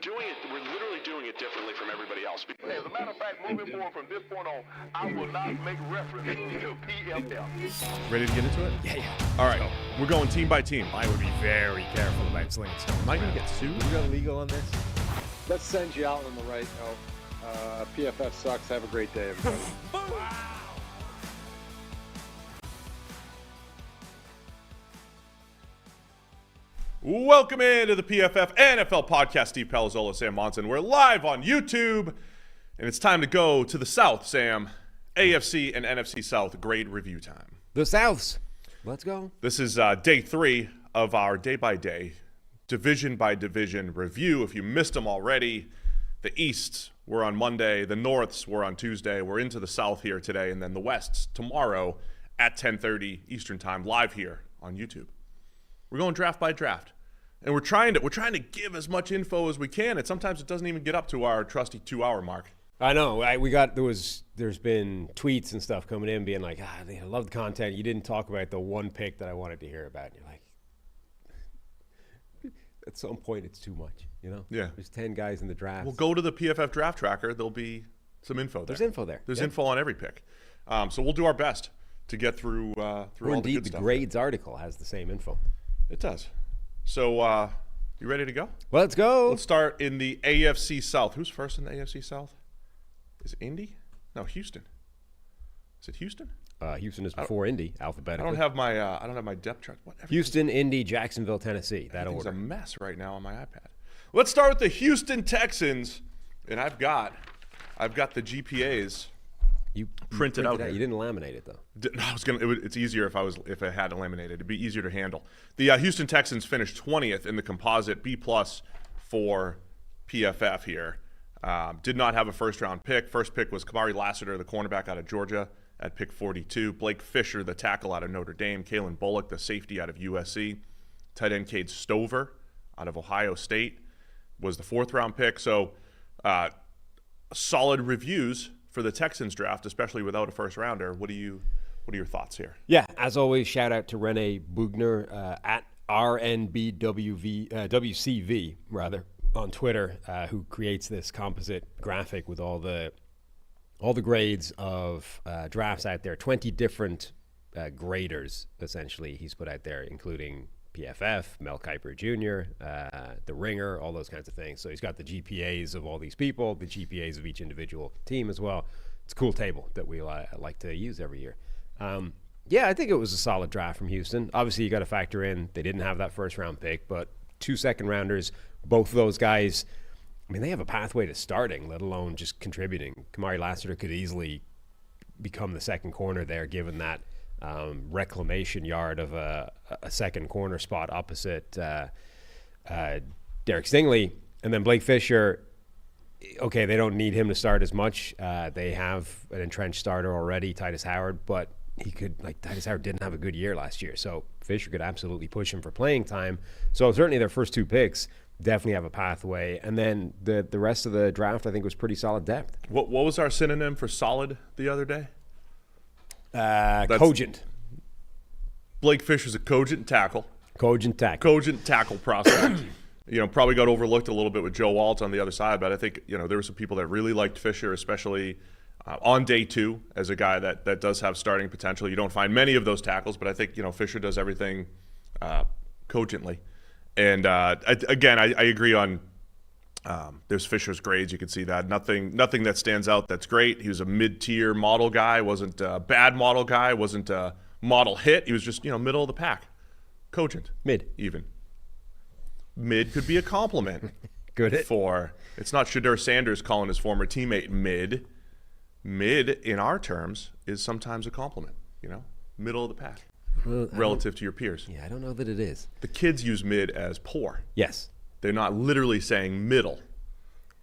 We're literally doing it differently from everybody else. As a matter of fact, moving forward from this point on, I will not make reference to PFF. Ready to get into it? Yeah. All right. We're going team by team. I would be very careful about slinging stones. Am I going to get sued? We got legal on this? Let's send you out on the right note. PFF sucks. Have a great day, everybody. Welcome into the PFF NFL podcast. Steve Palazzolo, Sam Monson. We're live on YouTube, and it's time to go to the South, Sam. AFC and NFC South grade review time. The Souths. Let's go. This is day 3 of our day-by-day, division-by-division review. If you missed them already, the Easts were on Monday, the Norths were on Tuesday. We're into the South here today, and then the Wests tomorrow at 10:30 Eastern Time, live here on YouTube. We're going draft by draft, and we're trying to give as much info as we can, and sometimes it doesn't even get up to our trusty 2-hour mark. I know. There's been tweets and stuff coming in being like, I love the content. You didn't talk about the one pick that I wanted to hear about. And you're like, at some point it's too much, you know? Yeah. There's 10 guys in the draft. We'll go to the PFF draft tracker. There'll be some info there. There's info there. There's info on every pick. So we'll do our best to get through all the good Indeed, the stuff. grades article has the same info. It does. So you ready to go? Let's go. Let's start in the AFC South. Who's first in the AFC South? Is it Indy? No, Houston. Is it Houston? Houston is before Indy, alphabetically. I don't have my depth chart. Whatever. Houston, Indy, Jacksonville, Tennessee. That order. It's a mess right now on my iPad. Let's start with the Houston Texans, and I've got the GPAs. You printed out here. You didn't laminate it though. It's easier if I had it laminated. It'd be easier to handle. The Houston Texans finished 20th in the composite, B+ for PFF here. Did not have a first-round pick. First pick was Kamari Lassiter, the cornerback out of Georgia, at pick 42. Blake Fisher, the tackle out of Notre Dame. Kalen Bullock, the safety out of USC. Tight end Cade Stover out of Ohio State was the 4th-round pick. So solid reviews for the Texans draft, especially without a first-rounder. What are your thoughts here? Yeah, as always, shout out to Rene Bugner at RNBWCV on Twitter, who creates this composite graphic with all the grades of drafts out there. 20 different graders, essentially, he's put out there, including PFF, Mel Kiper Jr., The Ringer, all those kinds of things. So he's got the GPAs of all these people, the GPAs of each individual team as well. It's a cool table that we like to use every year. Yeah, I think it was a solid draft from Houston. Obviously, you got to factor in they didn't have that first-round pick, but 2 second-rounders, both of those guys, I mean, they have a pathway to starting, let alone just contributing. Kamari Lassiter could easily become the second corner there, given that reclamation yard of a second corner spot opposite Derek Stingley. And then Blake Fisher, okay, they don't need him to start as much. They have an entrenched starter already, Titus Howard, but Titus Howard didn't have a good year last year, so Fisher could absolutely push him for playing time. So certainly their first 2 picks definitely have a pathway. And then the rest of the draft, I think, was pretty solid depth. What was our synonym for solid the other day? Cogent. Blake Fisher's a cogent tackle. Cogent tackle prospect. Probably got overlooked a little bit with Joe Alt on the other side, but I think, there were some people that really liked Fisher, especially on day 2 as a guy that does have starting potential. You don't find many of those tackles, but I think, Fisher does everything cogently. And again, I agree on there's Fisher's grades. You can see that. Nothing that stands out that's great. He was a mid-tier model guy, wasn't a bad model guy, wasn't a model hit. He was just, middle of the pack. Cogent. Mid. Even. Mid could be a compliment. Good hit. It's not Shadur Sanders calling his former teammate mid. Mid, in our terms, is sometimes a compliment, middle of the pack. Well, relative to your peers. Yeah, I don't know that it is. The kids use mid as poor. Yes. They're not literally saying middle.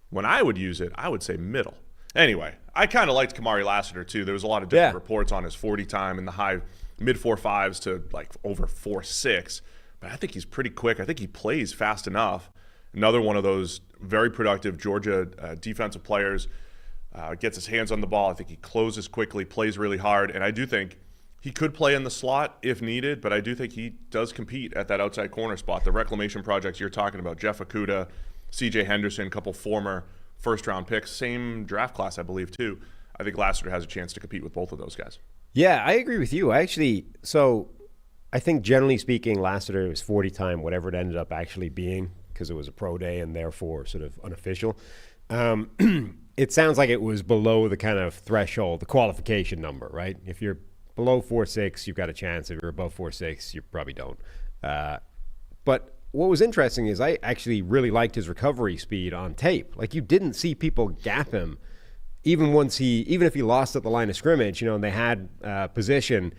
When I would use it, I would say middle. Anyway, I kind of liked Kamari Lassiter too. There was a lot of different reports on his 40 time in the high mid 4.5s to like over 4.6. But I think he's pretty quick. I think he plays fast enough. Another one of those very productive Georgia defensive players. Gets his hands on the ball. I think he closes quickly, plays really hard. And I do think he could play in the slot if needed, but I do think he does compete at that outside corner spot. The reclamation projects you're talking about, Jeff Okudah, C.J. Henderson, a couple former first-round picks, same draft class, I believe, too. I think Lassiter has a chance to compete with both of those guys. Yeah, I agree with you. I think generally speaking, Lassiter was 40 time, whatever it ended up actually being, because it was a pro day and therefore sort of unofficial. It sounds like it was below the kind of threshold, the qualification number, right? If you're below 4.6, you've got a chance. If you're above 4.6, you probably don't. But what was interesting is I actually really liked his recovery speed on tape. Like, you didn't see people gap him, even if he lost at the line of scrimmage, and they had position.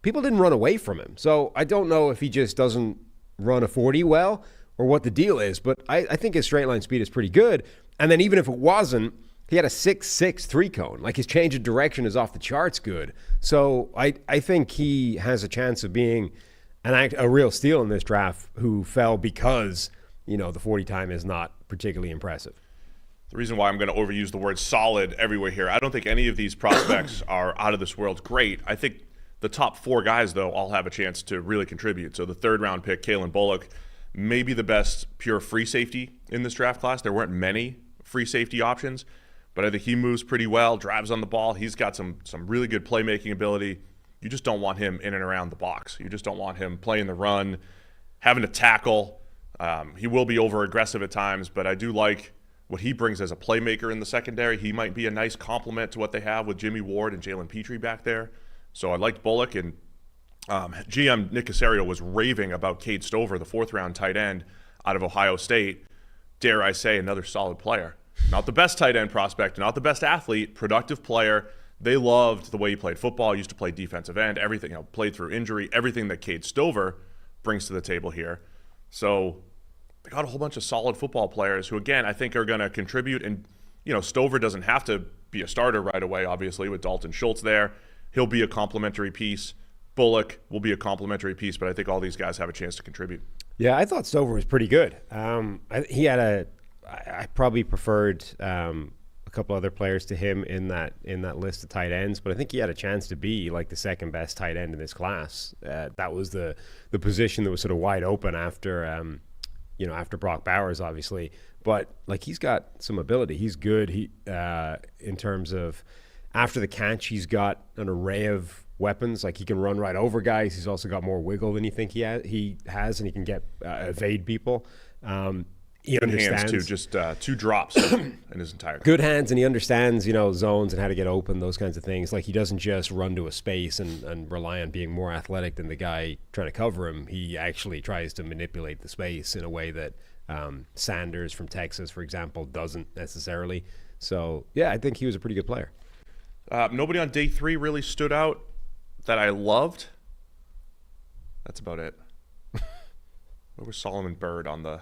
People didn't run away from him. So I don't know if he just doesn't run a 40 well or what the deal is, but I think his straight line speed is pretty good. And then even if it wasn't, he had a 6.6 3-cone. Like, his change of direction is off the charts good. So I think he has a chance of being a real steal in this draft who fell because, the 40 time is not particularly impressive. The reason why I'm going to overuse the word solid everywhere here, I don't think any of these prospects are out of this world great. I think the top 4 guys, though, all have a chance to really contribute. So the third-round pick, Kalen Bullock, maybe the best pure free safety in this draft class. There weren't many free safety options, but I think he moves pretty well, drives on the ball. He's got some really good playmaking ability. You just don't want him in and around the box. You just don't want him playing the run, having to tackle. He will be over-aggressive at times, but I do like what he brings as a playmaker in the secondary. He might be a nice complement to what they have with Jimmy Ward and Jalen Petrie back there. So I liked Bullock, and GM Nick Caserio was raving about Cade Stover, the 4th-round tight end out of Ohio State. Dare I say, another solid player. Not the best tight end prospect, not the best athlete, productive player. They loved the way he played football, used to play defensive end, everything, played through injury, everything that Cade Stover brings to the table here. So they got a whole bunch of solid football players who, again, I think are going to contribute. And, Stover doesn't have to be a starter right away, obviously, with Dalton Schultz there. He'll be a complementary piece. Bullock will be a complementary piece, but I think all these guys have a chance to contribute. Yeah, I thought Stover was pretty good. I probably preferred a couple other players to him in that list of tight ends, but I think he had a chance to be like the second best tight end in this class. That was the position that was sort of wide open after after Brock Bowers, obviously. But like, he's got some ability. He's good. In terms of after the catch, he's got an array of weapons. Like, he can run right over guys. He's also got more wiggle than you think he has, and he can evade people. He understands hands too, just 2 drops in his entire career. Good hands, and he understands zones and how to get open, those kinds of things. Like, he doesn't just run to a space and rely on being more athletic than the guy trying to cover him. He actually tries to manipulate the space in a way that Sanders from Texas, for example, doesn't necessarily. So yeah, I think he was a pretty good player. Nobody on day 3 really stood out that I loved. That's about it. Where was Solomon Byrd on the...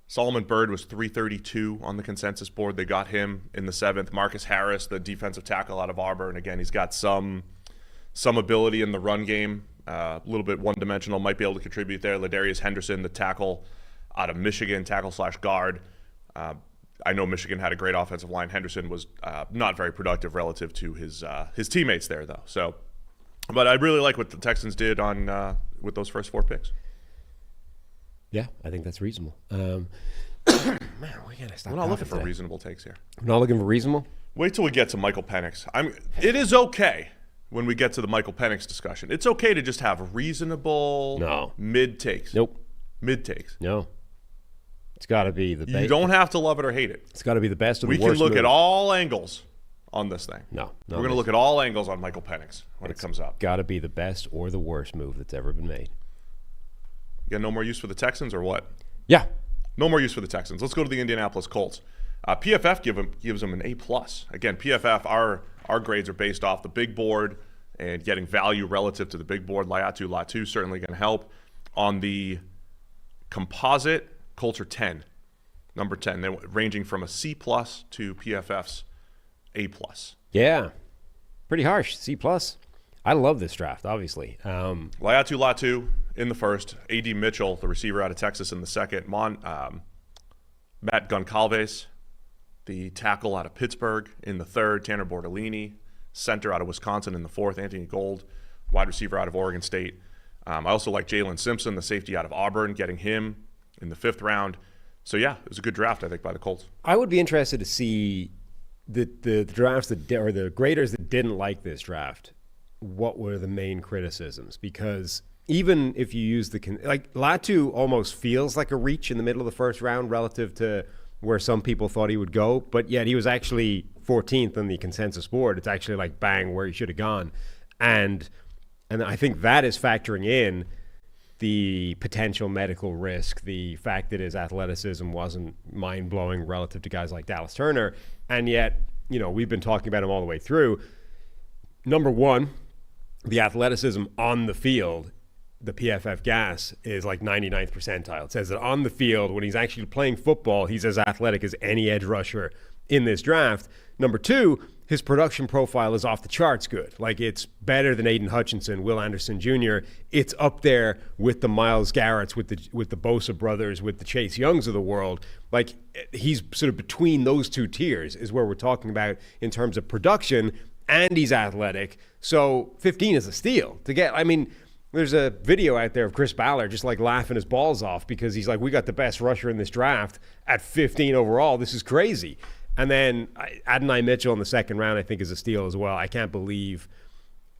Solomon Byrd was 332 on the consensus board. They got him in the 7th. Marcus Harris, the defensive tackle out of Auburn. Again, he's got some ability in the run game. A little bit one-dimensional, might be able to contribute there. Ladarius Henderson, the tackle out of Michigan, tackle/guard. I know Michigan had a great offensive line. Henderson was not very productive relative to his teammates there, though. So, but I really like what the Texans did on with those first 4 picks. Yeah, I think that's reasonable. Man, we gotta stop. We're not looking for reasonable takes here. We're not looking for reasonable? Wait till we get to Michael Penix. It is okay when we get to the Michael Penix discussion. It's okay to just have reasonable mid takes. Nope. Mid takes. No. It's got to be the best. You don't have to love it or hate it. It's got to be the best or the worst. We can look move. at all angles on this thing. No. We're going to look at all angles on Michael Penix when it comes up. Got to be the best or the worst move that's ever been made. You got no more use for the Texans or what? Yeah. No more use for the Texans. Let's go to the Indianapolis Colts. PFF gives them an A+. Again, PFF, our grades are based off the big board and getting value relative to the big board. Latu certainly going to help. On the composite, Colts are 10. Number 10. They're ranging from a C+ to PFF's A+. Yeah. Pretty harsh. C+. I love this draft, obviously. Latu in the first. A.D. Mitchell, the receiver out of Texas, in the second. Matt Goncalves, the tackle out of Pittsburgh, in the third. Tanner Bordellini, center out of Wisconsin, in the fourth. Anthony Gold, wide receiver out of Oregon State. I also like Jalen Simpson, the safety out of Auburn, getting him in the 5th round. So yeah, it was a good draft, I think, by the Colts. I would be interested to see the drafts or the graders that didn't like this draft. What were the main criticisms? Because even if you use Latu almost feels like a reach in the middle of the first round relative to where some people thought he would go, but yet he was actually 14th on the consensus board. It's actually like bang where he should have gone. And I think that is factoring in the potential medical risk, the fact that his athleticism wasn't mind-blowing relative to guys like Dallas Turner. And yet, we've been talking about him all the way through. Number one, the athleticism on the field, the PFF gas is like 99th percentile. It says that on the field, when he's actually playing football, he's as athletic as any edge rusher in this draft. Number two, his production profile is off the charts good. Like, it's better than Aiden Hutchinson, Will Anderson Jr. It's up there with the Myles Garretts, with the Bosa brothers, with the Chase Youngs of the world. Like, he's sort of between those two tiers is where we're talking about in terms of production, and he's athletic. So 15 is a steal to get. I mean, there's a video out there of Chris Ballard just like laughing his balls off because he's like, we got the best rusher in this draft at 15 overall. This is crazy. And then Adonai Mitchell in the second round, I think, is a steal as well. I can't believe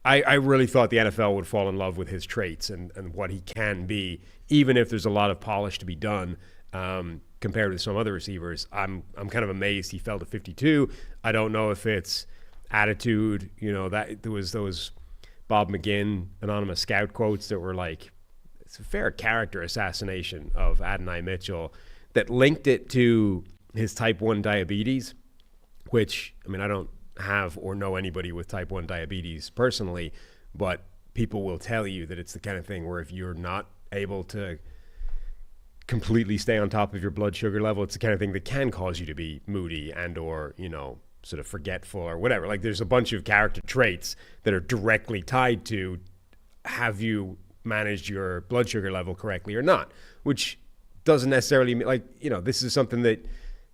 I really thought the NFL would fall in love with his traits and what he can be, even if there's a lot of polish to be done compared to some other receivers. I'm kind of amazed he fell to 52. I don't know if it's attitude, that there was those Bob McGinn anonymous scout quotes that were like, it's a fair character assassination of Adonai Mitchell that linked it to his type 1 diabetes, which, I mean, I don't have or know anybody with type 1 diabetes personally, but people will tell you that it's the kind of thing where if you're not able to completely stay on top of your blood sugar level, it's the kind of thing that can cause you to be moody and or, sort of forgetful or whatever. Like, there's a bunch of character traits that are directly tied to have you managed your blood sugar level correctly or not, which doesn't necessarily mean, this is something that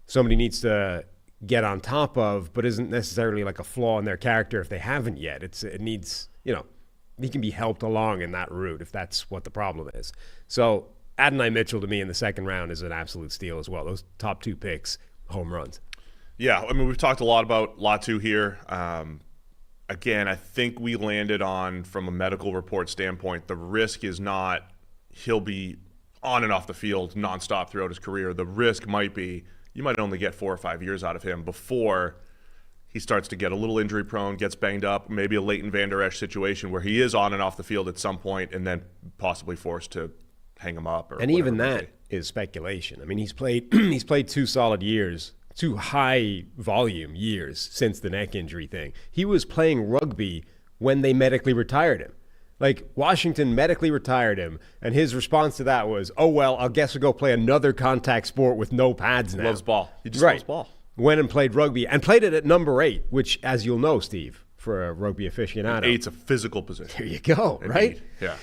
somebody needs to get on top of, but isn't necessarily like a flaw in their character if they haven't yet. It needs, he can be helped along in that route if that's what the problem is. So Adonai Mitchell to me in the second round is an absolute steal as well. Those top two picks, home runs. Yeah, I mean, we've talked a lot about Latu here. Again, I think we landed on, from a medical report standpoint, the risk is not he'll be on and off the field nonstop throughout his career. The risk might be you might only get 4 or 5 years out of him before he starts to get a little injury prone, gets banged up, maybe a Leighton Vander Esch situation where he is on and off the field at some point and then possibly forced to hang him up. And even that is speculation. I mean, he's played 2 solid years, 2 high volume years since the neck injury thing. He was playing rugby when they medically retired him. Like, Washington medically retired him, and his response to that was, oh, well, I guess I'll go play another contact sport with no pads now. He loves ball. He just loves ball. Went and played rugby, and played it at number 8, which, as you'll know, Steve, for a rugby aficionado. 8's a physical position. There you go, right? Yeah.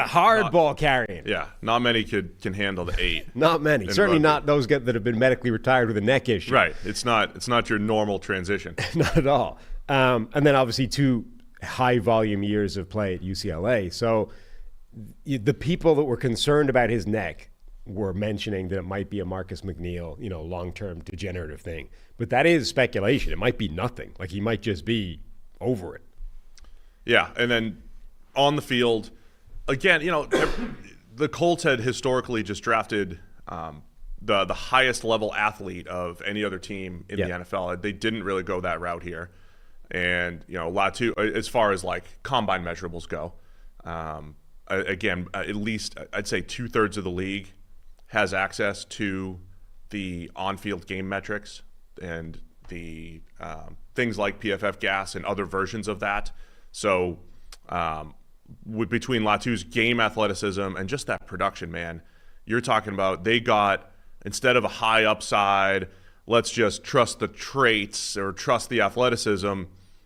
Hard ball carrying. Yeah, not many can handle the 8. Not many. Certainly rugby. Not those that have been medically retired with a neck issue. Right. It's not your normal transition. Not at all. And then obviously 2 high volume years of play at UCLA. So the people that were concerned about his neck were mentioning that it might be a Marcus McNeil, long-term degenerative thing. But that is speculation. It might be nothing. Like, he might just be over it. Yeah, and then on the field, again, the Colts had historically just drafted the highest level athlete of any other team in the NFL. They didn't really go that route here. And, Latu, as far as like combine measurables go, again, at least I'd say 2/3 of the league has access to the on-field game metrics and the things like PFF gas and other versions of that. So between Latu's game athleticism and just that production, man, you're talking about they got, instead of a high upside, let's just trust the traits or trust the athleticism.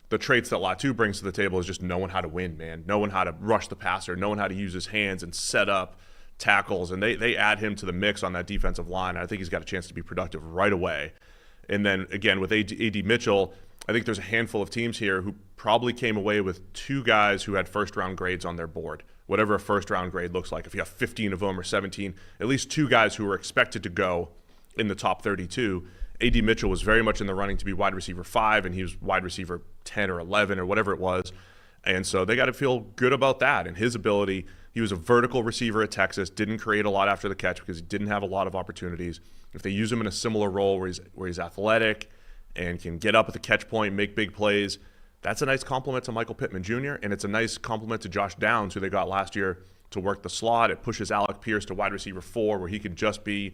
The traits that Latu brings to the table is just knowing how to win, man. Knowing how to rush the passer, knowing how to use his hands and set up tackles. And they add him to the mix on that defensive line. And I think he's got a chance to be productive right away. And then, again, with A.D. Mitchell, I think there's a handful of teams here who probably came away with 2 guys who had first-round grades on their board. Whatever a first-round grade looks like. If you have 15 of them or 17, at least 2 guys who were expected to go in the top 32. A.D. Mitchell was very much in the running to be wide receiver 5, and he was wide receiver 10 or 11 or whatever it was. And so they got to feel good about that and his ability. He was a vertical receiver at Texas, didn't create a lot after the catch because he didn't have a lot of opportunities. If they use him in a similar role where he's athletic and can get up at the catch point, make big plays, that's a nice compliment to Michael Pittman Jr., and it's a nice compliment to Josh Downs, who they got last year to work the slot. It pushes Alec Pierce to wide receiver 4, where he can just be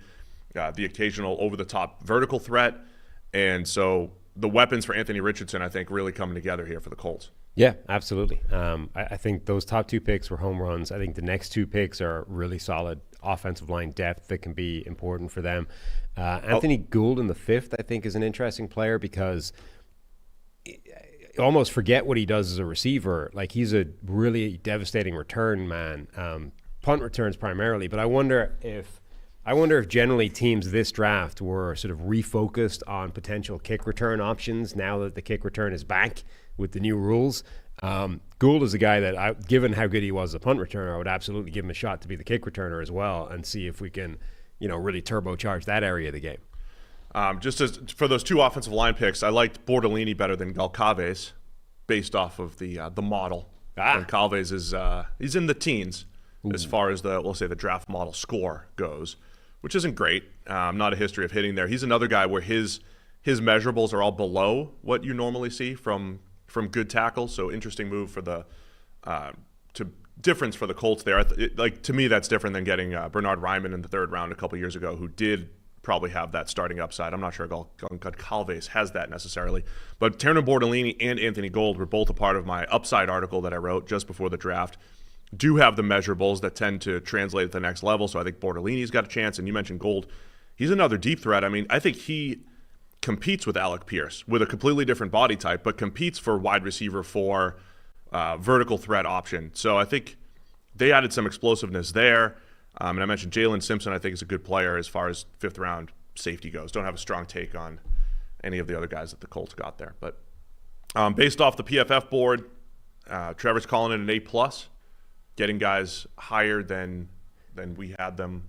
the occasional over-the-top vertical threat. And so the weapons for Anthony Richardson, I think, really coming together here for the Colts. Yeah, absolutely. I think those top 2 picks were home runs. I think the next 2 picks are really solid offensive line depth that can be important for them. Anthony Gould in the 5th, I think, is an interesting player because you almost forget what he does as a receiver. Like, he's a really devastating return man, punt returns primarily. But I wonder if generally teams this draft were sort of refocused on potential kick return options now that the kick return is back with the new rules. Gould is a guy that, given how good he was as a punt returner, I would absolutely give him a shot to be the kick returner as well and see if we can, really turbocharge that area of the game. For those 2 offensive line picks, I liked Bortolini better than Galcaves based off of the model. And Calves is he's in the teens as far as the draft model score goes, which isn't great. Not a history of hitting there. He's another guy where his measurables are all below what you normally see from good tackles. So interesting move for the difference for the Colts there. To me, that's different than getting Bernard Ryman in the 3rd round a couple years ago, who did probably have that starting upside. I'm not sure Goncalves has that necessarily. But Terran Bortolini and Anthony Gould were both a part of my upside article that I wrote just before the draft. Do have the measurables that tend to translate at the next level. So I think Bortolini's got a chance. And you mentioned Gould. He's another deep threat. I mean, I think he competes with Alec Pierce with a completely different body type, but competes for wide receiver 4 vertical threat option. So I think they added some explosiveness there. And I mentioned Jalen Simpson, I think, is a good player as far as 5th round safety goes. Don't have a strong take on any of the other guys that the Colts got there. But based off the PFF board, Trevor's calling it an A+, getting guys higher than we had them,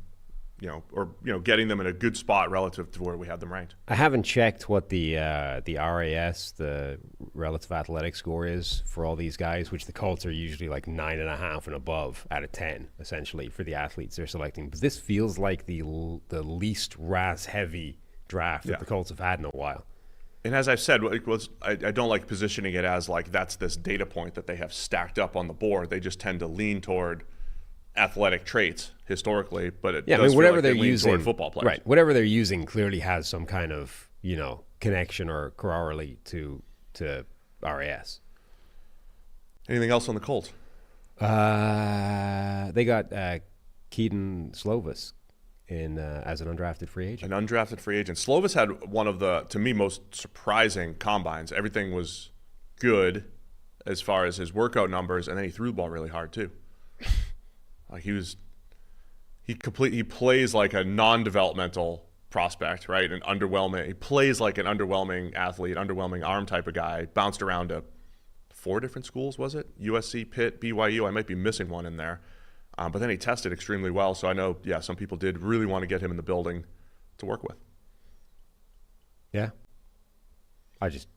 getting them in a good spot relative to where we had them ranked. I haven't checked what the RAS, the relative athletic score, is for all these guys, which the Colts are usually like 9.5 and above out of 10, essentially, for the athletes they're selecting. But this feels like the least RAS-heavy draft that the Colts have had in a while. And as I've said, I don't like positioning it as like that's this data point that they have stacked up on the board. They just tend to lean toward athletic traits historically, but it does whatever feel like they're they lean using, toward football players. Right, whatever they're using clearly has some kind of connection or correlate to RAS. Anything else on the Colts? They got Keaton Slovis as an undrafted free agent. An undrafted free agent. Slovis had one of the, to me, most surprising combines. Everything was good as far as his workout numbers, and then he threw the ball really hard too. Like he plays like a non-developmental prospect, right? He plays like an underwhelming athlete, underwhelming arm type of guy. Bounced around to 4 different schools, was it? USC, Pitt, BYU. I might be missing one in there. But then he tested extremely well. So I know, some people did really want to get him in the building to work with. Yeah. I just,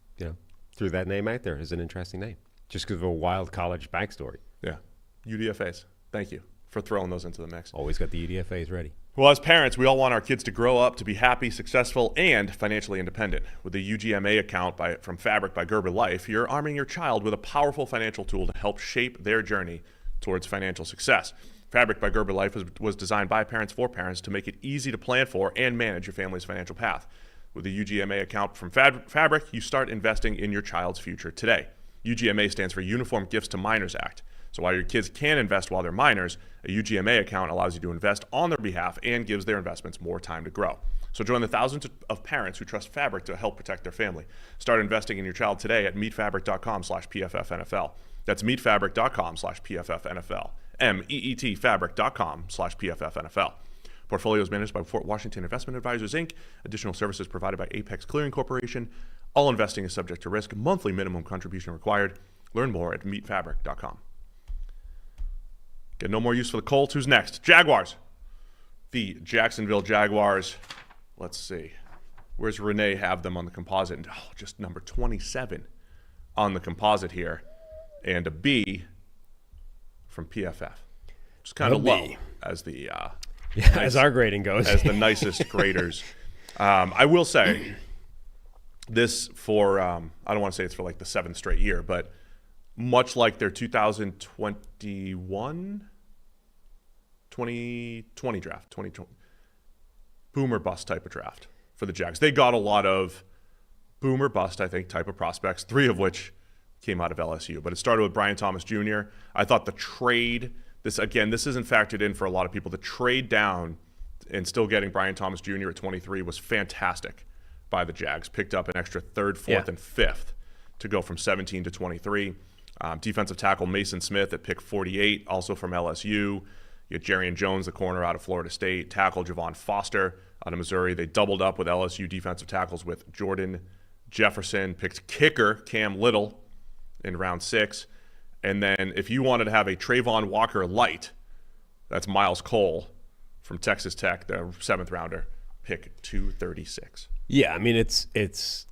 threw that name out there as an interesting name. Just because of a wild college backstory. Yeah. UDFAs. Thank you for throwing those into the mix. Always got the UDFAs ready. Well, as parents, we all want our kids to grow up to be happy, successful, and financially independent. With the UGMA account from Fabric by Gerber Life, you're arming your child with a powerful financial tool to help shape their journey towards financial success. Fabric by Gerber Life was designed by parents for parents to make it easy to plan for and manage your family's financial path. With the UGMA account from Fabric, you start investing in your child's future today. UGMA stands for Uniform Gifts to Minors Act. So while your kids can invest while they're minors, a UGMA account allows you to invest on their behalf and gives their investments more time to grow. So join the thousands of parents who trust Fabric to help protect their family. Start investing in your child today at meetfabric.com/PFFNFL. That's meetfabric.com/PFFNFL. meetfabric.com/PFFNFL. Portfolio is managed by Fort Washington Investment Advisors, Inc. Additional services provided by Apex Clearing Corporation. All investing is subject to risk. Monthly minimum contribution required. Learn more at meetfabric.com. Get no more use for the Colts. Who's next? Jaguars. The Jacksonville Jaguars let's see. Where's Renee have them on the composite? And, just number 27 on the composite here. And a B from PFF. Just kind of low as the as our grading goes. As the nicest graders. I will say this for, I don't want to say it's for like the 7th straight year, but much like their 2020 draft, 2020 boomer bust type of draft for the Jags. They got a lot of boomer bust, I think, type of prospects, 3 of which came out of LSU. But it started with Brian Thomas Jr. I thought the trade, this isn't factored in for a lot of people. The trade down and still getting Brian Thomas Jr. at 23 was fantastic by the Jags. Picked up an extra 3rd, 4th, and 5th to go from 17 to 23. Defensive tackle Mason Smith at pick 48, also from LSU. You get Jerrion Jones, the corner out of Florida State. Tackle Javon Foster out of Missouri. They doubled up with LSU defensive tackles with Jordan Jefferson. Picked kicker Cam Little in round 6. And then if you wanted to have a Trayvon Walker light, that's Miles Cole from Texas Tech, the 7th rounder, pick 236. Yeah, I mean, it's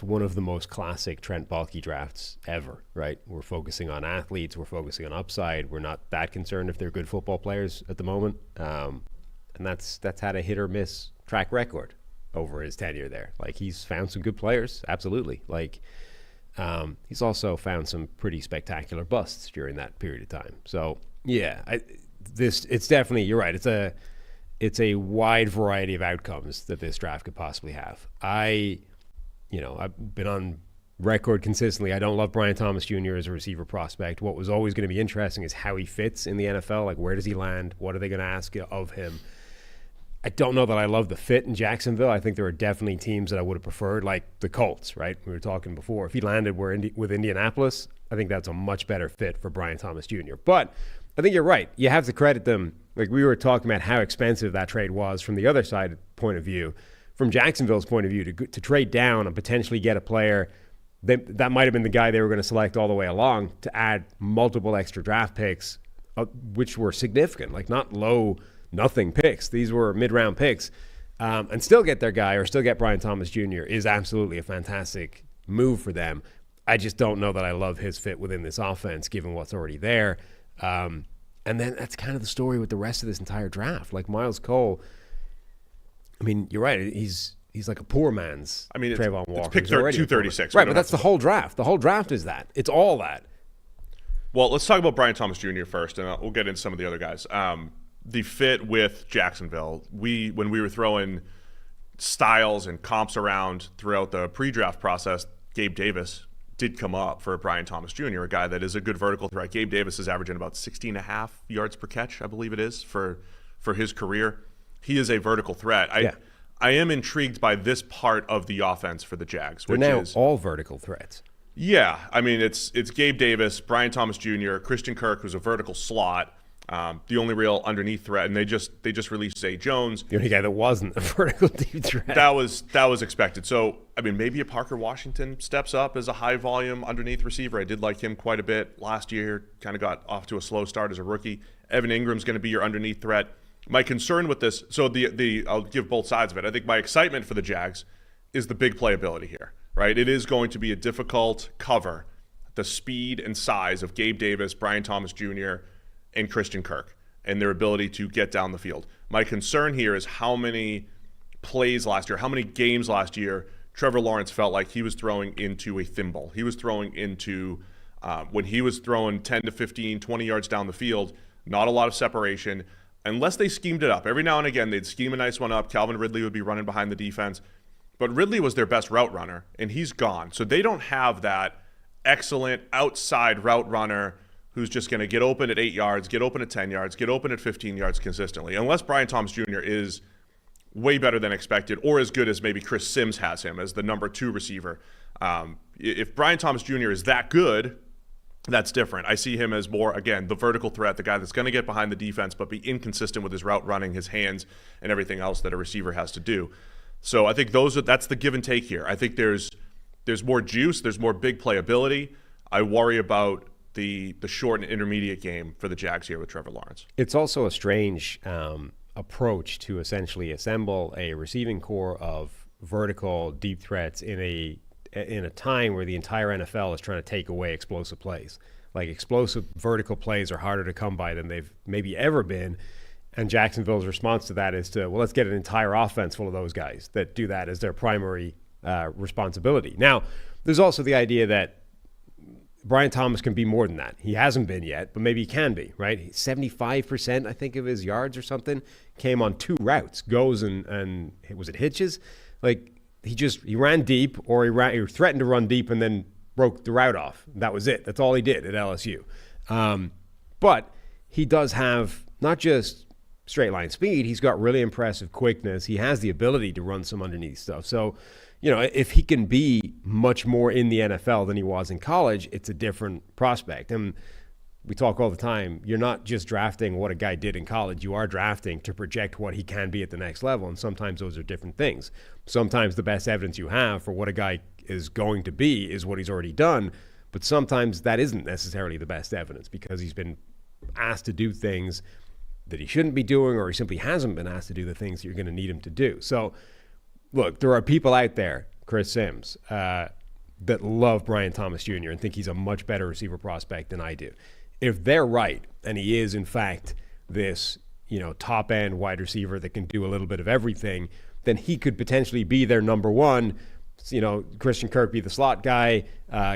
one of the most classic Trent Baalke drafts ever, right? We're focusing on athletes. We're focusing on upside. We're not that concerned if they're good football players at the moment. And that's had a hit or miss track record over his tenure there. Like, he's found some good players, absolutely. Like, he's also found some pretty spectacular busts during that period of time. So, yeah, it's definitely, you're right. It's a wide variety of outcomes that this draft could possibly have. I've been on record consistently. I don't love Brian Thomas Jr. as a receiver prospect. What was always going to be interesting is how he fits in the NFL. Like, where does he land? What are they going to ask of him? I don't know that I love the fit in Jacksonville. I think there are definitely teams that I would have preferred, like the Colts, right? We were talking before. If he landed with Indianapolis, I think that's a much better fit for Brian Thomas Jr. But I think you're right. You have to credit them. Like, we were talking about how expensive that trade was from the other side point of view. From Jacksonville's point of view, to trade down and potentially get a player that might have been the guy they were going to select all the way along, to add multiple extra draft picks, which were significant, like not low, nothing picks. These were mid-round picks, and still get their guy or still get Brian Thomas Jr. is absolutely a fantastic move for them. I just don't know that I love his fit within this offense, given what's already there. And then that's kind of the story with the rest of this entire draft. Like, Miles Cole, I mean, you're right. He's like a poor man's Trayvon Walker. It's pick 236. Right, but that's the whole draft. The whole draft is that. It's all that. Well, let's talk about Brian Thomas Jr. first, and we'll get into some of the other guys. The fit with Jacksonville, when we were throwing styles and comps around throughout the pre-draft process, Gabe Davis did come up for Brian Thomas Jr., a guy that is a good vertical threat. Gabe Davis is averaging about 16.5 yards per catch, I believe it is, for his career. He is a vertical threat. I am intrigued by this part of the offense for the Jags. They're now all vertical threats. Yeah, I mean, it's Gabe Davis, Brian Thomas Jr., Christian Kirk, who's a vertical slot, the only real underneath threat, and they just released Zay Jones. The only guy that wasn't a vertical deep threat. That was expected. So, I mean, maybe a Parker Washington steps up as a high volume underneath receiver. I did like him quite a bit last year. Kind of got off to a slow start as a rookie. Evan Ingram's going to be your underneath threat. My concern with this, so I'll give both sides of it. I think my excitement for the Jags is the big playability here, right? It is going to be a difficult cover, the speed and size of Gabe Davis, Brian Thomas Jr., and Christian Kirk, and their ability to get down the field. My concern here is how many plays last year, how many games last year Trevor Lawrence felt like he was throwing into a thimble. He was throwing into, when he was throwing 10 to 15, 20 yards down the field, not a lot of separation, unless they schemed it up. Every now and again, they'd scheme a nice one up. Calvin Ridley would be running behind the defense. But Ridley was their best route runner, and he's gone. So they don't have that excellent outside route runner who's just going to get open at 8 yards, get open at 10 yards, get open at 15 yards consistently, unless Brian Thomas Jr. is way better than expected or as good as maybe Chris Sims has him as the number 2 receiver. If Brian Thomas Jr. is that good, that's different. I see him as more, again, the vertical threat, the guy that's going to get behind the defense but be inconsistent with his route running, his hands, and everything else that a receiver has to do. So I think that's the give and take here. I think there's more juice, there's more big playability. I worry about the short and intermediate game for the Jags here with Trevor Lawrence. It's also a strange approach to essentially assemble a receiving core of vertical deep threats in a time where the entire NFL is trying to take away explosive plays. Like, explosive vertical plays are harder to come by than they've maybe ever been. And Jacksonville's response to that is to, well, let's get an entire offense full of those guys that do that as their primary responsibility. Now, there's also the idea that Brian Thomas can be more than that. He hasn't been yet, but maybe he can be, right? 75%, I think, of his yards or something came on 2 routes. Goes and was it hitches? Like, he ran deep, or he threatened to run deep and then broke the route off. That was it. That's all he did at LSU. But he does have not just straight line speed, he's got really impressive quickness. He has the ability to run some underneath stuff. So, if he can be much more in the NFL than he was in college, it's a different prospect. And we talk all the time, you're not just drafting what a guy did in college. You are drafting to project what he can be at the next level. And sometimes those are different things. Sometimes the best evidence you have for what a guy is going to be is what he's already done. But sometimes that isn't necessarily the best evidence, because he's been asked to do things that he shouldn't be doing, or he simply hasn't been asked to do the things that you're going to need him to do. So, look, there are people out there, Chris Sims, that love Brian Thomas Jr. and think he's a much better receiver prospect than I do. If they're right, and he is, in fact, this top-end wide receiver that can do a little bit of everything, then he could potentially be their number one. Christian Kirk be the slot guy,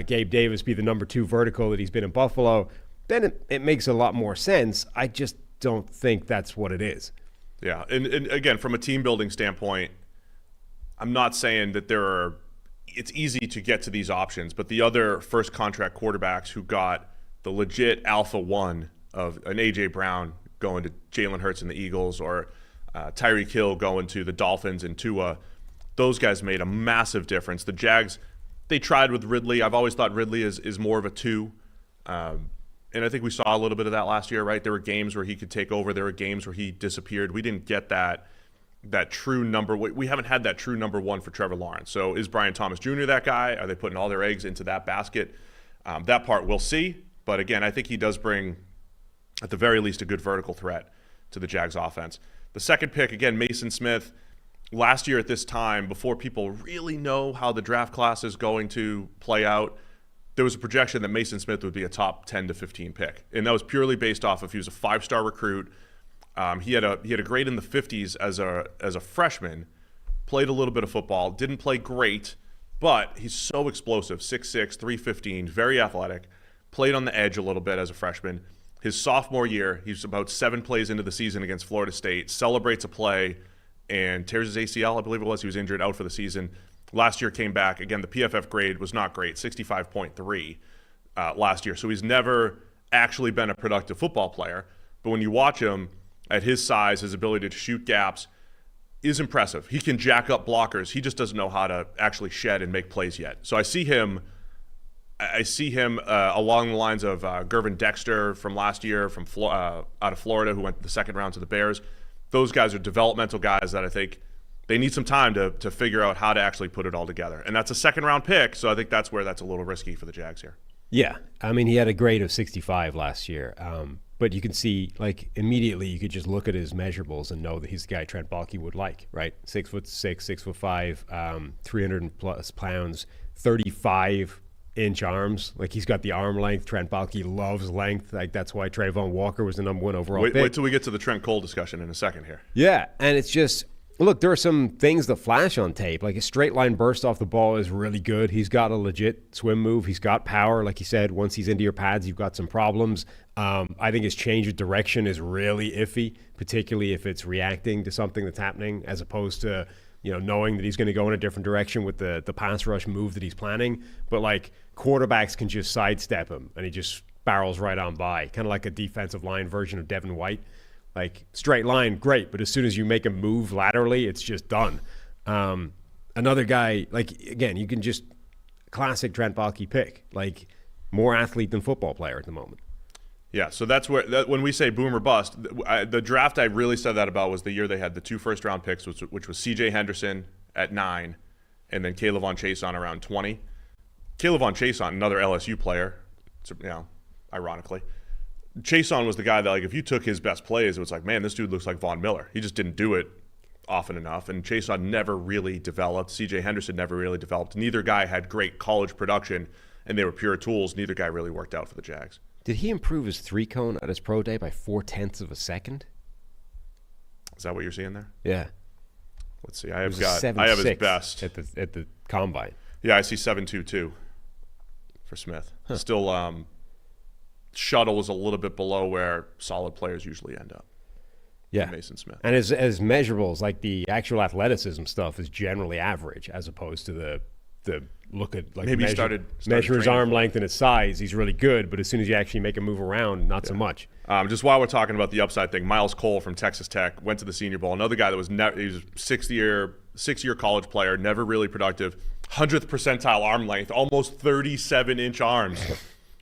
Gabe Davis be the number 2 vertical that he's been in Buffalo. Then it makes a lot more sense. I just don't think that's what it is. Yeah, and again, from a team-building standpoint, I'm not saying that it's easy to get to these options, but the other first contract quarterbacks who got the legit alpha 1 of an A.J. Brown going to Jalen Hurts and the Eagles, or Tyreek Hill going to the Dolphins and Tua, those guys made a massive difference. The Jags, they tried with Ridley. I've always thought Ridley is more of a 2. And I think we saw a little bit of that last year, right? There were games where he could take over. There were games where he disappeared. We didn't get that true number. We haven't had that true number 1 for Trevor Lawrence. So is Brian Thomas Jr. that guy? Are they putting all their eggs into that basket? That part we'll see. But again, I think he does bring, at the very least, a good vertical threat to the Jags offense. The second pick, again, Mason Smith. Last year at this time, before people really know how the draft class is going to play out, there was a projection that Mason Smith would be a top 10 to 15 pick. And that was purely based off of he was a 5-star recruit. He had a grade in the 50s as a freshman, played a little bit of football, didn't play great, but he's so explosive, 6'6", 315, very athletic, played on the edge a little bit as a freshman. His sophomore year, he's about 7 plays into the season against Florida State, celebrates a play and tears his ACL, I believe it was. He was injured, out for the season. Last year came back. Again, the PFF grade was not great, 65.3 last year. So he's never actually been a productive football player. But when you watch him, at his size, his ability to shoot gaps is impressive. He can jack up blockers. He just doesn't know how to actually shed and make plays yet. So I see him along the lines of Gervin Dexter from last year, from out of Florida, who went the second round to the Bears. Those guys are developmental guys that I think they need some time to figure out how to actually put it all together. And that's a second-round pick, so I think that's where that's a little risky for the Jags here. Yeah. I mean, he had a grade of 65 last year. But you can see, like, immediately you could just look at his measurables and know that he's the guy Trent Baalke would like, right? 6'6", 6'5", 300+ pounds, 35-inch arms. Like, he's got the arm length. Trent Baalke loves length. Like, that's why Trayvon Walker was the number 1 overall pick. Wait till we get to the Trent Cole discussion in a second here. Yeah, and it's just, look, there are some things that flash on tape. Like, his straight line burst off the ball is really good. He's got a legit swim move. He's got power. Like you said, once he's into your pads, you've got some problems. I think his change of direction is really iffy, particularly if it's reacting to something that's happening, as opposed to, knowing that he's going to go in a different direction with the pass rush move that he's planning. But, like, quarterbacks can just sidestep him, and he just barrels right on by, kind of like a defensive line version of Devin White. Like, straight line, great, but as soon as you make a move laterally, it's just done. Another guy, like, again, you can just classic Trent Baalke pick, like, more athlete than football player at the moment. Yeah, so that's where when we say boom or bust, the draft I really said that about was the year they had the 2 first-round picks, which was C.J. Henderson at 9, and then Kayvon Chason around 20. Kayvon Chason, another LSU player, ironically. Chason was the guy that, like, if you took his best plays, it was like, man, this dude looks like Von Miller. He just didn't do it often enough. And Chason never really developed. CJ Henderson never really developed. Neither guy had great college production, and they were pure tools. Neither guy really worked out for the Jags. Did he improve his 3-cone at his pro day by 0.4 of a second? Is that what you're seeing there? Yeah. Let's see. I have his best at the combine. Yeah, I see 7.22 for Smith. Still, shuttle was a little bit below where solid players usually end up. Yeah, Mason Smith. And as measurables, like the actual athleticism stuff is generally average, as opposed to the look at, like, maybe measure started his arm length and his size. He's really good, but as soon as you actually make him move around, not so much. Just while we're talking about the upside thing, Miles Cole from Texas Tech went to the Senior Bowl. Another guy that was he was a six-year college player, never really productive. 100th percentile arm length, almost 37-inch arms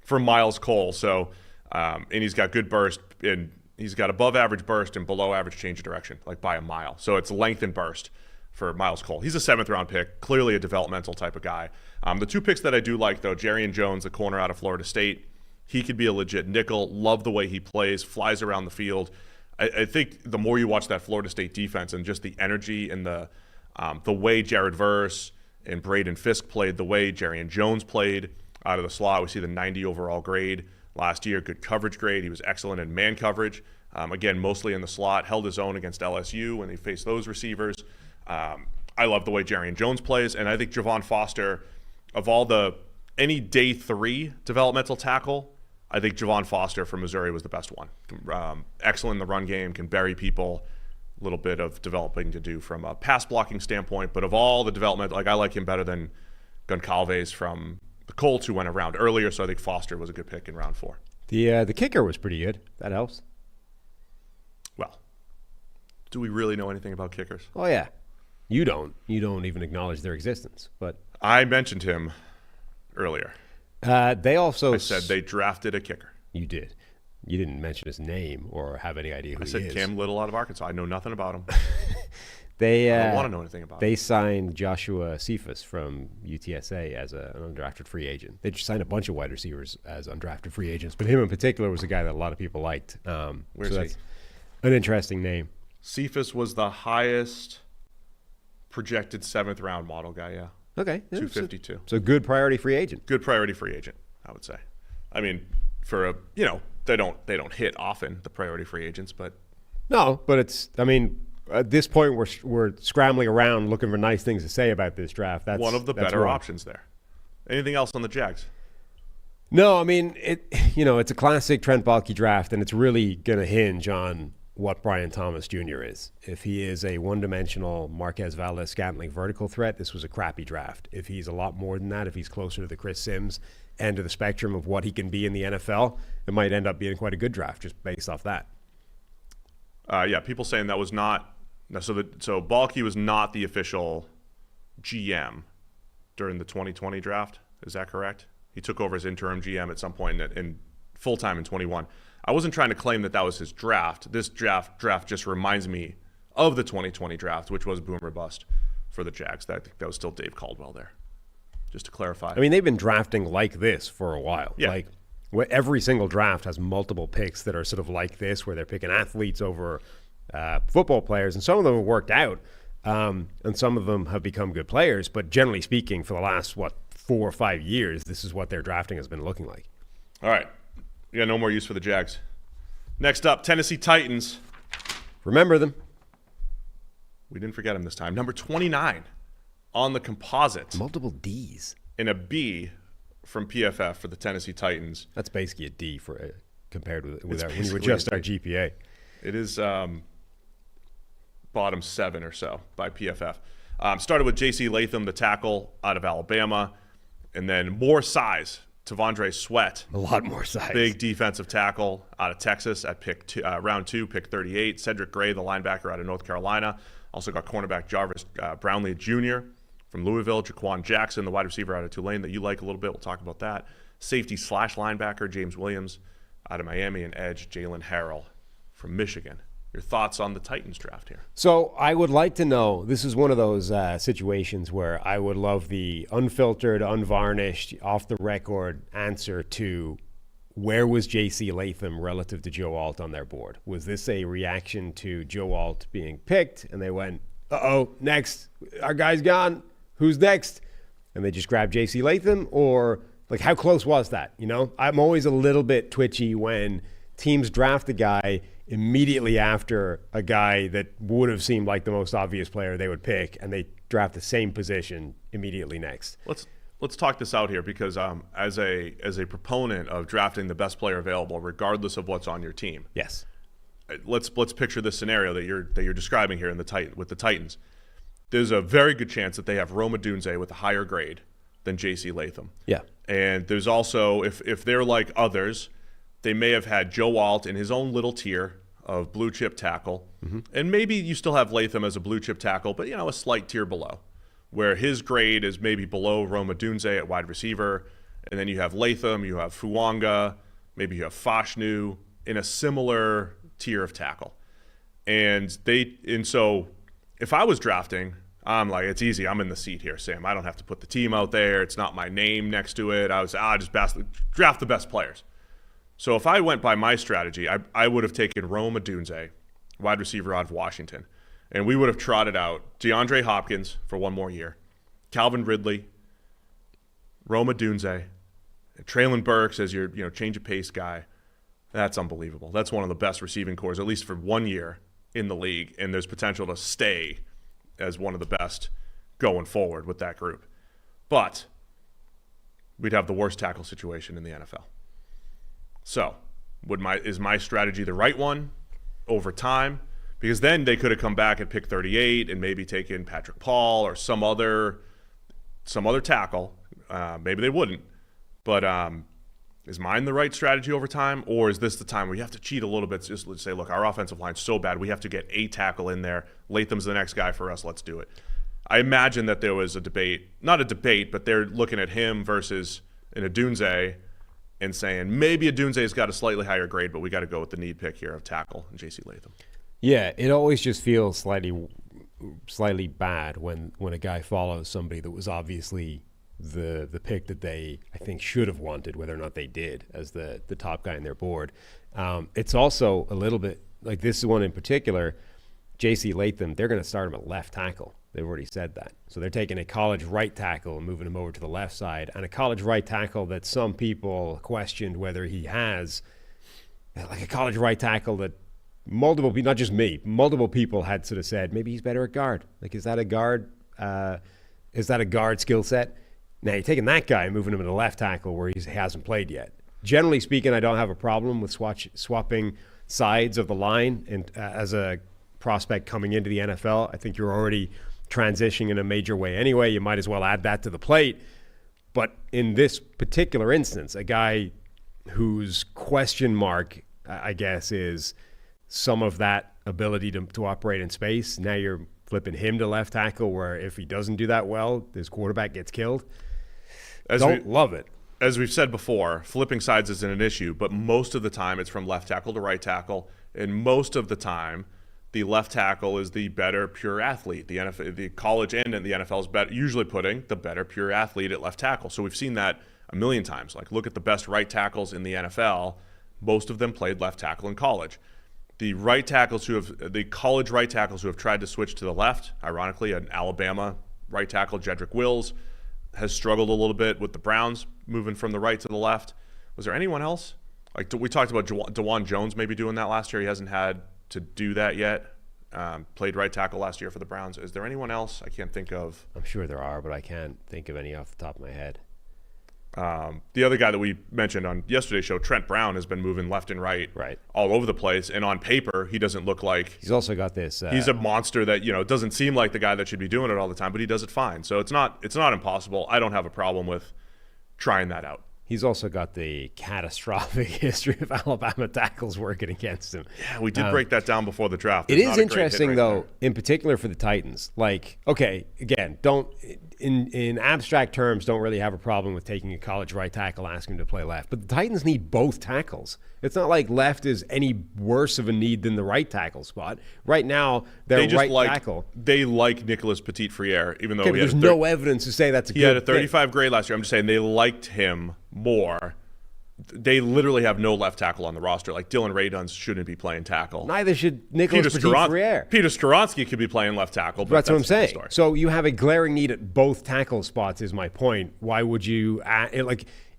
for Miles Cole. So, and he's got good burst, and he's got above average burst and below average change of direction, like by a mile. So it's length and burst for Miles Cole. He's a 7th-round pick, clearly a developmental type of guy. The 2 picks that I do like, though, Jarrian Jones, the corner out of Florida State, he could be a legit nickel. Love the way he plays, flies around the field. I think the more you watch that Florida State defense and just the energy and the way Jared Verse and Braden Fisk played, the way Jarrian Jones played out of the slot, we see the 90 overall grade last year, good coverage grade. He was excellent in man coverage. Again, mostly in the slot, held his own against LSU when they faced those receivers. I love the way Jarrian Jones plays, and I think Javon Foster, of any day 3 developmental tackle, I think Javon Foster from Missouri was the best one. Excellent in the run game, can bury people, a little bit of developing to do from a pass blocking standpoint, but of all the development, like, I like him better than Goncalves from the Colts, who went around earlier, so I think Foster was a good pick in round 4. The kicker was pretty good. That helps. Well, do we really know anything about kickers? Oh, yeah. You don't even acknowledge their existence. But I mentioned him earlier. They also... I said they drafted a kicker. You did. You didn't mention his name or have any idea who he is. I said Cam Little out of Arkansas. I know nothing about him. I don't want to know anything about him. They signed Joshua Cephas from UTSA as an undrafted free agent. They just signed a bunch of wide receivers as undrafted free agents, but him in particular was a guy that a lot of people liked. Where's he? That's an interesting name. Cephas was the highest projected 7th-round model guy, yeah. Okay. 252. So good priority free agent. Good priority free agent, I would say. I mean, for they don't hit often, the priority free agents, but no, but it's, I mean, at this point we're scrambling around looking for nice things to say about this draft. That's one of the better options there. Anything else on the Jags? No, I mean, it's a classic Trent Baalke draft, and it's really going to hinge on what Brian Thomas Jr. is. If he is a one-dimensional Marquez Valdes-Scantling vertical threat, this was a crappy draft. If he's a lot more than that, if he's closer to the Chris Sims end of the spectrum of what he can be in the NFL, it might end up being quite a good draft just based off that. Yeah, people saying that was not so Baalke was not the official GM during the 2020 draft. Is that correct? He took over as interim GM at some point in full time in 21. I wasn't trying to claim that was his draft. This draft just reminds me of the 2020 draft, which was boom or bust for the Jags. I think that was still Dave Caldwell there. Just to clarify. I mean, they've been drafting like this for a while. Yeah. Like, every single draft has multiple picks that are sort of like this, where they're picking athletes over football players, and some of them have worked out, and some of them have become good players. But generally speaking, for the last, 4 or 5 years, this is what their drafting has been looking like. All right. We got no more use for the Jags. Next up, Tennessee Titans. Remember them. We didn't forget him this time. Number 29 on the composite. Multiple Ds. And a B from PFF for the Tennessee Titans. That's basically a D for compared with when basically you adjust our GPA. It is bottom 7 or so by PFF. Started with J.C. Latham, the tackle out of Alabama, and then more size. Tavondre Sweat. A lot more size. Big defensive tackle out of Texas at round 2, pick 38. Cedric Gray, the linebacker out of North Carolina. Also got cornerback Jarvis Brownlee Jr. from Louisville. Jaquan Jackson, the wide receiver out of Tulane that you like a little bit. We'll talk about that. Safety / linebacker James Williams out of Miami, and edge Jalen Harrell from Michigan. Your thoughts on the Titans draft here? So I would like to know, this is one of those situations where I would love the unfiltered, unvarnished, off-the-record answer to where was J.C. Latham relative to Joe Alt on their board? Was this a reaction to Joe Alt being picked, and they went, uh-oh, next, our guy's gone, who's next? And they just grabbed J.C. Latham? Or, like, how close was that? You know, I'm always a little bit twitchy when teams draft a guy immediately after a guy that would have seemed like the most obvious player they would pick, and they draft the same position immediately next. Let's talk this out here, because as a proponent of drafting the best player available, regardless of what's on your team. Yes. Let's picture this scenario that you're describing here with the Titans. There's a very good chance that they have Rome Odunze with a higher grade than J.C. Latham. Yeah. And there's also, if they're like others, they may have had Joe Alt in his own little tier of blue chip tackle, and maybe you still have Latham as a blue chip tackle, but a slight tier below, where his grade is maybe below Rome Odunze at wide receiver, and then you have Latham, you have Fuanga, maybe you have Fashanu in a similar tier of tackle. And so if I was drafting, I'm like, it's easy. I'm in the seat here, Sam. I don't have to put the team out there. It's not my name next to it. Just draft the best players. So if I went by my strategy, I would have taken Rome Odunze, wide receiver out of Washington, and we would have trotted out DeAndre Hopkins for one more year, Calvin Ridley, Rome Odunze, and Traylon Burks as your change of pace guy. That's unbelievable. That's one of the best receiving cores, at least for 1 year in the league, and there's potential to stay as one of the best going forward with that group. But we'd have the worst tackle situation in the NFL. So, is my strategy the right one over time? Because then they could have come back at pick 38 and maybe taken Patrick Paul or some other tackle. Maybe they wouldn't. But is mine the right strategy over time? Or is this the time where you have to cheat a little bit? Just let's say, look, our offensive line's so bad, we have to get a tackle in there. Latham's the next guy for us. Let's do it. I imagine that there was a debate. Not a debate, but they're looking at him versus an Odunze and saying maybe Odunze's got a slightly higher grade, but we got to go with the need pick here of tackle and J.C. Latham. Yeah, it always just feels slightly bad when a guy follows somebody that was obviously the pick that they, I think, should have wanted, whether or not they did, as the top guy on their board. It's also a little bit like this one in particular, J.C. Latham, they're going to start him at left tackle. They've already said that. So they're taking a college right tackle and moving him over to the left side, and a college right tackle that some people questioned whether he has, like a college right tackle that multiple people, not just me, multiple people had sort of said, maybe he's better at guard. Like, is that a guard? Is that a guard skill set? Now you're taking that guy and moving him to the left tackle where he hasn't played yet. Generally speaking, I don't have a problem with swapping sides of the line, and as a prospect coming into the NFL, I think you're already transitioning in a major way anyway. You might as well add that to the plate. But in this particular instance, a guy whose question mark, I guess, is some of that ability to operate in space. Now you're flipping him to left tackle, where if he doesn't do that well, his quarterback gets killed. Love it. As we've said before, flipping sides isn't an issue, but most of the time it's from left tackle to right tackle, and most of the time the left tackle is the better pure athlete. The NFL, the college and the NFL is usually putting the better pure athlete at left tackle. So we've seen that a million times. Like, look at the best right tackles in the NFL. Most of them played left tackle in college. The college right tackles who have tried to switch to the left, ironically, an Alabama right tackle, Jedrick Wills, has struggled a little bit with the Browns moving from the right to the left. Was there anyone else? Like, we talked about DeJuan Jones maybe doing that last year. He hasn't had to do that yet. Played right tackle last year for the Browns. Is there anyone else I can't think of? I'm sure there are, but I can't think of any off the top of my head. The other guy that we mentioned on yesterday's show, Trent Brown, has been moving left and right all over the place. And on paper, he doesn't look like... He's also got this... he's a monster that, doesn't seem like the guy that should be doing it all the time, but he does it fine. So it's not impossible. I don't have a problem with trying that out. He's also got the catastrophic history of Alabama tackles working against him. Yeah, we did break that down before the draft. It is interesting, though, in particular for the Titans. Like, okay, again, in abstract terms, don't really have a problem with taking a college right tackle, asking him to play left. But the Titans need both tackles. It's not like left is any worse of a need than the right tackle spot. Right now, their tackle. They like Nicolas Petit-Frere, even though there's no evidence to say that's a good He had a 35 grade last year. I'm just saying they liked him more they literally have no left tackle on the roster. Like Dylan Radunz shouldn't be playing tackle. Neither should Nicholas Petit-Frere. Peter Skoronsky could be playing left tackle. But that's what I'm saying. So you have a glaring need at both tackle spots is my point. Why would you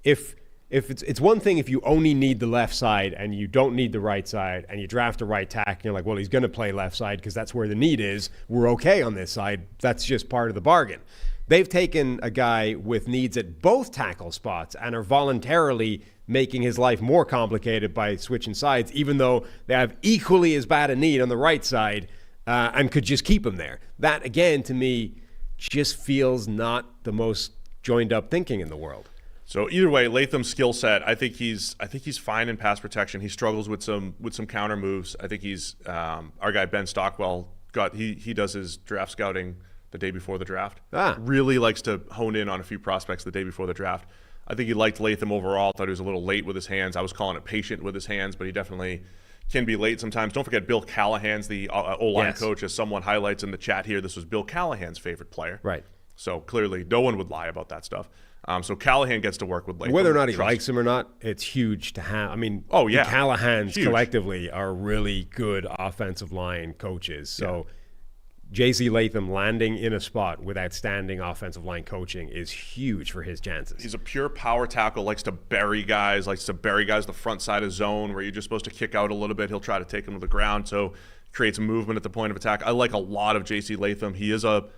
if it's one thing if you only need the left side and you don't need the right side and you draft a right tackle and you're like, well, he's going to play left side because that's where the need is. We're okay on this side. That's just part of the bargain. They've taken a guy with needs at both tackle spots and are voluntarily making his life more complicated by switching sides, even though they have equally as bad a need on the right side and could just keep him there. That, again, to me, just feels not the most joined-up thinking in the world. So either way, Latham's skill set, I think he's fine in pass protection. He struggles with some counter moves. I think he's our guy Ben Stockwell he does his draft scouting the day before the draft. Really likes to hone in on a few prospects the day before the draft. I think he liked Latham overall. Thought he was a little late with his hands. I was calling it patient with his hands, but he definitely can be late sometimes. Don't forget Bill Callahan's the O-line coach, as someone highlights in the chat here. This was Bill Callahan's favorite player. Right. So clearly no one would lie about that stuff. So Callahan gets to work with Latham. Whether or not he likes him or not, it's huge to have. I mean, the Callahans collectively are really good offensive line coaches. So J.C. Latham landing in a spot with outstanding offensive line coaching is huge for his chances. He's a pure power tackle, likes to bury guys the front side of zone where you're just supposed to kick out a little bit. He'll try to take them to the ground, so creates movement at the point of attack. I like a lot of J.C. Latham. He is a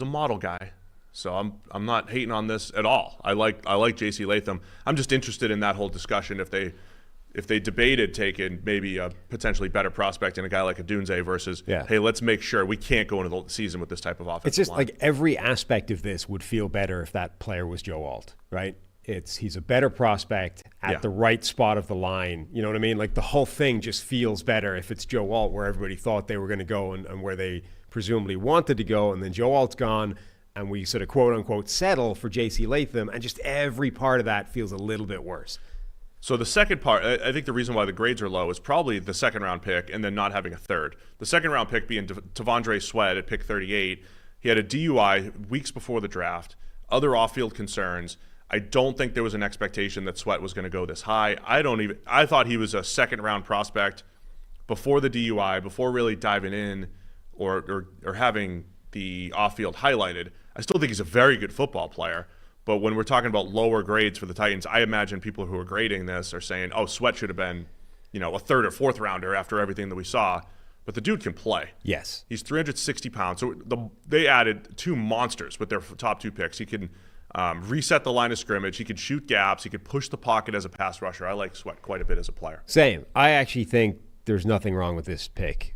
model guy. So I'm not hating on this at all. I like J.C. Latham. I'm just interested in that whole discussion if they debated taking maybe a potentially better prospect in a guy like a Dunze versus, hey, let's make sure we can't go into the season with this type of offensive It's just line. like every aspect of this would feel better if that player was Joe Alt, right? He's a better prospect at the right spot of the line. You know what I mean? Like the whole thing just feels better if it's Joe Alt where everybody thought they were going to go and where they presumably wanted to go, and then Joe Alt's gone. And we sort of quote-unquote settle for J.C. Latham, and just every part of that feels a little bit worse. So the second part, I think the reason why the grades are low is probably the second-round pick and then not having a third. The second-round pick being T'Vondre Sweat at pick 38. He had a DUI weeks before the draft, other off-field concerns. I don't think there was an expectation that Sweat was going to go this high. I thought he was a second-round prospect before the DUI, before really diving in or having the off-field highlighted. I still think he's a very good football player, but when we're talking about lower grades for the Titans, I imagine people who are grading this are saying, oh, Sweat should have been, a third or fourth rounder after everything that we saw. But the dude can play. Yes. He's 360 pounds. So they added two monsters with their top two picks. He can reset the line of scrimmage. He can shoot gaps. He can push the pocket as a pass rusher. I like Sweat quite a bit as a player. Same. I actually think there's nothing wrong with this pick.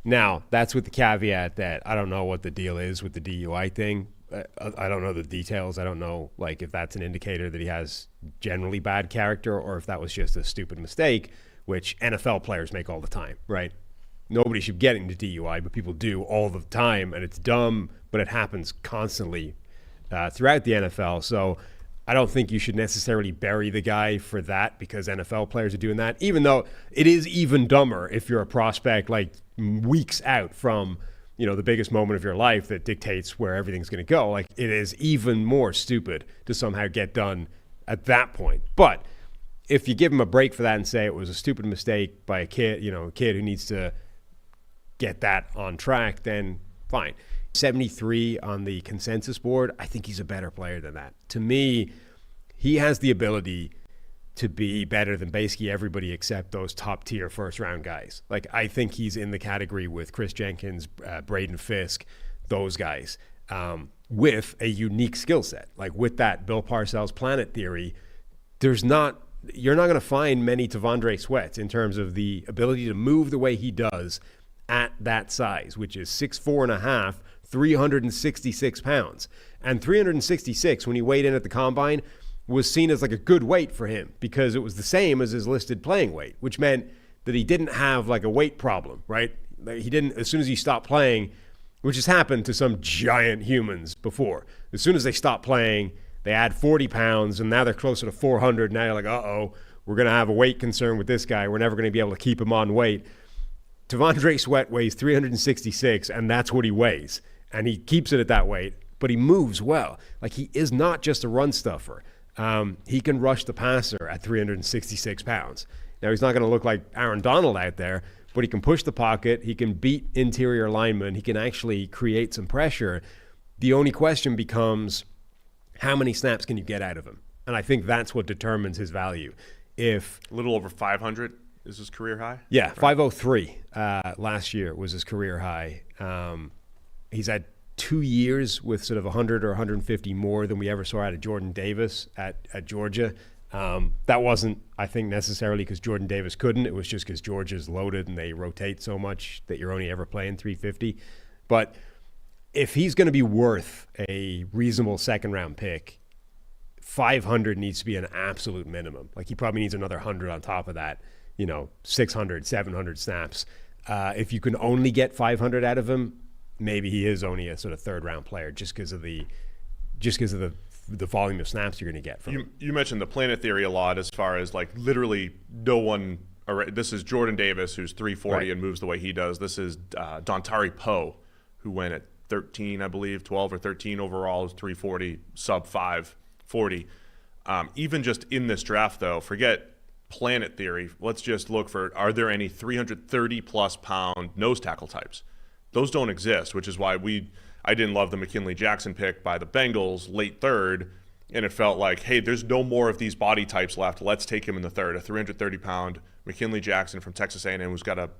Now, that's with the caveat that I don't know what the deal is with the DUI thing. I don't know the details. I don't know if that's an indicator that he has generally bad character or if that was just a stupid mistake, which NFL players make all the time, right? Nobody should get into DUI, but people do all the time, and it's dumb, but it happens constantly throughout the NFL. So I don't think you should necessarily bury the guy for that because NFL players are doing that, even though it is even dumber if you're a prospect weeks out from the biggest moment of your life that dictates where everything's going to go. It is even more stupid to somehow get done at that point. But if you give him a break for that and say it was a stupid mistake by a kid who needs to get that on track, then fine. 73 on the consensus board, I think he's a better player than that. To me, he has the ability to be better than basically everybody except those top-tier first-round guys. I think he's in the category with Chris Jenkins, Braden Fisk, those guys, with a unique skill set. With that Bill Parcells planet theory, you're not going to find many T'Vondre Sweats in terms of the ability to move the way he does at that size, which is 6'4.5", 366 pounds. And 366, when he weighed in at the combine, was seen as a good weight for him because it was the same as his listed playing weight, which meant that he didn't have a weight problem, right? He didn't, as soon as he stopped playing, which has happened to some giant humans before. As soon as they stop playing, they add 40 pounds, and now they're closer to 400. Now you're like, uh-oh, we're going to have a weight concern with this guy. We're never going to be able to keep him on weight. T'Vondre Sweat weighs 366, and that's what he weighs. And he keeps it at that weight, but he moves well. He is not just a run stuffer. he can rush the passer at 366 pounds. Now, he's not going to look like Aaron Donald out there, but he can push the pocket. He can beat interior linemen. He can actually create some pressure. The only question becomes, how many snaps can you get out of him? And I think that's what determines his value. If A little over 500 is his career high? yeah, 503 last year was his career high. He's had 2 years with sort of 100 or 150 more than we ever saw out of Jordan Davis at Georgia. That wasn't, I think, necessarily because Jordan Davis couldn't. It was just because Georgia's loaded and they rotate so much that you're only ever playing 350. But if he's going to be worth a reasonable second-round pick, 500 needs to be an absolute minimum. Like, he probably needs another 100 on top of that, 600, 700 snaps. If you can only get 500 out of him, maybe he is only a sort of third-round player just because of the volume of snaps you're going to get from him. You mentioned the planet theory a lot as far as, like, literally no one – this is Jordan Davis, who's 340 and moves the way he does. This is Dontari Poe, who went at 13, I believe, 12 or 13 overall, is 340, sub 540. Even just in this draft, though, forget planet theory. Let's just look for, are there any 330-plus pound nose tackle types? Those don't exist, which is why I didn't love the McKinley Jackson pick by the Bengals, late third, and it felt like, hey, there's no more of these body types left. Let's take him in the third, a 330-pound McKinley Jackson from Texas A&M who's got to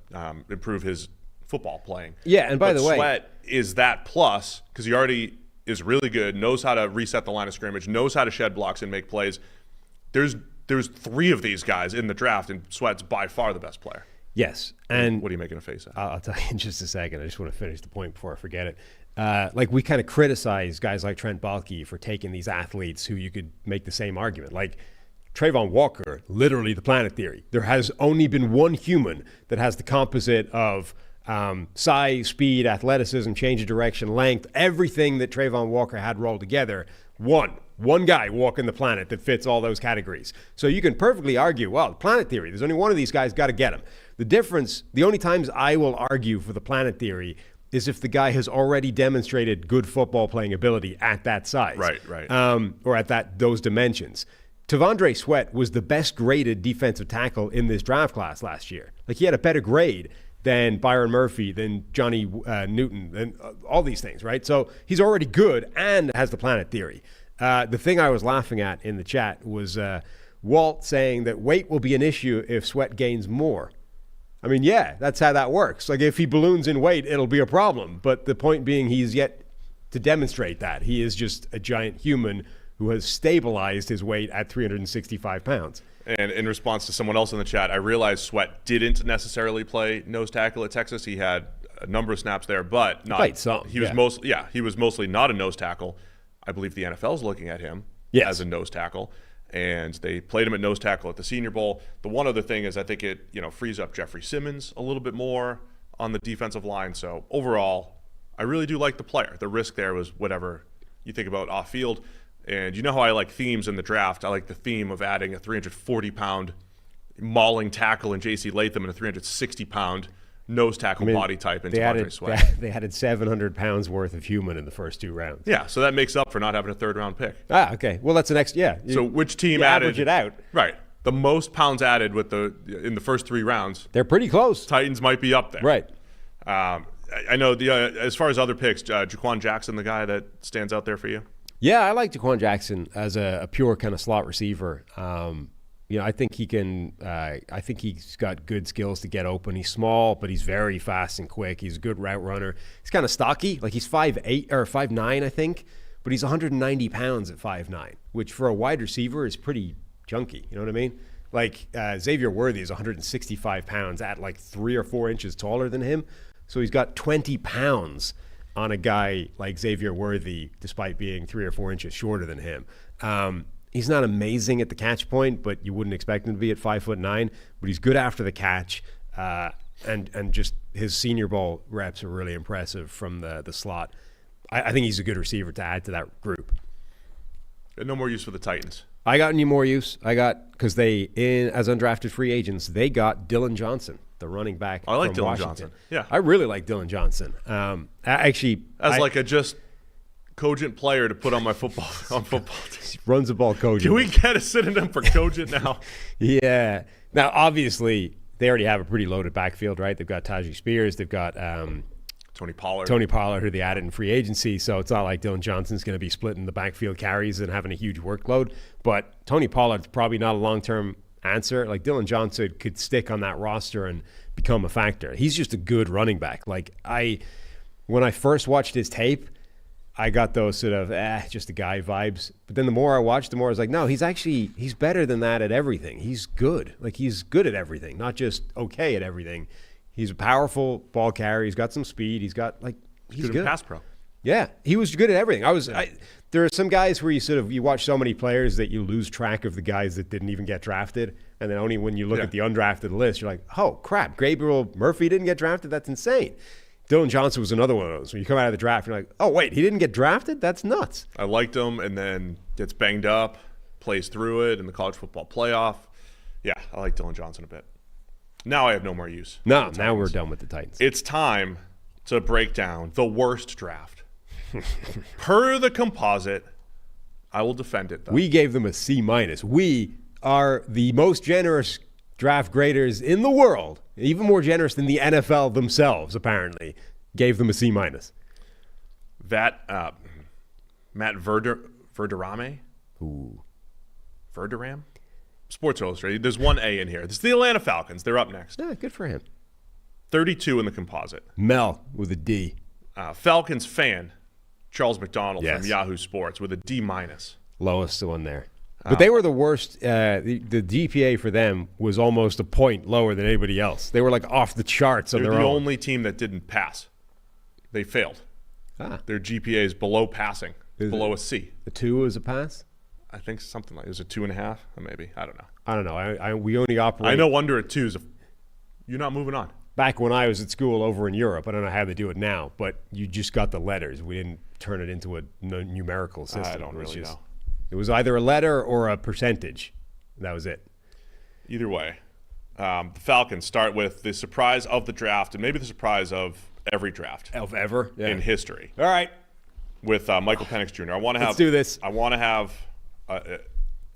improve his football playing. Yeah, and by the way, Sweat is that plus because he already is really good, knows how to reset the line of scrimmage, knows how to shed blocks and make plays. There's 3 of these guys in the draft, and Sweat's by far the best player. yes. And what are you making a face at? I'll tell you in just a second. I just want to finish the point before I forget it. Like, we kind of criticize guys like Trent Baalke for taking these athletes who you could make the same argument. Like Trayvon Walker, literally the planet theory. There has only been one human that has the composite of size, speed, athleticism, change of direction, length, everything that Trayvon Walker had rolled together. One guy walking the planet that fits all those categories. So you can perfectly argue, well, planet theory, there's only one of these guys, got to get him. The difference, the only times I will argue for the planet theory is if the guy has already demonstrated good football playing ability at that size. Right. Or at those dimensions. Tavondre Sweat was the best graded defensive tackle in this draft class last year. Like, he had a better grade than Byron Murphy, than Johnny Newton, and all these things, right? So he's already good and has the planet theory. The thing I was laughing at in the chat was Walt saying that weight will be an issue if Sweat gains more. I mean, yeah, that's how that works. Like, if he balloons in weight, it'll be a problem. But the point being, he's yet to demonstrate that. He is just a giant human who has stabilized his weight at 365 pounds. And in response to someone else in the chat, I realized Sweat didn't necessarily play nose tackle at Texas. He had a number of snaps there, but not. Played some. He was mostly not a nose tackle. I believe the NFL's looking at him as a nose tackle, and they played him at nose tackle at the Senior Bowl. The one other thing is I think it frees up Jeffrey Simmons a little bit more on the defensive line. So overall, I really do like the player. The risk there was whatever you think about off field. And you know how I like themes in the draft. I like the theme of adding a 340-pound mauling tackle in J.C. Latham and a 360-pound nose tackle body type in Tavondre Sweat. They added 700 pounds worth of human in the first 2 rounds. Yeah, so that makes up for not having a third-round pick. Ah, okay. Well, that's the next, So which team average it out. Right. The most pounds added in the first 3 rounds. They're pretty close. Titans might be up there. Right. I know as far as other picks, Jaquan Jackson, the guy that stands out there for you? Yeah, I like Jaquan Jackson as a pure kind of slot receiver. I think he can. I think he's got good skills to get open. He's small, but he's very fast and quick. He's a good route runner. He's kind of stocky. Like, he's 5'8" or 5'9", I think, but he's 190 pounds at 5'9", which for a wide receiver is pretty chunky. You know what I mean? Like, Xavier Worthy is 165 pounds at like 3 or 4 inches taller than him. So he's got 20 pounds on a guy like Xavier Worthy, despite being 3 or 4 inches shorter than him. He's not amazing at the catch point, but you wouldn't expect him to be at 5'9". But he's good after the catch, and just his Senior Bowl reps are really impressive from the slot. I think he's a good receiver to add to that group. No more use for the Titans. I got any more use. Because as undrafted free agents, they got Dylan Johnson, the running back I like from Dylan Washington. Johnson. Yeah. I really like Dylan Johnson. Actually, like a just cogent player to put on my football team. Runs the ball cogent. Can we get a synonym for cogent now? Yeah. Now, obviously, they already have a pretty loaded backfield, right? They've got Tajee Spears. They've got Tony Pollard. Who they added in free agency. So it's not like Dylan Johnson's going to be splitting the backfield carries and having a huge workload. But Tony Pollard's probably not a long-term answer. Like, Dylan Johnson could stick on that roster and become a factor. He's just a good running back. Like, when I first watched his tape, I got those sort of, just a guy vibes. But then the more I watched, the more I was like, no, he's better than that at everything. He's good. Like, he's good at everything, not just okay at everything. He's a powerful ball carrier. He's got some speed. He's good. In pass pro. Yeah, he was good at everything. There are some guys where you watch so many players that you lose track of the guys that didn't even get drafted. And then only when you look at the undrafted list, you're like, oh, crap, Gabriel Murphy didn't get drafted? That's insane. Dylan Johnson was another one of those. When you come out of the draft, you're like, oh, wait, he didn't get drafted? That's nuts. I liked him, and then gets banged up, plays through it in the college football playoff. Yeah, I like Dylan Johnson a bit. Now I have no more use. No, now we're done with the Titans. It's time to break down the worst draft. Per the composite, I will defend it, though. We gave them a C-. We are the most generous draft graders in the world, even more generous than the NFL themselves, apparently, gave them a C-. Matt Verderame? Ooh. Verderame? Sports Illustrated. There's one A in here. This is the Atlanta Falcons. They're up next. Yeah, good for him. 32 in the composite. Mel with a D. Falcons fan, Charles McDonald Yes. from Yahoo Sports with a D-. Lowest one there. But they were the worst. The GPA for them was almost a point lower than anybody else. They were like off the charts on They're their the own. only team that didn't pass. They failed. Ah. Their GPA is below passing, below a C. The 2 was a pass? I think something like it was a 2.5, maybe. I don't know. I don't know. We only operate. I know under a 2 is you're not moving on. Back when I was at school over in Europe, I don't know how they do it now, but you just got the letters. We didn't turn it into a numerical system. I don't really know. It was either a letter or a percentage. That was it. Either way, the Falcons start with the surprise of the draft, and maybe the surprise of every draft Of ever? Yeah. in history, All right. with Michael Penix Jr. Let's do this. I want to have.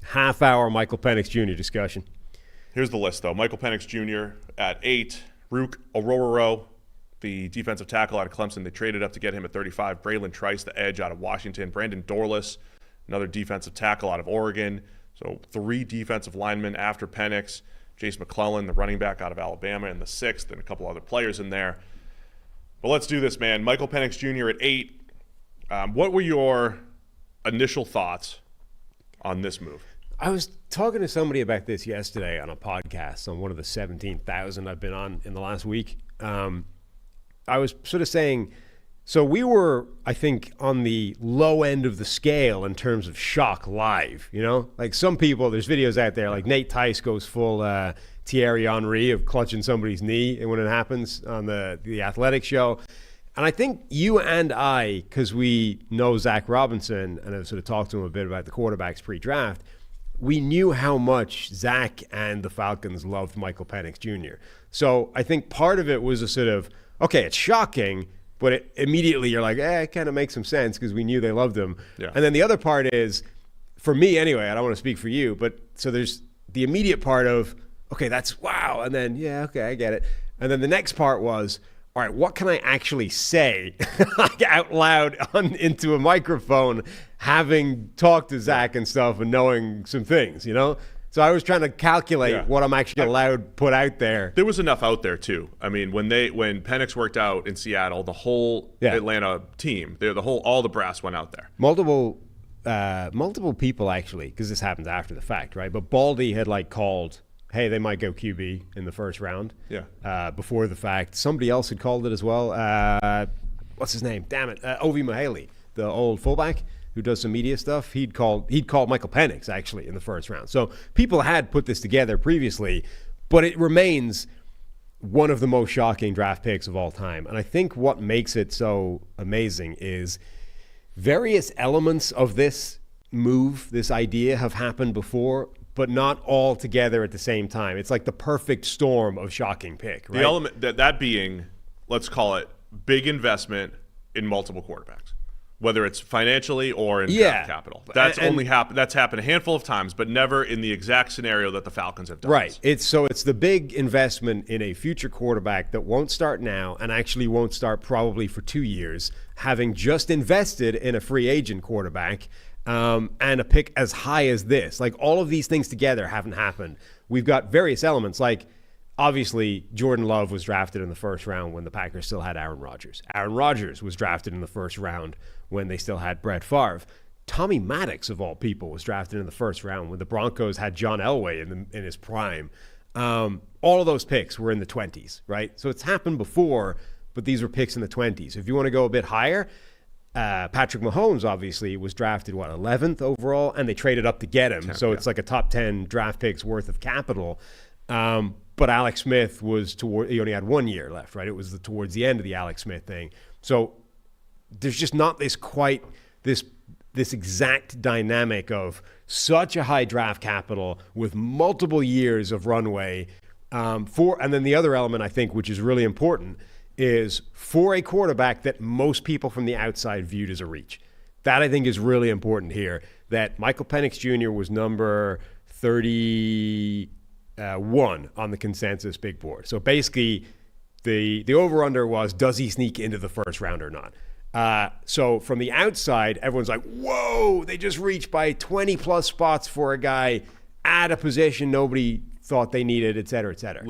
Half-hour Michael Penix Jr. discussion. Here's the list, though. Michael Penix Jr. at 8. Rook Ororo, the defensive tackle out of Clemson. They traded up to get him at 35. Braylon Trice, the edge out of Washington. Brandon Dorless, another defensive tackle out of Oregon. So 3 defensive linemen after Penix. Jace McClellan, the running back out of Alabama, in the 6th, and a couple other players in there. But let's do this, man. Michael Penix Jr. at 8. What were your initial thoughts on this move? I was talking to somebody about this yesterday on a podcast on one of the 17,000 I've been on in the last week. I was sort of saying, so we were, I think, on the low end of the scale in terms of shock live, you know? Like some people, there's videos out there, like Nate Tice goes full Thierry Henry of clutching somebody's knee when it happens on the Athletic show. And I think you and I, because we know Zach Robinson and have sort of talked to him a bit about the quarterbacks pre-draft, we knew how much Zach and the Falcons loved Michael Penix Jr. So I think part of it was a sort of, okay, it's shocking, but immediately you're like, it kind of makes some sense because we knew they loved him. Yeah. And then the other part is, for me anyway, I don't want to speak for you, but so there's the immediate part of, okay, that's wow. And then, yeah, okay, I get it. And then the next part was, all right, what can I actually say out loud into a microphone, having talked to Zach and stuff and knowing some things, you know? So I was trying to calculate what I'm actually allowed to put out there. There was enough out there, too. I mean, when Penix worked out in Seattle, the whole Atlanta team, all the brass went out there. Multiple people, actually, because this happens after the fact, right? But Baldy had, called, hey, they might go QB in the first round. Yeah. Before the fact. Somebody else had called it as well. What's his name? Damn it. Ovi Mahaley, the old fullback who does some media stuff. He'd called Michael Penix, actually, in the first round. So people had put this together previously, but it remains one of the most shocking draft picks of all time. And I think what makes it so amazing is various elements of this move, this idea, have happened before, but not all together at the same time. It's like the perfect storm of shocking pick, right? The element that being, let's call it, big investment in multiple quarterbacks. whether it's financially or in Yeah. draft capital. That's that's happened a handful of times, but never in the exact scenario that the Falcons have done. Right. It's the big investment in a future quarterback that won't start now and actually won't start probably for 2 years, having just invested in a free agent quarterback and a pick as high as this. Like, all of these things together haven't happened. We've got various elements, like, obviously, Jordan Love was drafted in the first round when the Packers still had Aaron Rodgers. Aaron Rodgers was drafted in the first round when they still had Brett Favre. Tommy Maddox, of all people, was drafted in the first round when the Broncos had John Elway in his prime. All of those picks were in the 20s, right? So it's happened before, but these were picks in the 20s. If you want to go a bit higher, Patrick Mahomes, obviously, was drafted, 11th overall, and they traded up to get him. So it's like a top 10 draft picks worth of capital. But Alex Smith was he only had 1 year left, right? It was towards the end of the Alex Smith thing. So there's just not this exact dynamic of such a high draft capital with multiple years of runway. And then the other element, I think, which is really important, is for a quarterback that most people from the outside viewed as a reach. That, I think, is really important here, that Michael Penix Jr. was number 31 on the consensus big board. So basically, the over-under was, does he sneak into the first round or not? So from the outside, everyone's like, whoa, they just reached by 20-plus spots for a guy at a position nobody thought they needed, et cetera, et cetera.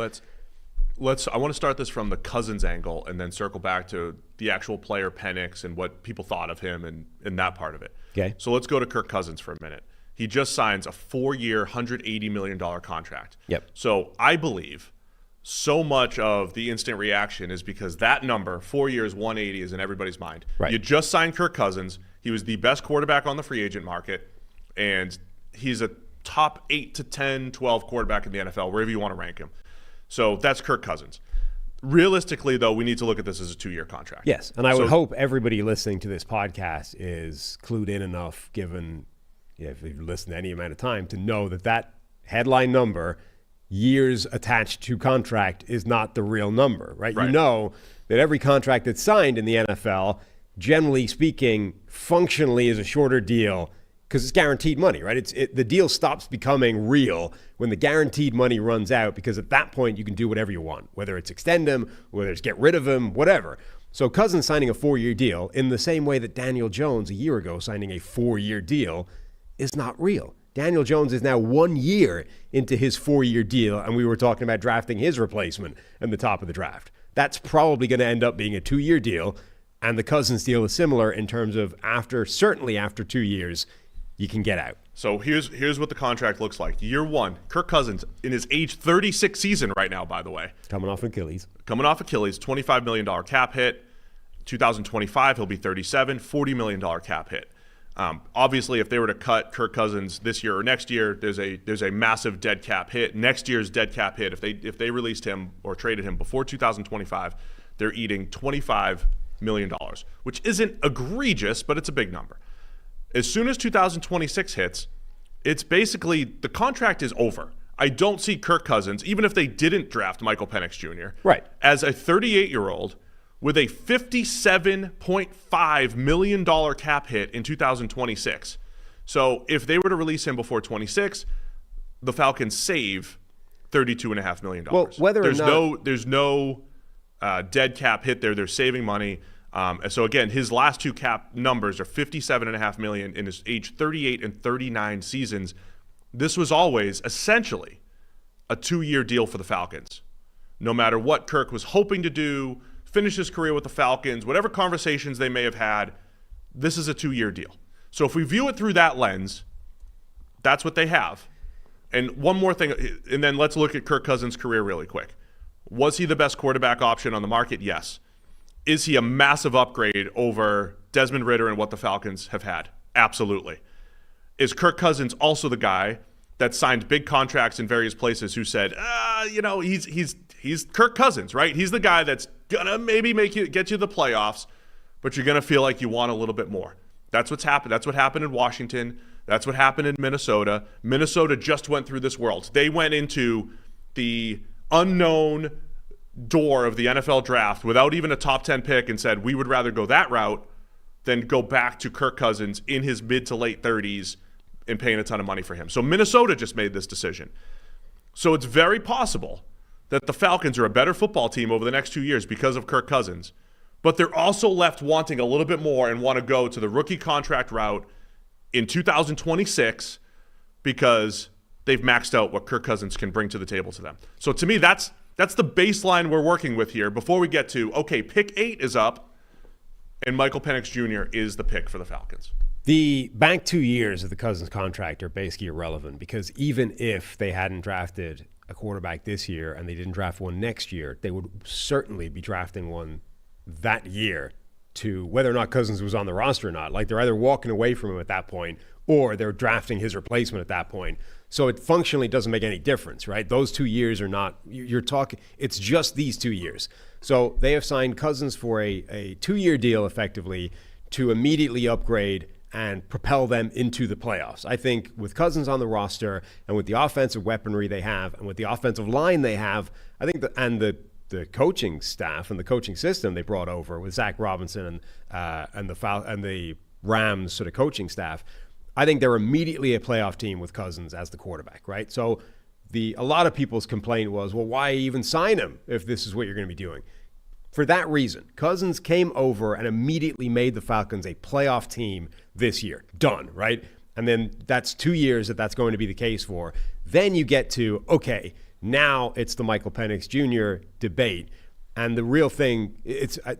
I want to start this from the Cousins angle and then circle back to the actual player Penix and what people thought of him and that part of it. Okay. So let's go to Kirk Cousins for a minute. He just signs a 4-year, $180 million contract. Yep. So I believe so much of the instant reaction is because that number, 4 years, 180, is in everybody's mind. Right. You just signed Kirk Cousins. He was the best quarterback on the free agent market, and he's a top 8 to 10, 12 quarterback in the NFL, wherever you want to rank him. So that's Kirk Cousins. Realistically, though, we need to look at this as a 2-year contract. Yes, and I would hope everybody listening to this podcast is clued in enough, given if you've listened to any amount of time, to know that headline number, years attached to contract, is not the real number, right? You know that every contract that's signed in the NFL, generally speaking, functionally is a shorter deal because it's guaranteed money, right? The deal stops becoming real when the guaranteed money runs out, because at that point you can do whatever you want, whether it's extend him, whether it's get rid of him, whatever. So Cousins signing a 4-year deal in the same way that Daniel Jones a year ago signing a 4-year deal is not real. Daniel Jones is now 1 year into his 4-year deal, and we were talking about drafting his replacement in the top of the draft. That's probably going to end up being a 2-year deal, and the Cousins deal is similar in terms of certainly after 2 years, you can get out. So here's what the contract looks like. Year 1, Kirk Cousins, in his age 36 season right now, by the way. Coming off Achilles, $25 million cap hit. 2025, he'll be 37, $40 million cap hit. Obviously, if they were to cut Kirk Cousins this year or next year, there's a massive dead cap hit. Next year's dead cap hit, if they released him or traded him before 2025, they're eating $25 million, which isn't egregious, but it's a big number. As soon as 2026 hits, it's basically the contract is over. I don't see Kirk Cousins, even if they didn't draft Michael Penix Jr., right, as a 38-year-old with a $57.5 million cap hit in 2026. So if they were to release him before 26, the Falcons save $32.5 million. Well, there's no dead cap hit there. They're saving money. So again, his last 2 cap numbers are $57.5 million in his age 38 and 39 seasons. This was always essentially a 2-year deal for the Falcons. No matter what Kirk was hoping to do, finish his career with the Falcons, whatever conversations they may have had, this is a 2-year deal. So if we view it through that lens, that's what they have. And one more thing, and then let's look at Kirk Cousins' career really quick. Was he the best quarterback option on the market? Yes. Is he a massive upgrade over Desmond Ridder and what the Falcons have had? Absolutely. Is Kirk Cousins also the guy that signed big contracts in various places who said, he's Kirk Cousins, right? He's the guy that's gonna maybe get you to the playoffs, but you're gonna feel like you want a little bit more. That's what's happened. That's what happened in Washington. That's what happened in Minnesota. Minnesota just went through this world. They went into the unknown door of the NFL draft without even a top 10 pick and said, we would rather go that route than go back to Kirk Cousins in his mid to late 30s and paying a ton of money for him. So Minnesota just made this decision. So it's very possible that the Falcons are a better football team over the next 2 years because of Kirk Cousins, but they're also left wanting a little bit more and want to go to the rookie contract route in 2026 because they've maxed out what Kirk Cousins can bring to the table to them. So to me, that's the baseline we're working with here before we get to, okay, pick 8 is up, and Michael Penix Jr. is the pick for the Falcons. The back 2 years of the Cousins contract are basically irrelevant because even if they hadn't drafted a quarterback this year and they didn't draft one next year, they would certainly be drafting one that year to whether or not Cousins was on the roster or not. Like they're either walking away from him at that point or they're drafting his replacement at that point. So it functionally doesn't make any difference, right? Those 2 years are not, you're talking, it's just these 2 years. So they have signed Cousins for a 2-year deal effectively to immediately upgrade and propel them into the playoffs. I think with Cousins on the roster and with the offensive weaponry they have and with the offensive line they have, I think the coaching staff and the coaching system they brought over with Zach Robinson and the Rams sort of coaching staff, I think they're immediately a playoff team with Cousins as the quarterback, right? So a lot of people's complaint was, well, why even sign him if this is what you're going to be doing? For that reason, Cousins came over and immediately made the Falcons a playoff team this year. Done, right? And then that's 2 years that's going to be the case for. Then you get to, okay, now it's the Michael Penix Jr. debate. And the real thing,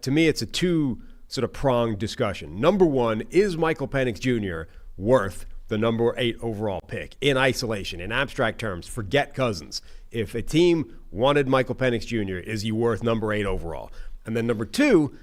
to me, it's a two sort of pronged discussion. Number one, is Michael Penix Jr. worth the number 8 overall pick in isolation, in abstract terms? Forget Cousins. If a team wanted Michael Penix Jr., is he worth number 8 overall? And then number 2,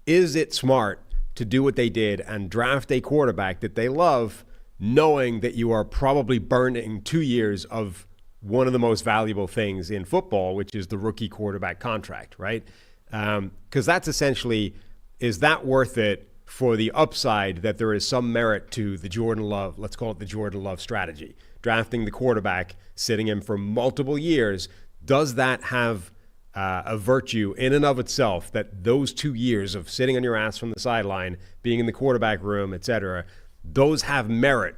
is it smart to do what they did and draft a quarterback that they love, knowing that you are probably burning 2 years of one of the most valuable things in football, which is the rookie quarterback contract, right? Because that's essentially, is that worth it for the upside that there is some merit to the Jordan Love, let's call it the Jordan Love strategy, drafting the quarterback, sitting him for multiple years? Does that have a virtue in and of itself that those 2 years of sitting on your ass from the sideline, being in the quarterback room, et cetera, those have merit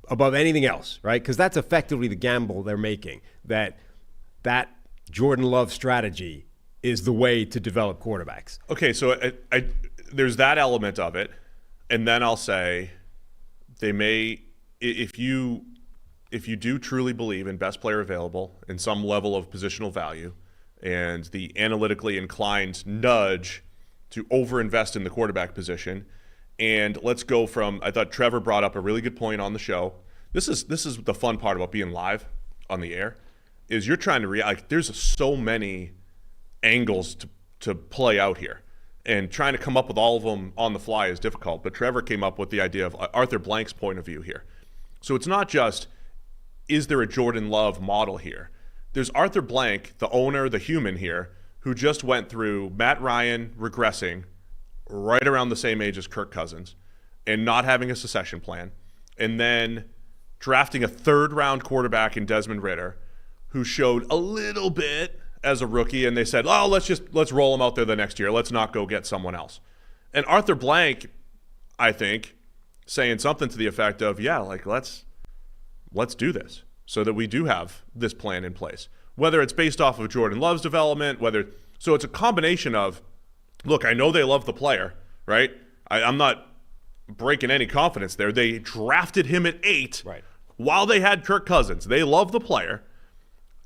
above anything else, right? Because that's effectively the gamble they're making, that Jordan Love strategy is the way to develop quarterbacks. Okay, so there's that element of it, and then I'll say they may, if you do truly believe in best player available in some level of positional value and the analytically inclined nudge to overinvest in the quarterback position, and let's go from, I thought Trevor brought up a really good point on the show. This is the fun part about being live on the air, is you're trying to react. There's so many angles to play out here, and trying to come up with all of them on the fly is difficult. But Trevor came up with the idea of Arthur Blank's point of view here. So it's not just, is there a Jordan Love model here? There's Arthur Blank, the owner, the human here, who just went through Matt Ryan regressing right around the same age as Kirk Cousins and not having a succession plan, and then drafting a third-round quarterback in Desmond Ridder who showed a little bit as a rookie, and they said, oh, let's roll him out there the next year. Let's not go get someone else. And Arthur Blank, I think, saying something to the effect of, yeah, like let's do this so that we do have this plan in place. Whether it's based off of Jordan Love's development, so it's a combination of, look, I know they love the player, right? I'm not breaking any confidence there. They drafted him at 8 right, while they had Kirk Cousins. They love the player.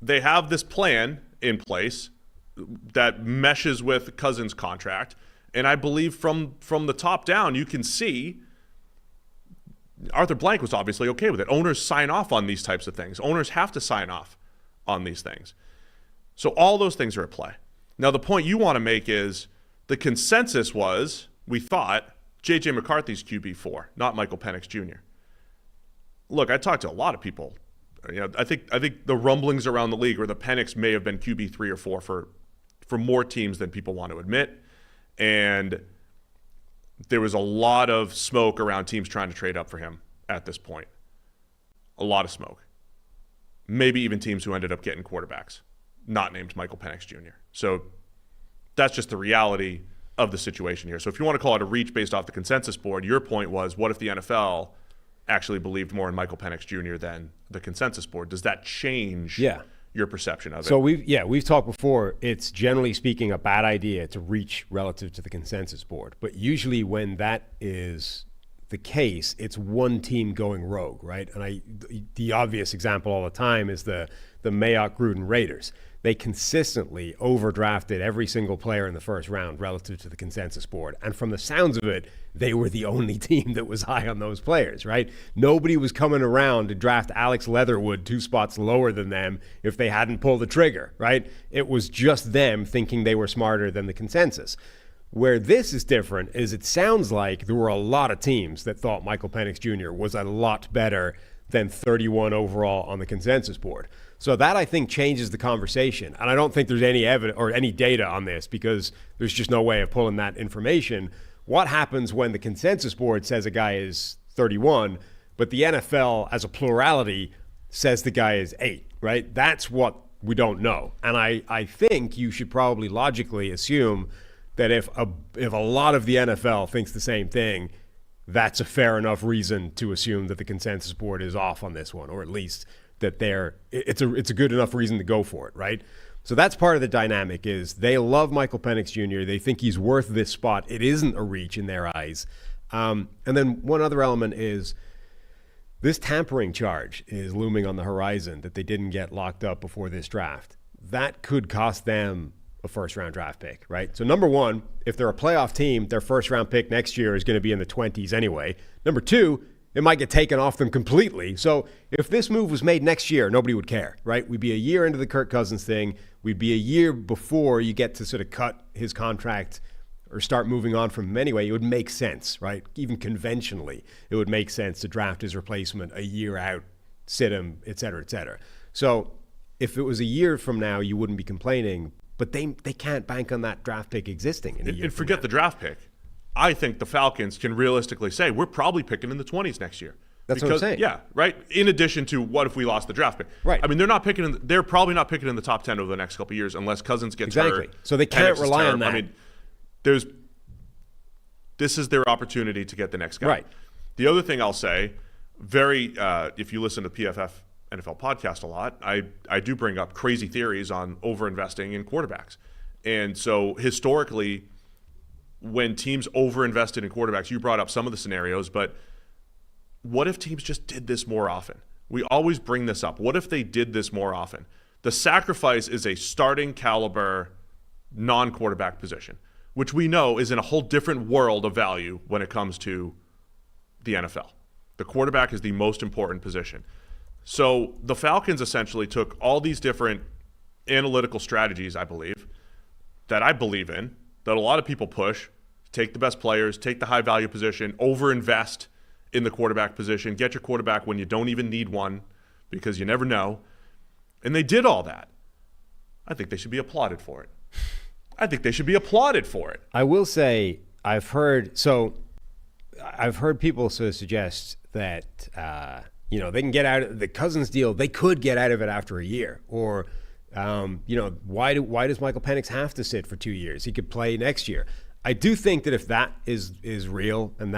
They have this plan in place that meshes with Cousins' contract. And I believe from the top down, you can see Arthur Blank was obviously okay with it. Owners sign off on these types of things. Owners have to sign off on these things. So all those things are at play. Now, the point you want to make is the consensus was, we thought, J.J. McCarthy's QB4, not Michael Penix Jr. Look, I talked to a lot of people. I think the rumblings around the league were the Penix may have been QB3 or 4 for more teams than people want to admit. And there was a lot of smoke around teams trying to trade up for him at this point. A lot of smoke. Maybe even teams who ended up getting quarterbacks, not named Michael Penix Jr. So that's just the reality of the situation here. So if you want to call it a reach based off the consensus board, your point was, what if the NFL actually believed more in Michael Penix Jr. than the consensus board? Does that change your perception of it? So we've talked before, it's generally speaking a bad idea to reach relative to the consensus board. But usually when that is the case, it's one team going rogue, right? And the obvious example all the time is the Mayock Gruden Raiders. They consistently overdrafted every single player in the first round relative to the consensus board. And from the sounds of it, they were the only team that was high on those players, right? Nobody was coming around to draft Alex Leatherwood 2 spots lower than them if they hadn't pulled the trigger, right? It was just them thinking they were smarter than the consensus. Where this is different is it sounds like there were a lot of teams that thought Michael Penix Jr. was a lot better than 31 overall on the consensus board. So that, I think, changes the conversation. And I don't think there's any evidence or any data on this because there's just no way of pulling that information. What happens when the consensus board says a guy is 31, but the NFL as a plurality says the guy is 8, right? That's what we don't know. And I think you should probably logically assume that if a lot of the NFL thinks the same thing, that's a fair enough reason to assume that the consensus board is off on this one, or at least that it's a good enough reason to go for it, right? So that's part of the dynamic is they love Michael Penix Jr. They think he's worth this spot. It isn't a reach in their eyes. And then one other element is this tampering charge is looming on the horizon that they didn't get locked up before this draft. That could cost them a first-round draft pick, right? So number one, if they're a playoff team, their first-round pick next year is going to be in the 20s anyway. Number two, it might get taken off them completely. So if this move was made next year, nobody would care, right? We'd be a year into the Kirk Cousins thing. We'd be a year before you get to sort of cut his contract or start moving on from him anyway. It would make sense, right? Even conventionally, it would make sense to draft his replacement a year out, sit him, et cetera, et cetera. So if it was a year from now, you wouldn't be complaining, but they can't bank on that draft pick existing in a year. And forget the draft pick. I think the Falcons can realistically say we're probably picking in the 20s next year. That's what I'm saying. Yeah, right. In addition to what if we lost the draft pick? Right. I mean, they're probably not picking in the top 10 over the next couple of years unless Cousins gets exactly. hurt. So they can't rely on that. I mean, this is their opportunity to get the next guy. Right. The other thing I'll say, if you listen to PFF NFL podcast a lot, I do bring up crazy theories on overinvesting in quarterbacks. And so historically, when teams overinvested in quarterbacks, you brought up some of the scenarios, but what if teams just did this more often? We always bring this up. What if they did this more often? The sacrifice is a starting caliber non-quarterback position, which we know is in a whole different world of value when it comes to the NFL. The quarterback is the most important position. So the Falcons essentially took all these different analytical strategies, I believe in, that a lot of people push, take the best players, take the high-value position, overinvest in the quarterback position, get your quarterback when you don't even need one because you never know. And they did all that. I think they should be applauded for it. I will say I've heard people sort of suggest that they can get out of the Cousins deal. They could get out of it after a year, or why does Michael Penix have to sit for 2 years? He could play next year. I do think that if that is real, and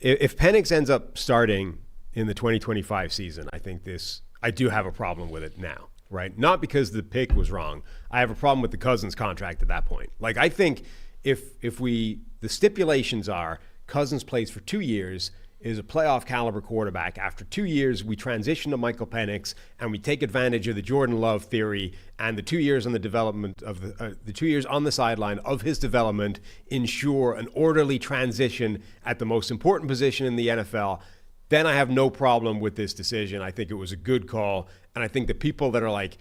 if Penix ends up starting in the 2025 season, I do have a problem with it now, right? Not because the pick was wrong. I have a problem with the Cousins contract at that point. Like, I think if the stipulations are Cousins plays for 2 years, is a playoff caliber quarterback. After 2 years, we transition to Michael Penix and we take advantage of the Jordan Love theory and the 2 years on the development of the 2 years on the sideline of his development ensure an orderly transition at the most important position in the NFL. Then I have no problem with this decision. I think it was a good call. And I think the people that are like,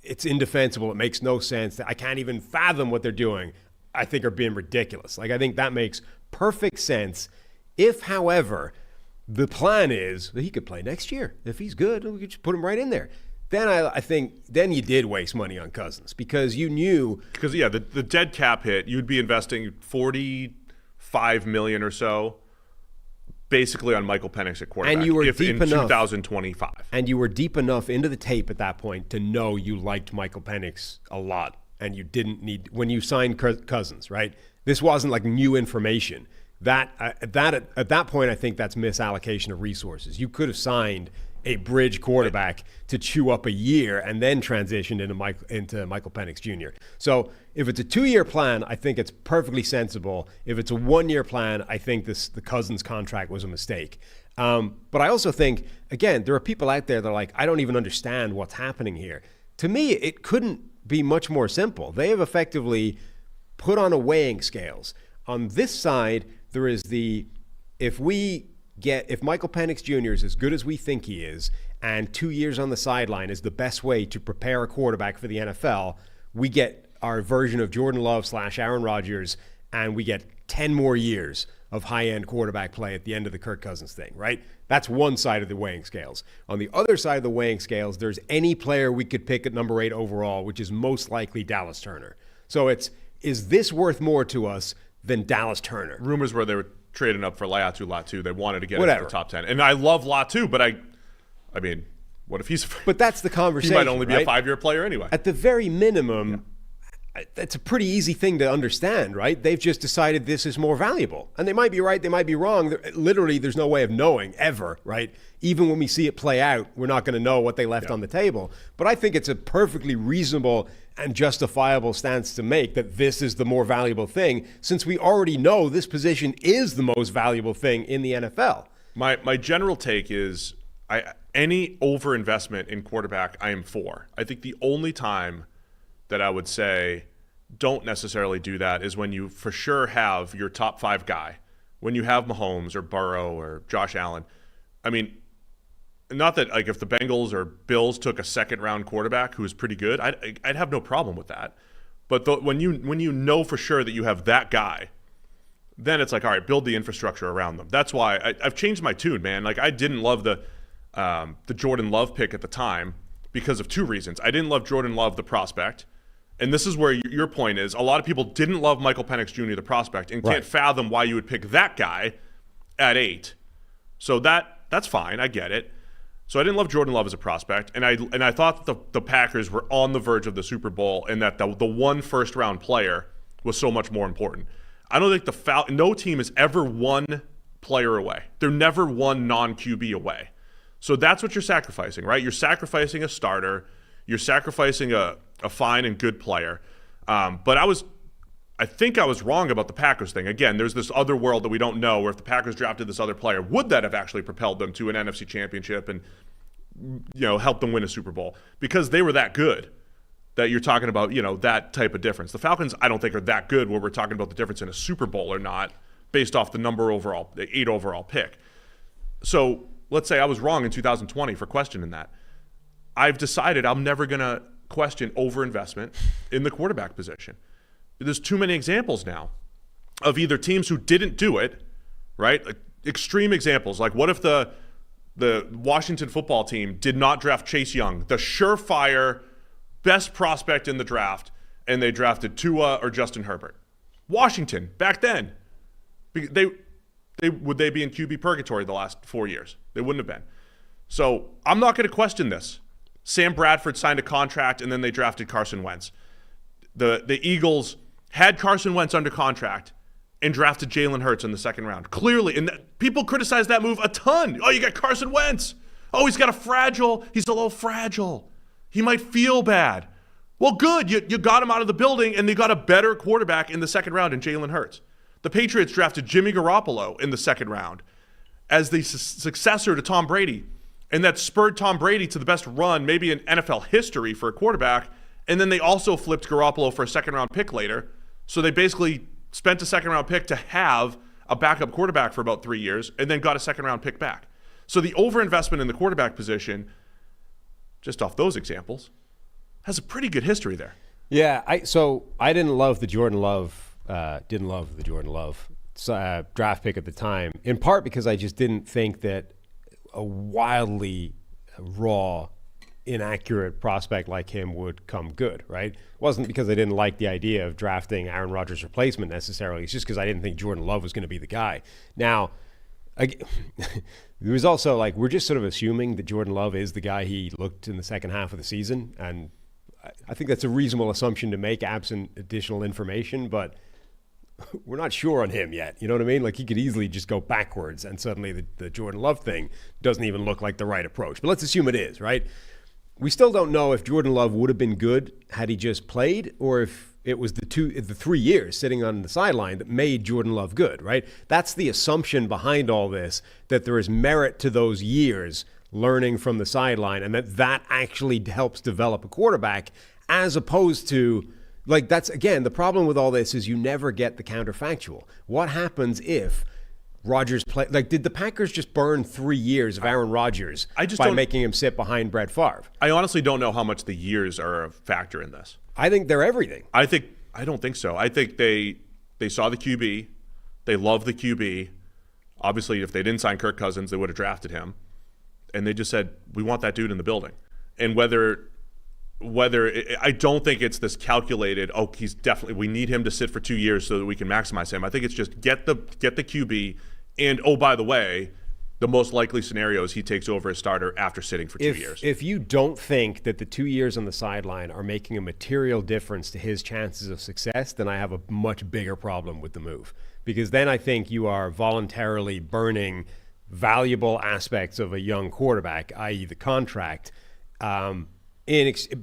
it's indefensible, it makes no sense, I can't even fathom what they're doing, I think are being ridiculous. Like, I think that makes perfect sense. If, however, the plan is that he could play next year, if he's good, we could just put him right in there. Then I think you did waste money on Cousins because you knew. Because, the dead cap hit, you'd be investing $45 million or so basically on Michael Penix at quarterback. And you were deep enough. 2025. And you were deep enough into the tape at that point to know you liked Michael Penix a lot and you didn't need, when you signed Cousins, right? This wasn't like new information. At that point, I think that's misallocation of resources. You could have signed a bridge quarterback to chew up a year and then transitioned into Michael Penix Jr. So if it's a 2-year plan, I think it's perfectly sensible. If it's a 1-year plan, I think the Cousins contract was a mistake. But I also think, again, there are people out there that are like, I don't even understand what's happening here. To me, it couldn't be much more simple. They have effectively put on a weighing scales. On this side, there is if Michael Penix Jr. is as good as we think he is, and 2 years on the sideline is the best way to prepare a quarterback for the NFL, we get our version of Jordan Love / Aaron Rodgers, and we get 10 more years of high-end quarterback play at the end of the Kirk Cousins thing, right? That's one side of the weighing scales. On the other side of the weighing scales, there's any player we could pick at number 8 overall, which is most likely Dallas Turner. So is this worth more to us than Dallas Turner? Rumors were they were trading up for Latu. They wanted to get into Whatever. the top 10. And I love Latu, but I mean, what if he's... But that's the conversation, He might only be right? a 5-year player anyway. At the very minimum, that's a pretty easy thing to understand, right? They've just decided this is more valuable. And they might be right, they might be wrong. Literally, there's no way of knowing ever, right? Even when we see it play out, we're not going to know what they left on the table. But I think it's a perfectly reasonable and justifiable stance to make that this is the more valuable thing, since we already know this position is the most valuable thing in the NFL. My general take is any overinvestment in quarterback I am for. I think the only time that I would say don't necessarily do that is when you for sure have your top 5 guy. When you have Mahomes or Burrow or Josh Allen. I mean, not that like if the Bengals or Bills took a 2nd-round quarterback who was pretty good, I'd have no problem with that. But when you know for sure that you have that guy, then it's like, all right, build the infrastructure around them. That's why I've changed my tune, man. Like I didn't love the Jordan Love pick at the time because of 2 reasons. I didn't love Jordan Love, the prospect. And this is where your point is. A lot of people didn't love Michael Penix Jr., the prospect, and can't fathom why you would pick that guy at 8. So that's fine. I get it. So I didn't love Jordan Love as a prospect, and I thought that the Packers were on the verge of the Super Bowl, and that the one 1st-round player was so much more important. I don't think no team is ever one player away. They're never one non-QB away. So that's what you're sacrificing, right? You're sacrificing a starter. You're sacrificing a fine and good player. But I think I was wrong about the Packers thing. Again, there's this other world that we don't know where if the Packers drafted this other player, would that have actually propelled them to an NFC championship and helped them win a Super Bowl? Because they were that good that you're talking about, that type of difference. The Falcons, I don't think, are that good where we're talking about the difference in a Super Bowl or not based off the the 8 overall pick. So let's say I was wrong in 2020 for questioning that. I've decided I'm never going to question overinvestment in the quarterback position. There's too many examples now of either teams who didn't do it, right? Like extreme examples. Like what if the Washington football team did not draft Chase Young, the surefire best prospect in the draft, and they drafted Tua or Justin Herbert? Washington, back then, would they be in QB purgatory the last 4 years? They wouldn't have been. So I'm not going to question this. Sam Bradford signed a contract, and then they drafted Carson Wentz. The Eagles had Carson Wentz under contract and drafted Jalen Hurts in the 2nd round. Clearly, and people criticize that move a ton. Oh, you got Carson Wentz. Oh, he's a little fragile. He might feel bad. Well, good. You got him out of the building, and they got a better quarterback in the 2nd round in Jalen Hurts. The Patriots drafted Jimmy Garoppolo in the 2nd round as the successor to Tom Brady. And that spurred Tom Brady to the best run maybe in NFL history for a quarterback. And then they also flipped Garoppolo for a 2nd-round pick later. So they basically spent a 2nd-round pick to have a backup quarterback for about 3 years and then got a 2nd-round pick back. So the overinvestment in the quarterback position, just off those examples, has a pretty good history there. Yeah, I didn't love the Jordan Love draft pick at the time, in part because I just didn't think that a wildly raw, inaccurate prospect like him would come good, right? It wasn't because I didn't like the idea of drafting Aaron Rodgers' replacement necessarily. It's just because I didn't think Jordan Love was going to be the guy. Now, there was also we're just sort of assuming that Jordan Love is the guy he looked in the 2nd half of the season, and I think that's a reasonable assumption to make absent additional information, but we're not sure on him yet. You know what I mean? Like, he could easily just go backwards, and suddenly the Jordan Love thing doesn't even look like the right approach. But let's assume it is, right? We still don't know if Jordan Love would have been good had he just played, or if it was the 3 years sitting on the sideline that made Jordan Love good, right? That's the assumption behind all this, that there is merit to those years learning from the sideline, and that actually helps develop a quarterback, as opposed to, like, that's, again, the problem with all this is you never get the counterfactual. What happens if Rodgers play? Like, did the Packers just burn 3 years of Aaron Rodgers by making him sit behind Brett Favre? I honestly don't know how much the years are a factor in this. I think they're everything. I don't think so. I think they saw the QB, they love the QB. Obviously, if they didn't sign Kirk Cousins, they would have drafted him, and they just said, we want that dude in the building. And whether I don't think it's this calculated, he's definitely, we need him to sit for 2 years so that we can maximize him. I think it's just get the QB. And, by the way, the most likely scenario is he takes over as starter after sitting for 2 years. If you don't think that the 2 years on the sideline are making a material difference to his chances of success, then I have a much bigger problem with the move. Because then I think you are voluntarily burning valuable aspects of a young quarterback, i.e. the contract,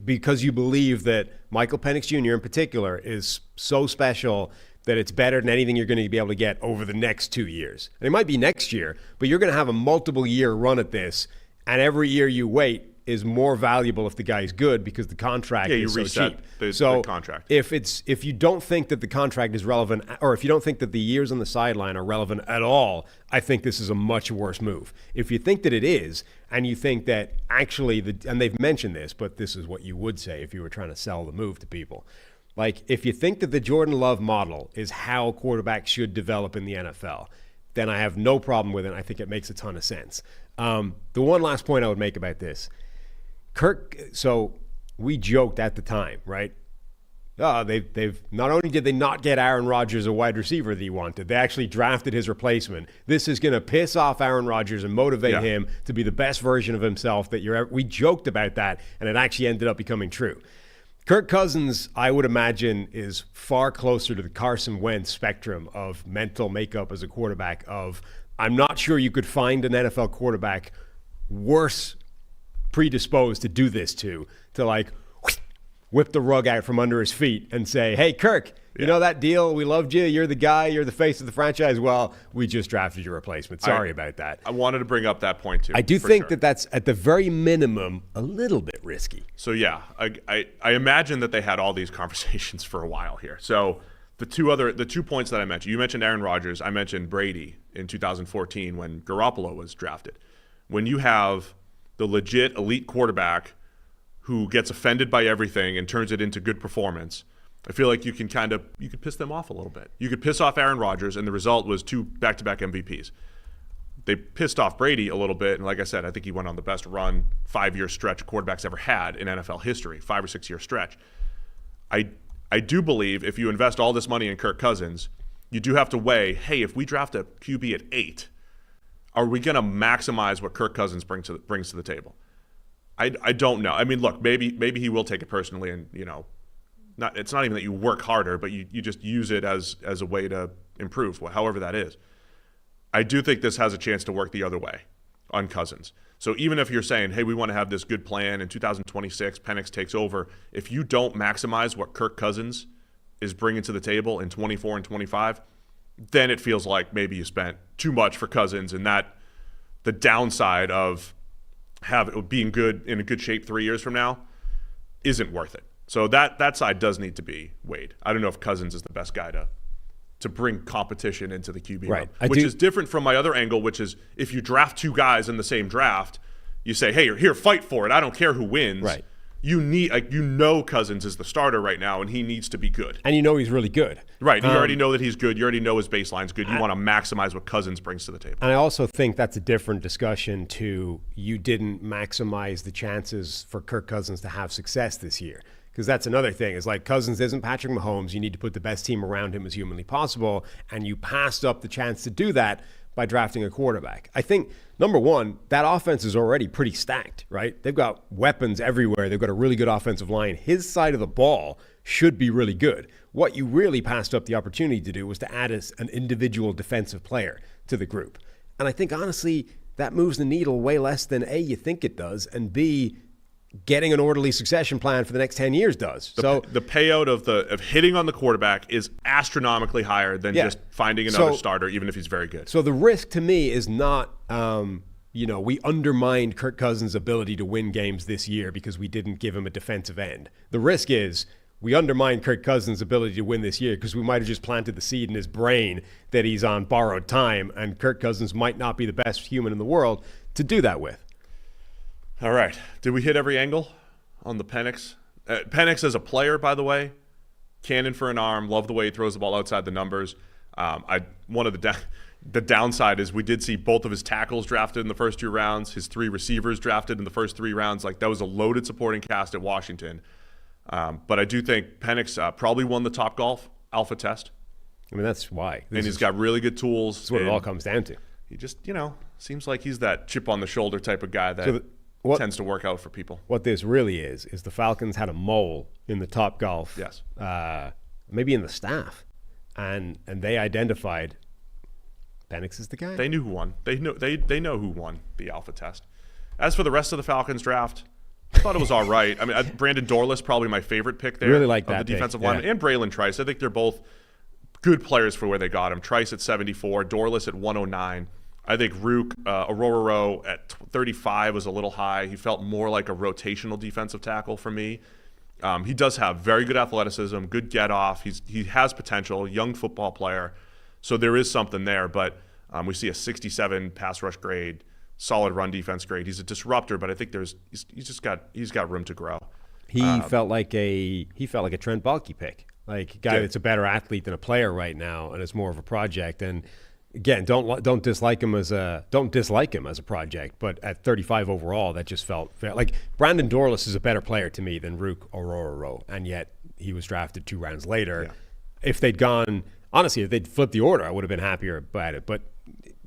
because you believe that Michael Penix Jr. in particular is so special that it's better than anything you're going to be able to get over the next 2 years. And it might be next year, but you're going to have a multiple-year run at this, and every year you wait is more valuable if the guy's good because the contract is so cheap. The contract. If you don't think that the contract is relevant, or if you don't think that the years on the sideline are relevant at all, I think this is a much worse move. If you think that it is, and you think that actually, and they've mentioned this, but this is what you would say if you were trying to sell the move to people. Like, if you think that the Jordan Love model is how quarterbacks should develop in the NFL, then I have no problem with it. I think it makes a ton of sense. The one last point I would make about this, so we joked at the time, right? They've not only did they not get Aaron Rodgers a wide receiver that he wanted, they actually drafted his replacement. This is going to piss off Aaron Rodgers and motivate him to be the best version of himself that we joked about that, and it actually ended up becoming true. Kirk Cousins, I would imagine, is far closer to the Carson Wentz spectrum of mental makeup as a quarterback. I'm not sure you could find an NFL quarterback worse predisposed to do this to like whip the rug out from under his feet and say, hey, Kirk, you know that deal? We loved you. You're the guy. You're the face of the franchise. Well, we just drafted your replacement. Sorry about that. I wanted to bring up that point, too. I do think that that's, at the very minimum, a little bit risky. So, yeah, I imagine that they had all these conversations for a while here. So the two points that I mentioned, you mentioned Aaron Rodgers. I mentioned Brady in 2014 when Garoppolo was drafted. When you have the legit elite quarterback who gets offended by everything and turns it into good performance, I feel like you could piss them off a little bit. You could piss off Aaron Rodgers, and the result was 2 back-to-back MVPs. They pissed off Brady a little bit, and like I said, I think he went on the best run 5-year stretch quarterbacks ever had in NFL history, 5 or 6 year stretch. I do believe if you invest all this money in Kirk Cousins, you do have to weigh, hey, if we draft a QB at 8, are we going to maximize what Kirk Cousins brings to the table? I don't know. I mean, look, maybe he will take it personally, and it's not even that you work harder, but you just use it as a way to improve, however that is. I do think this has a chance to work the other way on Cousins. So even if you're saying, hey, we want to have this good plan in 2026, Penix takes over, if you don't maximize what Kirk Cousins is bringing to the table in 24 and 25, then it feels like maybe you spent too much for Cousins, and that the downside of being good in a good shape 3 years from now isn't worth it. So that side does need to be weighed. I don't know if Cousins is the best guy to bring competition into the QB room, which is different from my other angle, which is if you draft 2 guys in the same draft, you say, hey, here, fight for it. I don't care who wins. Right. Cousins is the starter right now, and he needs to be good. And he's really good. Right. You already know that he's good. You already know his baseline's good. You want to maximize what Cousins brings to the table. And I also think that's a different discussion to you didn't maximize the chances for Kirk Cousins to have success this year. Because that's another thing. Is like Cousins isn't Patrick Mahomes. You need to put the best team around him as humanly possible. And you passed up the chance to do that by drafting a quarterback. I think, number one, that offense is already pretty stacked, right? They've got weapons everywhere. They've got a really good offensive line. His side of the ball should be really good. What you really passed up the opportunity to do was to add an individual defensive player to the group. And I think, honestly, that moves the needle way less than A, you think it does, and B, getting an orderly succession plan for the next 10 years does. So the payout of hitting on the quarterback is astronomically higher than just finding another starter, even if he's very good. So the risk to me is not, we undermined Kirk Cousins' ability to win games this year because we didn't give him a defensive end. The risk is we undermined Kirk Cousins' ability to win this year because we might have just planted the seed in his brain that he's on borrowed time, and Kirk Cousins might not be the best human in the world to do that with. All right. Did we hit every angle on the Penix? Penix as a player, by the way, cannon for an arm. Love the way he throws the ball outside the numbers. One of the downside is we did see both of his tackles drafted in the first 2 rounds, his 3 receivers drafted in the first 3 rounds. Like, that was a loaded supporting cast at Washington. But I do think Penix probably won the Top Golf alpha test. I mean, that's why. And he's got really good tools. That's what it all comes down to. He just, seems like he's that chip on the shoulder type of guy that tends to work out for people. What this really is the Falcons had a mole in the Top Golf. Yes. Maybe in the staff. And they identified Penix is the guy. They knew who won. They know who won the alpha test. As for the rest of the Falcons draft, I thought it was all right. I mean, Brandon Dorlus, probably my favorite pick there. Really like that the defensive pick. lineman. And Braylon Trice. I think they're both good players for where they got him. Trice at 74, Dorlus at 109. I think Rook, Aurora at 35 was a little high. He felt more like a rotational defensive tackle for me. He does have very good athleticism, good get-off. He has potential, young football player. So there is something there. But we see a 67 pass rush grade, solid run defense grade. He's a disruptor, but I think he's got room to grow. He felt like a Trent Baalke pick, like a guy that's a better athlete than a player right now, and it's more of a project. And again, don't dislike him as a project, but at 35 overall, that just felt fair. Like Brandon Dorlus is a better player to me than Rook Aurora, and yet he was drafted 2 rounds later. Yeah. If they'd flipped the order, I would have been happier about it. But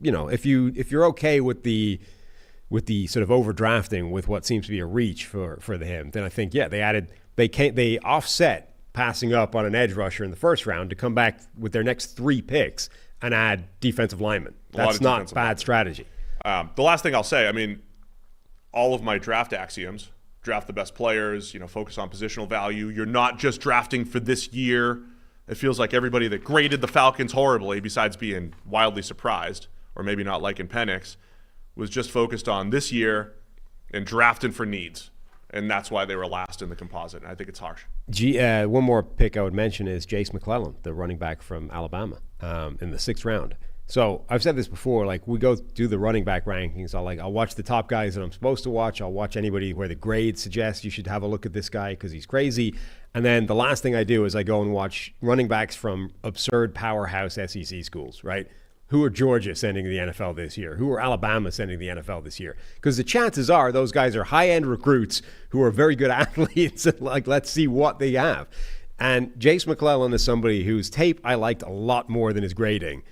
if you're okay with the sort of overdrafting with what seems to be a reach for him, then I think they offset passing up on an edge rusher in the first round to come back with their next 3 picks and add defensive linemen. That's not bad strategy. The last thing I'll say, I mean, all of my draft axioms, draft the best players, focus on positional value. You're not just drafting for this year. It feels like everybody that graded the Falcons horribly, besides being wildly surprised, or maybe not liking Penix, was just focused on this year and drafting for needs. And that's why they were last in the composite. And I think it's harsh. One more pick I would mention is Jace McClellan, the running back from Alabama, in the 6th round. So I've said this before, like we go do the running back rankings. I'll watch the top guys that I'm supposed to watch. I'll watch anybody where the grade suggests you should have a look at this guy because he's crazy. And then the last thing I do is I go and watch running backs from absurd powerhouse SEC schools, right? Who are Georgia sending to the NFL this year? Who are Alabama sending to the NFL this year? Because the chances are those guys are high-end recruits who are very good athletes. And let's see what they have. And Jace McClellan is somebody whose tape I liked a lot more than his grading,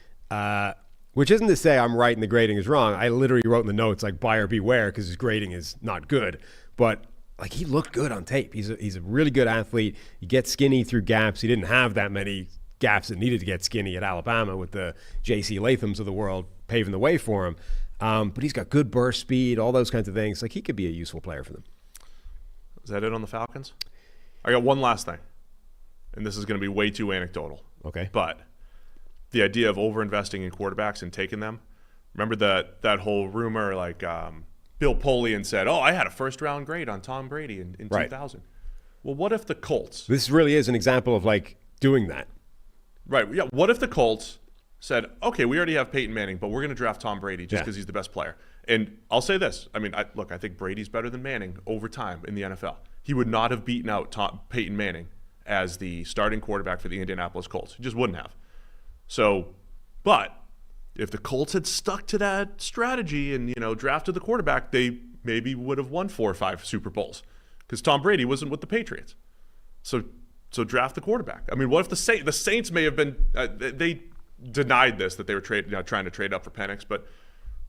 which isn't to say I'm right and the grading is wrong. I literally wrote in the notes like buyer beware because his grading is not good. But like he looked good on tape. He's a really good athlete. He gets skinny through gaps. He didn't have that many gaps that needed to get skinny at Alabama with the J.C. Lathams of the world paving the way for him. But he's got good burst speed, all those kinds of things. Like he could be a useful player for them. Is that it on the Falcons? I got one last thing, and this is going to be way too anecdotal. Okay. But the idea of overinvesting in quarterbacks and taking them. Remember that whole rumor, like Bill Polian said, I had a first-round grade on Tom Brady in 2000. Well, what if the Colts? This really is an example of like doing that. Right. Yeah. What if the Colts said, okay, we already have Peyton Manning, but we're going to draft Tom Brady just because he's the best player. And I'll say this. I mean, I think Brady's better than Manning over time in the NFL. He would not have beaten out Peyton Manning as the starting quarterback for the Indianapolis Colts. He just wouldn't have. So, but if the Colts had stuck to that strategy and, drafted the quarterback, they maybe would have won 4 or 5 Super Bowls because Tom Brady wasn't with the So draft the quarterback. I mean, what if the Saints may have been denied this, that they were trying to trade up for Penix, but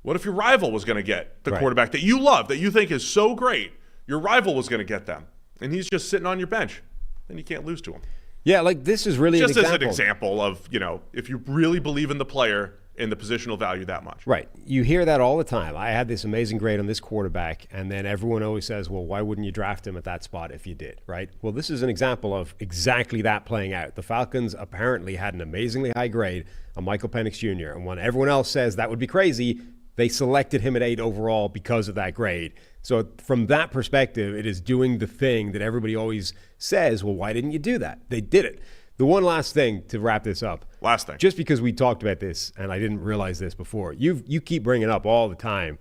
what if your rival was going to get the Right. quarterback that you love, that you think is so great? Your rival was going to get them, and he's just sitting on your bench. Then you can't lose to him. Yeah, like this is really Just an as example. an example of, if you really believe in the player and the positional value that much. Right. You hear that all the time. I had this amazing grade on this quarterback, and then everyone always says, well, why wouldn't you draft him at that spot if you did, right? Well, this is an example of exactly that playing out. The Falcons apparently had an amazingly high grade on Michael Penix Jr., and when everyone else says that would be crazy, they selected him at 8 overall because of that grade. So from that perspective, it is doing the thing that everybody always says, well, why didn't you do that? They did it. The one last thing to wrap this up. Last thing. Just because we talked about this, and I didn't realize this before, you keep bringing up all the time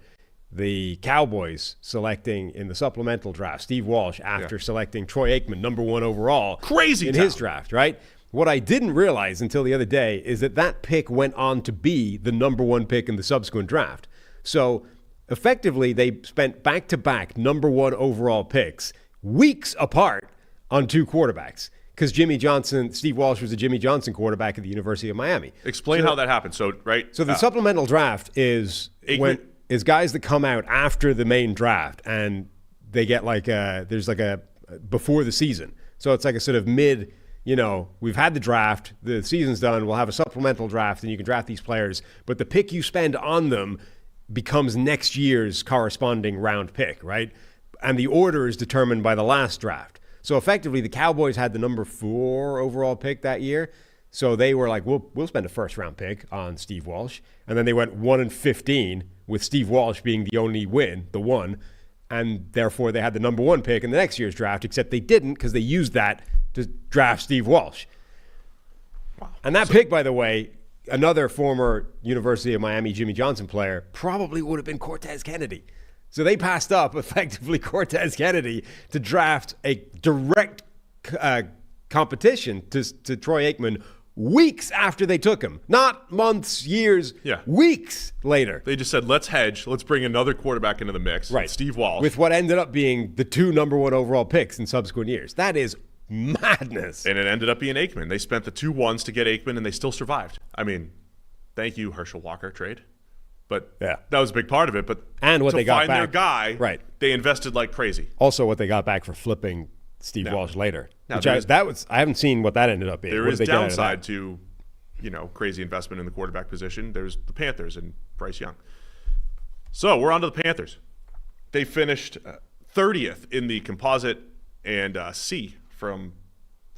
the Cowboys selecting in the supplemental draft Steve Walsh after selecting Troy Aikman, number 1 overall. Crazy in town. his draft, right? What I didn't realize until the other day is that pick went on to be the number 1 pick in the subsequent draft. So effectively, they spent back-to-back number 1 overall picks weeks apart on 2 quarterbacks. Because Steve Walsh was a Jimmy Johnson quarterback at the University of Miami. Explain how that happened. So, right? So the supplemental draft is guys that come out after the main draft, and they get there's a before the season. So it's like a sort of mid, we've had the draft, the season's done, we'll have a supplemental draft, and you can draft these players. But the pick you spend on them becomes next year's corresponding round pick, right? And the order is determined by the last draft. So effectively, the Cowboys had the number 4 overall pick that year. So they were like, we'll spend a first-round pick on Steve Walsh. And then they went 1-15 with Steve Walsh being the only win, the one. And therefore, they had the number 1 pick in the next year's draft, except they didn't because they used that to draft Steve Walsh. Wow. And that pick, by the way, another former University of Miami Jimmy Johnson player probably would have been Cortez Kennedy. So they passed up, effectively, Cortez Kennedy to draft a direct competition to Troy Aikman weeks after they took him. Not months, years, weeks later. They just said, let's hedge. Let's bring another quarterback into the mix. Right. Steve Walsh. With what ended up being the 2 number 1 overall picks in subsequent years. That is madness. And it ended up being Aikman. They spent the 2 ones to get Aikman, and they still survived. I mean, thank you, Herschel Walker trade. But that was a big part of it. But and what they got find back, their guy, right? They invested like crazy. Also, what they got back for flipping Steve Walsh later. Now, I haven't seen what that ended up being. There what is downside to, crazy investment in the quarterback position. There's the Panthers and Bryce Young. So we're on to the Panthers. They finished 30th in the composite and C from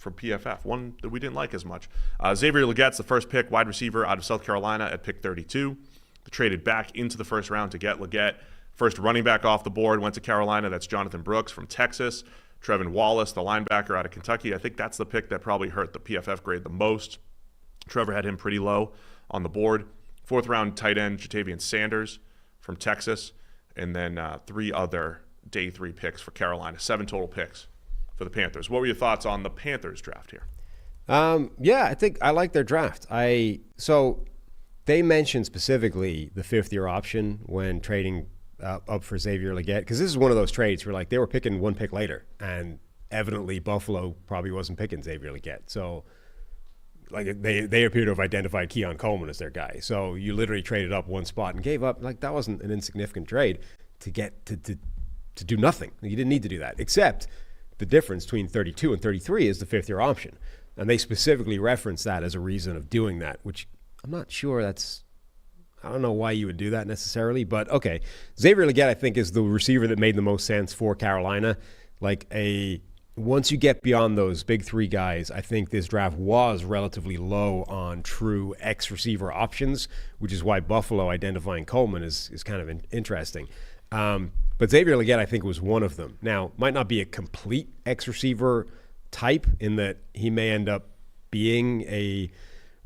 PFF, one that we didn't like as much. Xavier Legette's the first pick, wide receiver out of South Carolina at pick 32. They traded back into the first round to get Legette. First running back off the board went to Carolina. That's Jonathan Brooks from Texas. Trevin Wallace, the linebacker out of Kentucky. I think that's the pick that probably hurt the PFF grade the most. Trevor had him pretty low on the board. 4th round tight end Jatavian Sanders from Texas. And then 3 other day 3 picks for Carolina. 7 total picks for the Panthers. What were your thoughts on the Panthers draft here? I think I like their draft. So they mentioned specifically the 5th-year option when trading up for Xavier Legette, because this is one of those trades where they were picking 1 pick later, and evidently Buffalo probably wasn't picking Xavier Legette. So they appear to have identified Keon Coleman as their guy. So you literally traded up 1 spot and gave up. That wasn't an insignificant trade to get to do nothing. You didn't need to do that, except the difference between 32 and 33 is the 5th-year option. And they specifically reference that as a reason of doing that, which I'm not sure I don't know why you would do that necessarily, but okay. Xavier Legette, I think, is the receiver that made the most sense for Carolina. Once you get beyond those big 3 guys, I think this draft was relatively low on true X-receiver options, which is why Buffalo identifying Coleman is kind of interesting. But Xavier Legette, I think, was one of them. Now, might not be a complete X-receiver type in that he may end up being a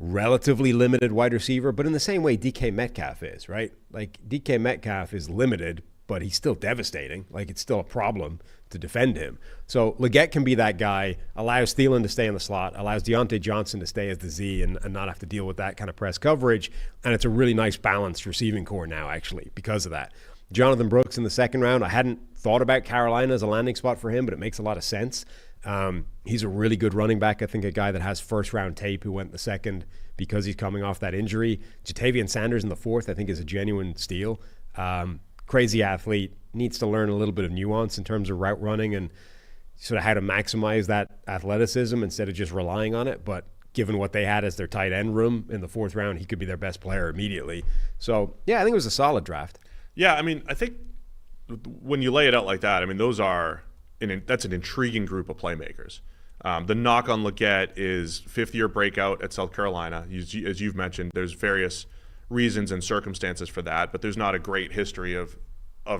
relatively limited wide receiver, but in the same way DK Metcalf is, right? DK Metcalf is limited, but he's still devastating. It's still a problem to defend him. So Legette can be that guy, allows Thielen to stay in the slot, allows Deontay Johnson to stay as the Z and not have to deal with that kind of press coverage, and it's a really nice balanced receiving core now, actually, because of that. Jonathan Brooks in the 2nd round, I hadn't thought about Carolina as a landing spot for him, but it makes a lot of sense. He's a really good running back. I think a guy that has first-round tape who went in the second because he's coming off that injury. Jatavian Sanders in the fourth, I think, is a genuine steal. Crazy athlete, needs to learn a little bit of nuance in terms of route running and sort of how to maximize that athleticism instead of just relying on it. But given what they had as their tight end room in the fourth round, he could be their best player immediately. So, yeah, I think it was a solid draft. Yeah, I mean, I think when you lay it out like that, I mean, that's an intriguing group of playmakers. The knock on Leggett is fifth-year breakout at South Carolina. As you've mentioned, there's various reasons and circumstances for that, but there's not a great history of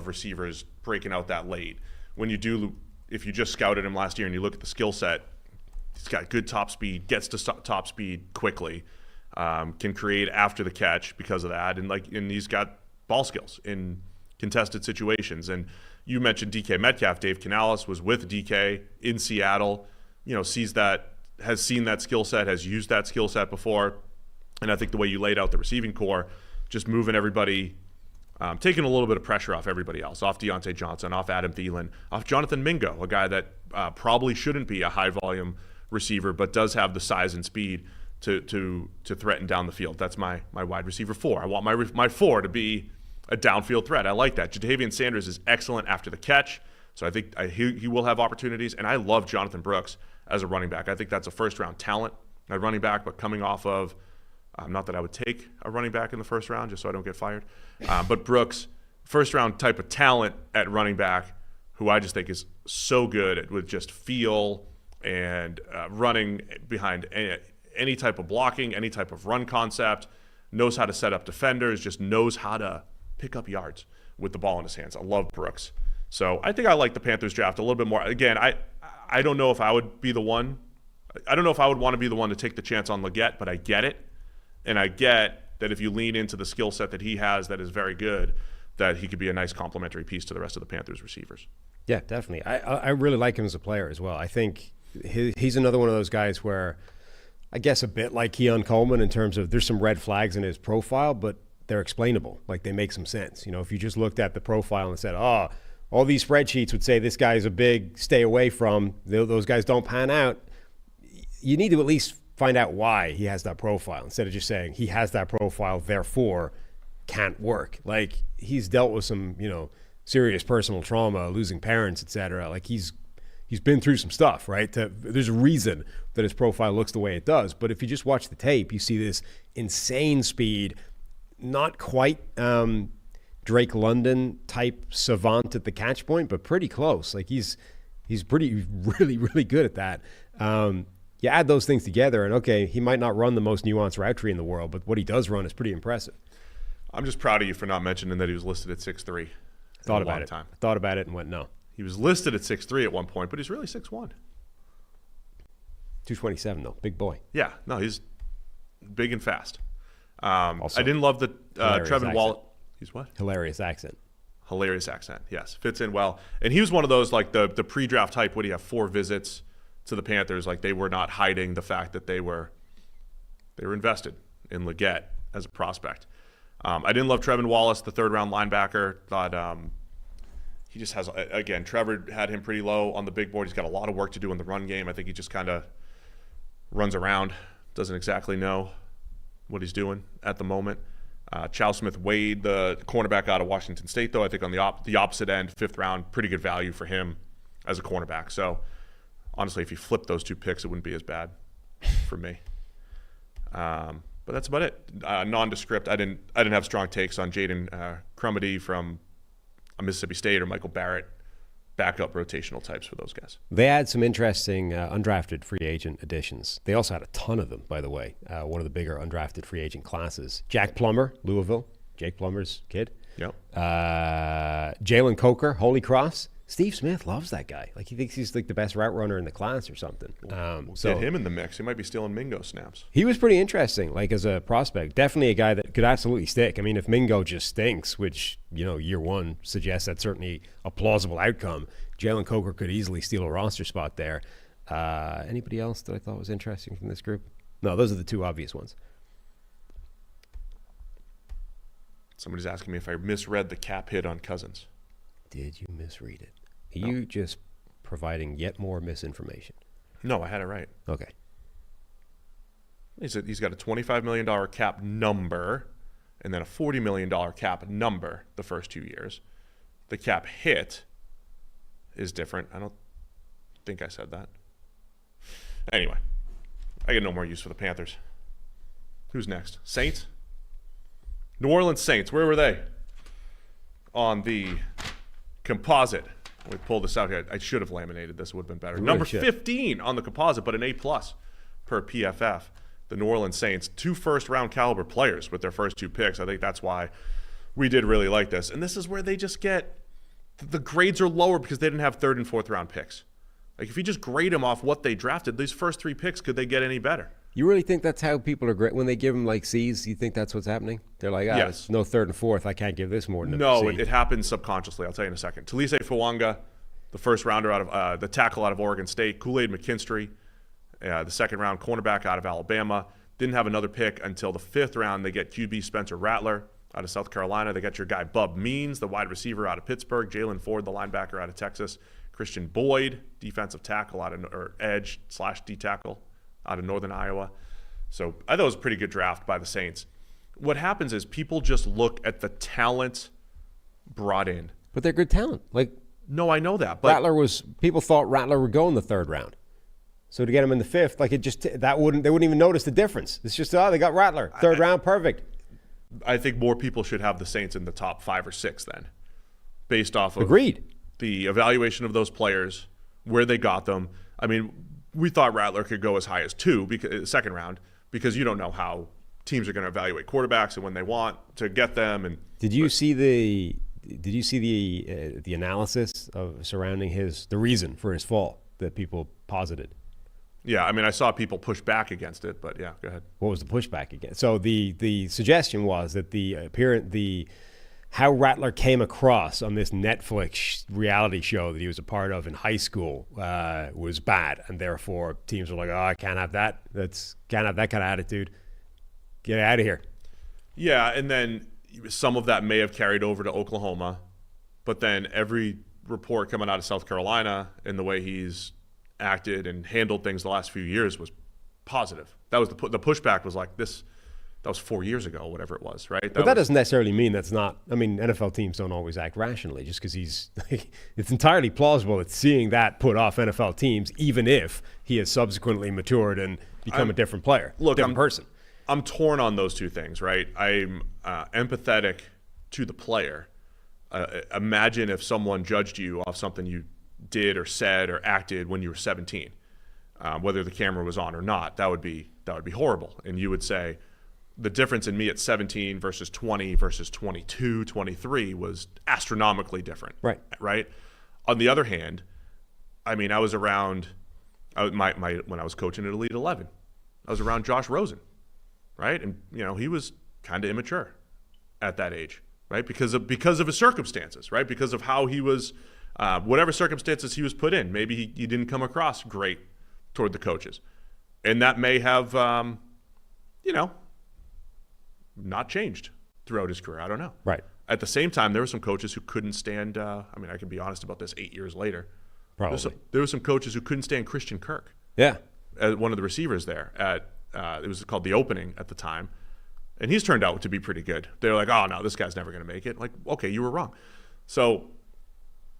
receivers breaking out that late. If you just scouted him last year and you look at the skill set, he's got good top speed, gets to top speed quickly, can create after the catch because of that, and he's got ball skills in contested situations. And you mentioned DK Metcalf. Dave Canales was with DK in Seattle. Has seen that skill set, has used that skill set before. And I think the way you laid out the receiving core, just moving everybody, taking a little bit of pressure off everybody else, off Deontay Johnson, off Adam Thielen, off Jonathan Mingo, a guy that probably shouldn't be a high-volume receiver, but does have the size and speed to threaten down the field. That's my wide receiver 4. I want my 4 to be a downfield threat. I like that. Jatavian Sanders is excellent after the catch, so I think he will have opportunities. And I love Jonathan Brooks as a running back. I think that's a first-round talent at running back, but coming off of not that I would take a running back in the first round just so I don't get fired. But Brooks, first-round type of talent at running back, who I just think is so good with just feel and running behind any type of blocking, any type of run concept, knows how to set up defenders, just knows how to pick up yards with the ball in his hands. I love Brooks. So I think I like the Panthers draft a little bit more. Again, I don't know if I would be the one. I don't know if I would want to be the one to take the chance on Leggett, but I get it. And I get that if you lean into the skill set that he has that is very good, that he could be a nice complementary piece to the rest of the Panthers receivers. Yeah, definitely. I really like him as a player as well. I think he's another one of those guys where I guess a bit like Keon Coleman in terms of there's some red flags in his profile, but they're explainable. Like they make some sense. If you just looked at the profile and said, all these spreadsheets would say this guy's a big stay away from, those guys don't pan out. You need to at least find out why he has that profile instead of just saying he has that profile, therefore can't work. Like he's dealt with some, serious personal trauma, losing parents, etc. Like he's been through some stuff, right? There's a reason that his profile looks the way it does. But if you just watch the tape, you see this insane speed, not quite Drake London type savant at the catch point, but pretty close. Like he's really, really good at that. You add those things together, and okay, he might not run the most nuanced route tree in the world, but what he does run is pretty impressive. I'm just proud of you for not mentioning that he was listed at 6'3". Thought about it. I thought about it and went, no. He was listed at 6'3" at one point, but he's really 6'1". 227, though. Big boy. Yeah. No, he's big and fast. Also, I didn't love the Trevin Wallace. He's what? Hilarious accent. Hilarious accent, yes. Fits in well. And he was one of those, like the pre-draft type, would he have 4 visits to the Panthers? Like they were not hiding the fact that they were invested in Leggett as a prospect. I didn't love Trevin Wallace, the third-round linebacker. Thought he just has, again, Trevor had him pretty low on the big board. He's got a lot of work to do in the run game. I think he just kind of runs around, doesn't exactly know what he's doing at the moment. Chow Smith-Wade, the cornerback out of Washington State, though, I think on the opposite end, 5th round, pretty good value for him as a cornerback. So, honestly, if you flip those 2 picks, it wouldn't be as bad for me. But that's about it. Nondescript. I didn't have strong takes on Jaden Crumedy from Mississippi State or Michael Barrett. Backup rotational types for those guys. They had some interesting undrafted free agent additions. They also had a ton of them, by the way. One of the bigger undrafted free agent classes. Jack Plummer, Louisville. Jake Plummer's kid. Yep. Jalen Coker, Holy Cross. Steve Smith loves that guy. Like he thinks he's like the best route runner in the class or something. We'll get him in the mix. He might be stealing Mingo snaps. He was pretty interesting, like as a prospect. Definitely a guy that could absolutely stick. I mean, if Mingo just stinks, which year one suggests that's certainly a plausible outcome, Jalen Coker could easily steal a roster spot there. Anybody else that I thought was interesting from this group? No, those are the 2 obvious ones. Somebody's asking me if I misread the cap hit on Cousins. Did you misread it? You just providing yet more misinformation. No, I had it right. Okay. He's got a $25 million cap number and then a $40 million cap number the first 2 years. The cap hit is different. I don't think I said that. Anyway, I get no more use for the Panthers. Who's next? Saints? New Orleans Saints. Where were they? On the composite. We pulled this out here. I should have laminated this. It would have been better. Really Number should. 15 on the composite, but an A+ per PFF. The New Orleans Saints, 2 first-round caliber players with their first 2 picks. I think that's why we did really like this. And this is where they just get the grades are lower because they didn't have 3rd and 4th round picks. Like if you just grade them off what they drafted, these first 3 picks, could they get any better? You really think that's how people are great when they give them like C's? You think that's what's happening? They're like, Yes. it's no 3rd and 4th. I can't give this more than a No, C. it happens subconsciously. I'll tell you in a second. Talise Fuanga, the first rounder out of the tackle out of Oregon State. Kool-Aid McKinstry, the second round cornerback out of Alabama. Didn't have another pick until the 5th round. They get QB Spencer Rattler out of South Carolina. They got your guy Bub Means, the wide receiver out of Pittsburgh. Jalen Ford, the linebacker out of Texas. Christian Boyd, defensive tackle or edge / D tackle out of Northern Iowa. So I thought it was a pretty good draft by the Saints. What happens is people just look at the talent brought in. But they're good talent. Like No, I know that. But people thought Rattler would go in the 3rd round. So to get him in the 5th, like they wouldn't even notice the difference. It's just, they got Rattler, 3rd round, perfect. I think more people should have the Saints in the top 5 or 6 then, based off of Agreed. the evaluation of those players, where they got them. I mean, we thought Rattler could go as high as 2, because 2nd round, because you don't know how teams are going to evaluate quarterbacks and when they want to get them. And Did you see the analysis of surrounding the reason for his fall that people posited? yeah, I mean, I saw people push back against it, but yeah, go ahead. What was the pushback again? So the suggestion was that how Rattler came across on this Netflix reality show that he was a part of in high school was bad, and therefore teams were like, I can't have that. Can't have that kind of attitude. Get out of here. Yeah, and then some of that may have carried over to Oklahoma, but then every report coming out of South Carolina and the way he's acted and handled things the last few years was positive. That was the pushback was like this. That was 4 years ago, whatever it was, right? But that doesn't necessarily mean that's not. I mean, NFL teams don't always act rationally just because he's. It's entirely plausible that seeing that put off NFL teams, even if he has subsequently matured and become a different player, different person. I'm torn on those two things, right? I'm empathetic to the player. Imagine if someone judged you off something you did or said or acted when you were 17, whether the camera was on or not. That would be horrible. And you would say the difference in me at 17 versus 20 versus 22, 23 was astronomically different. Right. On the other hand, I mean, I was around when I was coaching at Elite 11. I was around Josh Rosen, right? And he was kind of immature at that age, right? Because of his circumstances, right? Because of how he was. Whatever circumstances he was put in, maybe he didn't come across great toward the coaches. And that may have, not changed throughout his career. I don't know. Right. At the same time, there were some coaches who couldn't stand, I can be honest about this 8 years later. Probably. There were some coaches who couldn't stand Christian Kirk. Yeah. One of the receivers there it was called The Opening at the time. And he's turned out to be pretty good. They're like, oh, no, this guy's never going to make it. Like, okay, you were wrong. So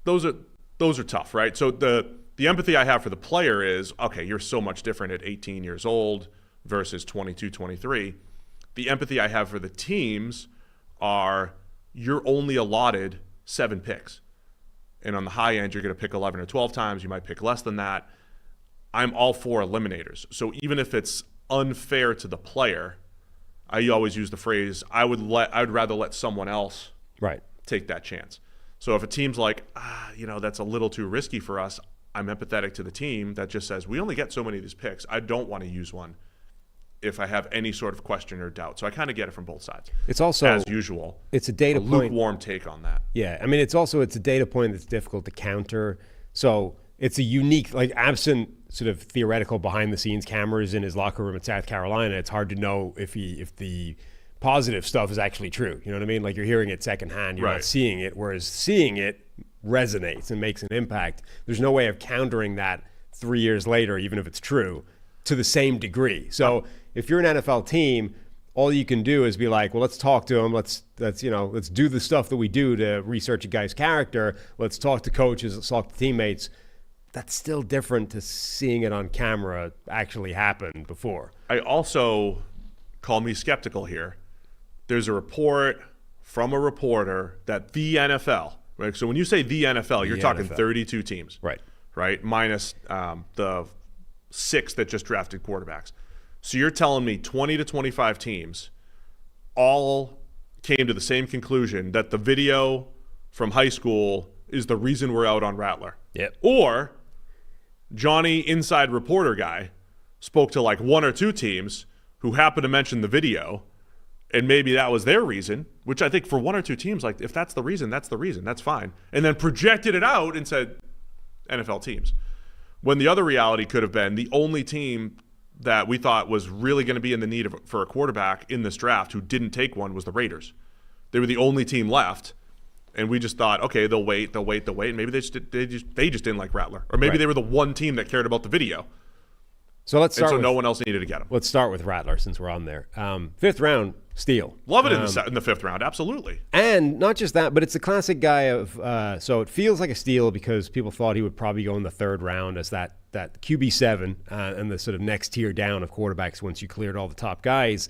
those are tough, right? So the empathy I have for the player is, okay, you're so much different at 18 years old versus 22, 23. The empathy I have for the teams are you're only allotted 7 picks. And on the high end, you're going to pick 11 or 12 times. You might pick less than that. I'm all for eliminators. So even if it's unfair to the player, I always use the phrase, I would rather let someone else take that chance. So if a team's like, that's a little too risky for us, I'm empathetic to the team that just says, we only get so many of these picks. I don't want to use one if I have any sort of question or doubt. So I kind of get it from both sides. It's also, as usual, it's a data point. Lukewarm take on that. Yeah, I mean, it's a data point that's difficult to counter. So it's a unique, like absent sort of theoretical behind the scenes cameras in his locker room at South Carolina, it's hard to know if the positive stuff is actually true. You know what I mean? Like you're hearing it secondhand, you're not seeing it. Whereas seeing it resonates and makes an impact. There's no way of countering that 3 years later, even if it's true, to the same degree. So if you're an NFL team, all you can do is be like, well, let's talk to him. Let's do the stuff that we do to research a guy's character. Let's talk to coaches. Let's talk to teammates. That's still different to seeing it on camera actually happen before. I also, call me skeptical here, there's a report from a reporter that the NFL, right? So when you say the NFL, you're talking NFL. 32 teams. Right? Minus the 6 that just drafted quarterbacks. So you're telling me 20 to 25 teams all came to the same conclusion that the video from high school is the reason we're out on Rattler. Yep. Or Johnny, inside reporter guy, spoke to like 1 or 2 teams who happened to mention the video, and maybe that was their reason, which I think for 1 or 2 teams, like if that's the reason, that's the reason. That's fine. And then projected it out and said NFL teams. When the other reality could have been the only team that we thought was really going to be in the need for a quarterback in this draft who didn't take one was the Raiders. They were the only team left, and we just thought, okay, they'll wait. And maybe they just didn't like Rattler, or maybe they were the one team that cared about the video. So let's start. No one else needed to get him. Let's start with Rattler since we're on there. 5th round steal. Love it in the 5th round, absolutely. And not just that, but it's a classic guy of. So it feels like a steal because people thought he would probably go in the 3rd round as that QB7 and the sort of next tier down of quarterbacks once you cleared all the top guys.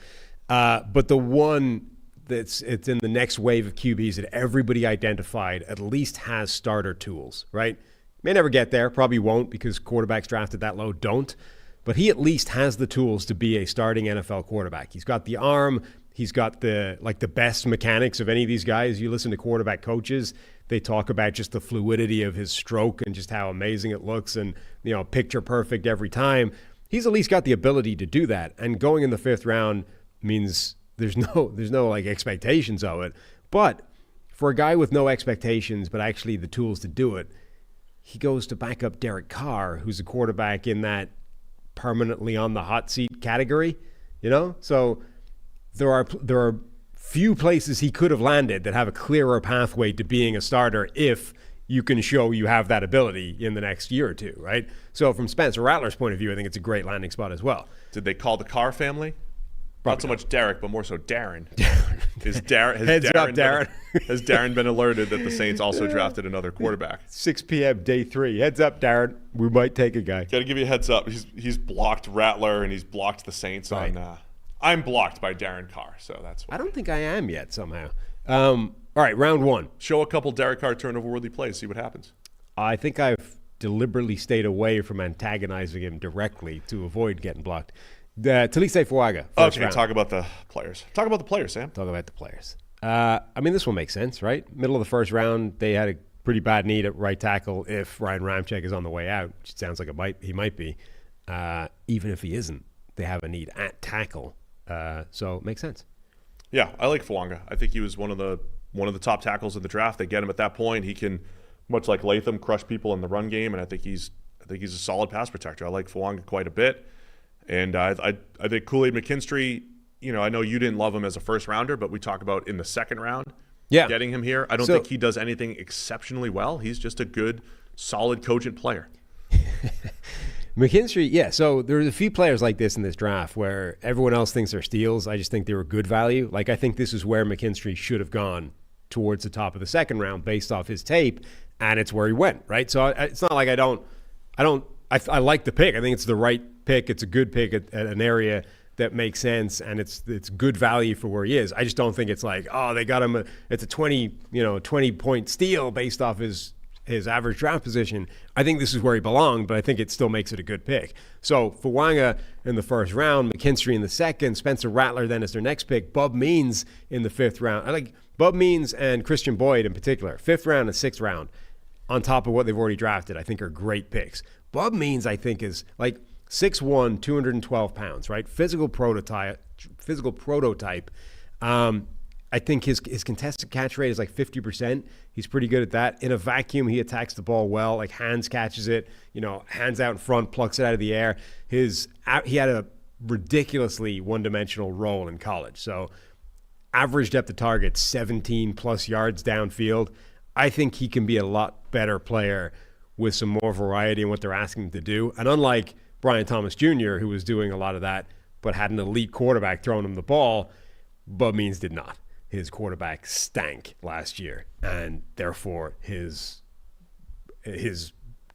But the one it's in the next wave of QBs that everybody identified at least has starter tools, right? May never get there, probably won't because quarterbacks drafted that low don't. But he at least has the tools to be a starting NFL quarterback. He's got the arm. He's got the best mechanics of any of these guys. You listen to quarterback coaches, they talk about just the fluidity of his stroke and just how amazing it looks and, picture perfect every time. He's at least got the ability to do that. And going in the 5th round means there's no like expectations of it. But for a guy with no expectations but actually the tools to do it, he goes to back up Derek Carr, who's a quarterback in that permanently on the hot seat category, So there are few places he could have landed that have a clearer pathway to being a starter if you can show you have that ability in the next year or two, right? So from Spencer Rattler's point of view, I think it's a great landing spot as well. Did they call the Carr family? Probably not so much Derek, but more so Darren. Heads up, Darren. Has Darren been alerted that the Saints also drafted another quarterback? 6 p.m. day 3. Heads up, Darren. We might take a guy. Got to give you a heads up. He's blocked Rattler and he's blocked the Saints on. I'm blocked by Darren Carr, so that's why. I don't think I am yet somehow. All right, round 1. Show a couple Derek Carr turnover-worthy plays. See what happens. I think I've deliberately stayed away from antagonizing him directly to avoid getting blocked. Talise Fuaga. Okay, talk about the players. Talk about the players, Sam. Talk about the players. This will make sense, right? Middle of the 1st round, they had a pretty bad need at right tackle if Ryan Ramczyk is on the way out, which it sounds like he might be. Even if he isn't, they have a need at tackle. So it makes sense. Yeah, I like Fuaga. I think he was one of the top tackles in the draft. They get him at that point. He can, much like Latham, crush people in the run game, and I think he's a solid pass protector. I like Fuaga quite a bit. And I think Kool-Aid McKinstry, I know you didn't love him as a 1st rounder, but we talk about in the 2nd round, getting him here. I don't think he does anything exceptionally well. He's just a good, solid, cogent player. McKinstry, so there's a few players like this in this draft where everyone else thinks they're steals. I just think they were good value. Like, I think this is where McKinstry should have gone towards the top of the 2nd round based off his tape, and it's where he went, right? So it's not like I like the pick. I think it's the right pick. It's a good pick at an area that makes sense, and it's good value for where he is. I just don't think it's like, they got him. It's a 20-point steal based off his average draft position. I think this is where he belonged, but I think it still makes it a good pick. So Fuaga in the 1st round, McKinstry in the 2nd, Spencer Rattler then as their next pick, Bub Means in the 5th round. I like Bub Means and Christian Boyd in particular. 5th round and 6th round, on top of what they've already drafted, I think are great picks. Bub Means, I think, is like 6'1", 212 pounds, right? Physical prototype. I think his contested catch rate is like 50%. He's pretty good at that. In a vacuum, he attacks the ball well, like hands catches it, hands out in front, plucks it out of the air. He had a ridiculously one-dimensional role in college. So average depth of target, 17 plus yards downfield. I think he can be a lot better player with some more variety in what they're asking him to do. And unlike Brian Thomas Jr., who was doing a lot of that, but had an elite quarterback throwing him the ball, Bub Means did not. His quarterback stank last year, and therefore his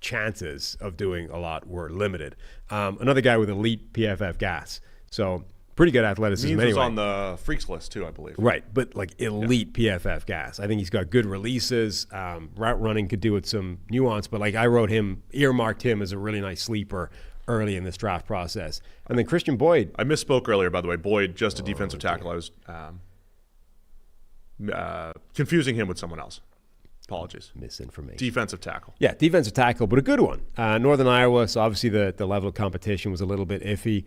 chances of doing a lot were limited. Another guy with elite PFF gas. So pretty good athleticism Means anyway. was on the freaks list too, I believe. Right, but like elite PFF gas. I think he's got good releases. Route running could do with some nuance, but like I earmarked him as a really nice sleeper early in this draft process. And then Christian Boyd. I misspoke earlier, by the way. Boyd, just a defensive tackle. I was confusing him with someone else. Apologies. Misinformation. Defensive tackle. Yeah, defensive tackle, but a good one. Northern Iowa, so obviously the level of competition was a little bit iffy.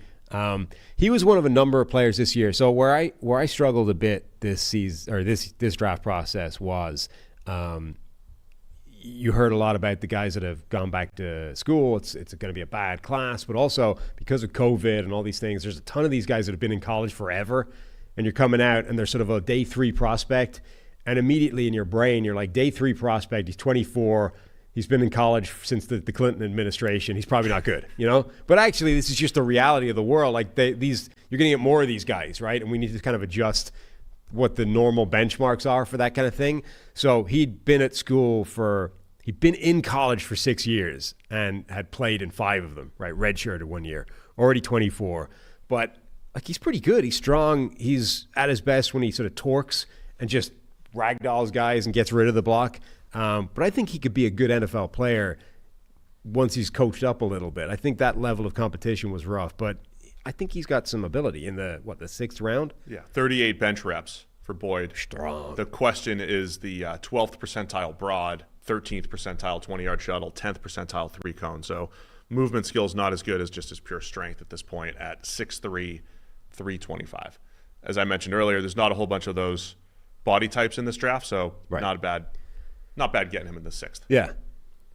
He was one of a number of players this year. So where I struggled a bit this season or this draft process was you heard a lot about the guys that have gone back to school. It's going to be a bad class, but also because of COVID and all these things, there's a ton of these guys that have been in college forever, and you're coming out and they're sort of a day 3 prospect. And immediately in your brain, you're like, day 3 prospect, he's 24, he's been in college since the Clinton administration, he's probably not good, you know? But actually, this is just the reality of the world. Like, you're going to get more of these guys, right? And we need to kind of adjust what the normal benchmarks are for that kind of thing. So he'd been in college for 6 years and had played in 5 of them, right? Redshirted 1 year, already 24. But, like, he's pretty good. He's strong. He's at his best when he sort of torques and just ragdolls guys and gets rid of the block. But I think he could be a good NFL player once he's coached up a little bit. I think that level of competition was rough, but I think he's got some ability in the 6th round? Yeah, 38 bench reps for Boyd. Strong. The question is the 12th percentile broad, 13th percentile 20-yard shuttle, 10th percentile 3-cone. So movement skills not as good as just his pure strength at this point at 6'3", 325. As I mentioned earlier, there's not a whole bunch of those body types in this draft, so right. not bad getting him in the 6th. Yeah.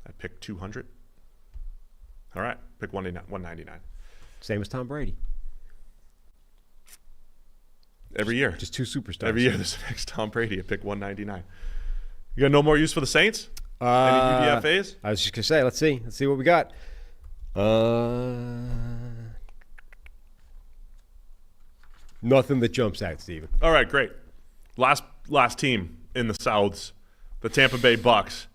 I picked 200. All right, pick 199. Same as Tom Brady. Every year. Just 2 superstars. Every year there's an next Tom Brady at pick 199. You got no more use for the Saints? Any UDFAs? I was just going to say, let's see what we got. Nothing that jumps out, Steven. All right, great. Last team in the Souths, the Tampa Bay Bucks.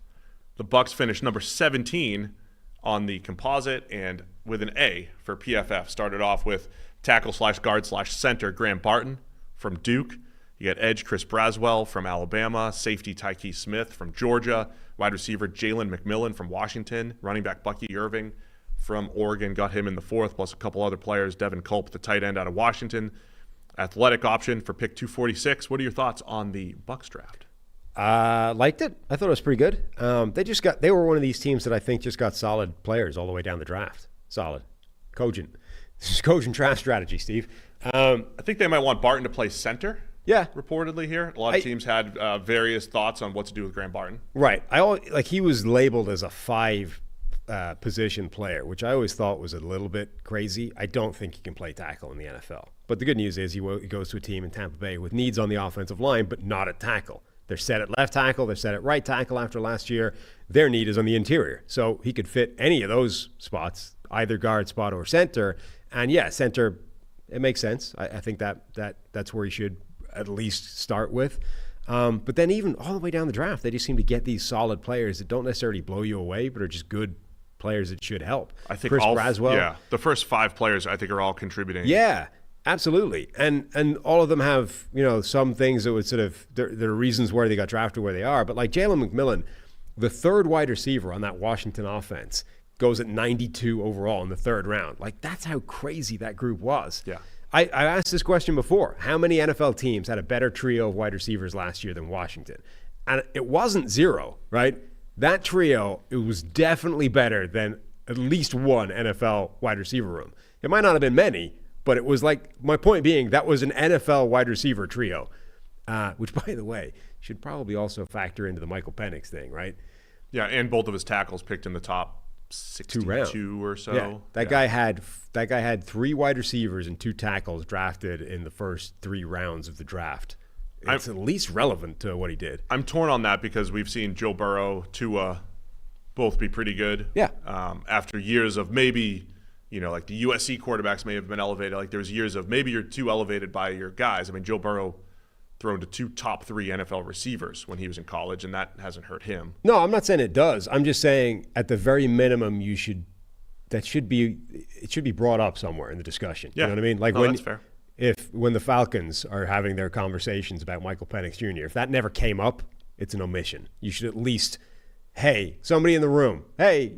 The Bucks finished number 17 on the composite and with an A for PFF. Started off with tackle/guard/center Graham Barton from Duke. You got edge Chris Braswell from Alabama, safety Tyke Smith from Georgia, wide receiver Jalen McMillan from Washington, running back Bucky Irving from Oregon, got him in the 4th, plus a couple other players, Devin Culp, the tight end out of Washington. Athletic option for pick 246. What are your thoughts on the Bucks draft? Liked it. I thought it was pretty good. They were one of these teams that I think just got solid players all the way down the draft. Solid. Cogent. This is cogent draft strategy, Steve. I think they might want Barton to play center. Yeah. Reportedly here. A lot of teams had various thoughts on what to do with Graham Barton. Right. He was labeled as a 5 position player, which I always thought was a little bit crazy. I don't think he can play tackle in the NFL. But the good news is he goes to a team in Tampa Bay with needs on the offensive line, but not at tackle. They're set at left tackle. They're set at right tackle after last year. Their need is on the interior. So he could fit any of those spots, either guard spot or center. And yeah, center, it makes sense. I think that's where he should at least start with. But then even all the way down the draft, they just seem to get these solid players that don't necessarily blow you away, but are just good players that should help. I think Chris Braswell. Yeah, the first 5 players I think are all contributing. Yeah, absolutely. And all of them have, some things that would sort of, there are reasons why they got drafted where they are. But like Jalen McMillan, the 3rd wide receiver on that Washington offense, goes at 92 overall in the 3rd round. Like, that's how crazy that group was. Yeah. I asked this question before. How many NFL teams had a better trio of wide receivers last year than Washington? And it wasn't 0, right? That trio, it was definitely better than at least one NFL wide receiver room. It might not have been many, but it was like, my point being, that was an NFL wide receiver trio, which, by the way, should probably also factor into the Michael Penix thing, right? Yeah, and both of his tackles picked in the top 62 or so. Yeah, that guy had 3 wide receivers and 2 tackles drafted in the first 3 rounds of the draft. it's at least relevant to what he did. I'm torn on that because we've seen Joe Burrow, Tua, both be pretty good. Yeah. After years of maybe, like the USC quarterbacks may have been elevated. Like there's years of maybe you're too elevated by your guys. I mean, Joe Burrow thrown to 2 top 3 NFL receivers when he was in college, and that hasn't hurt him. No, I'm not saying it does. I'm just saying at the very minimum, it should be brought up somewhere in the discussion. Yeah. You know what I mean? Like that's fair. When the Falcons are having their conversations about Michael Penix Jr., if that never came up, it's an omission. You should at least, hey, somebody in the room, hey,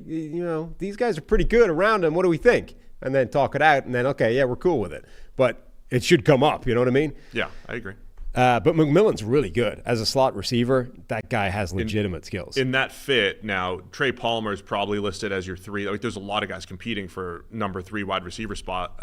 these guys are pretty good around him. What do we think? And then talk it out, and then, okay, yeah, we're cool with it. But it should come up. You know what I mean? Yeah, I agree. But McMillan's really good. As a slot receiver, that guy has legitimate skills. In that fit, now, Trey Palmer is probably listed as your 3. Like, there's a lot of guys competing for number 3 wide receiver spot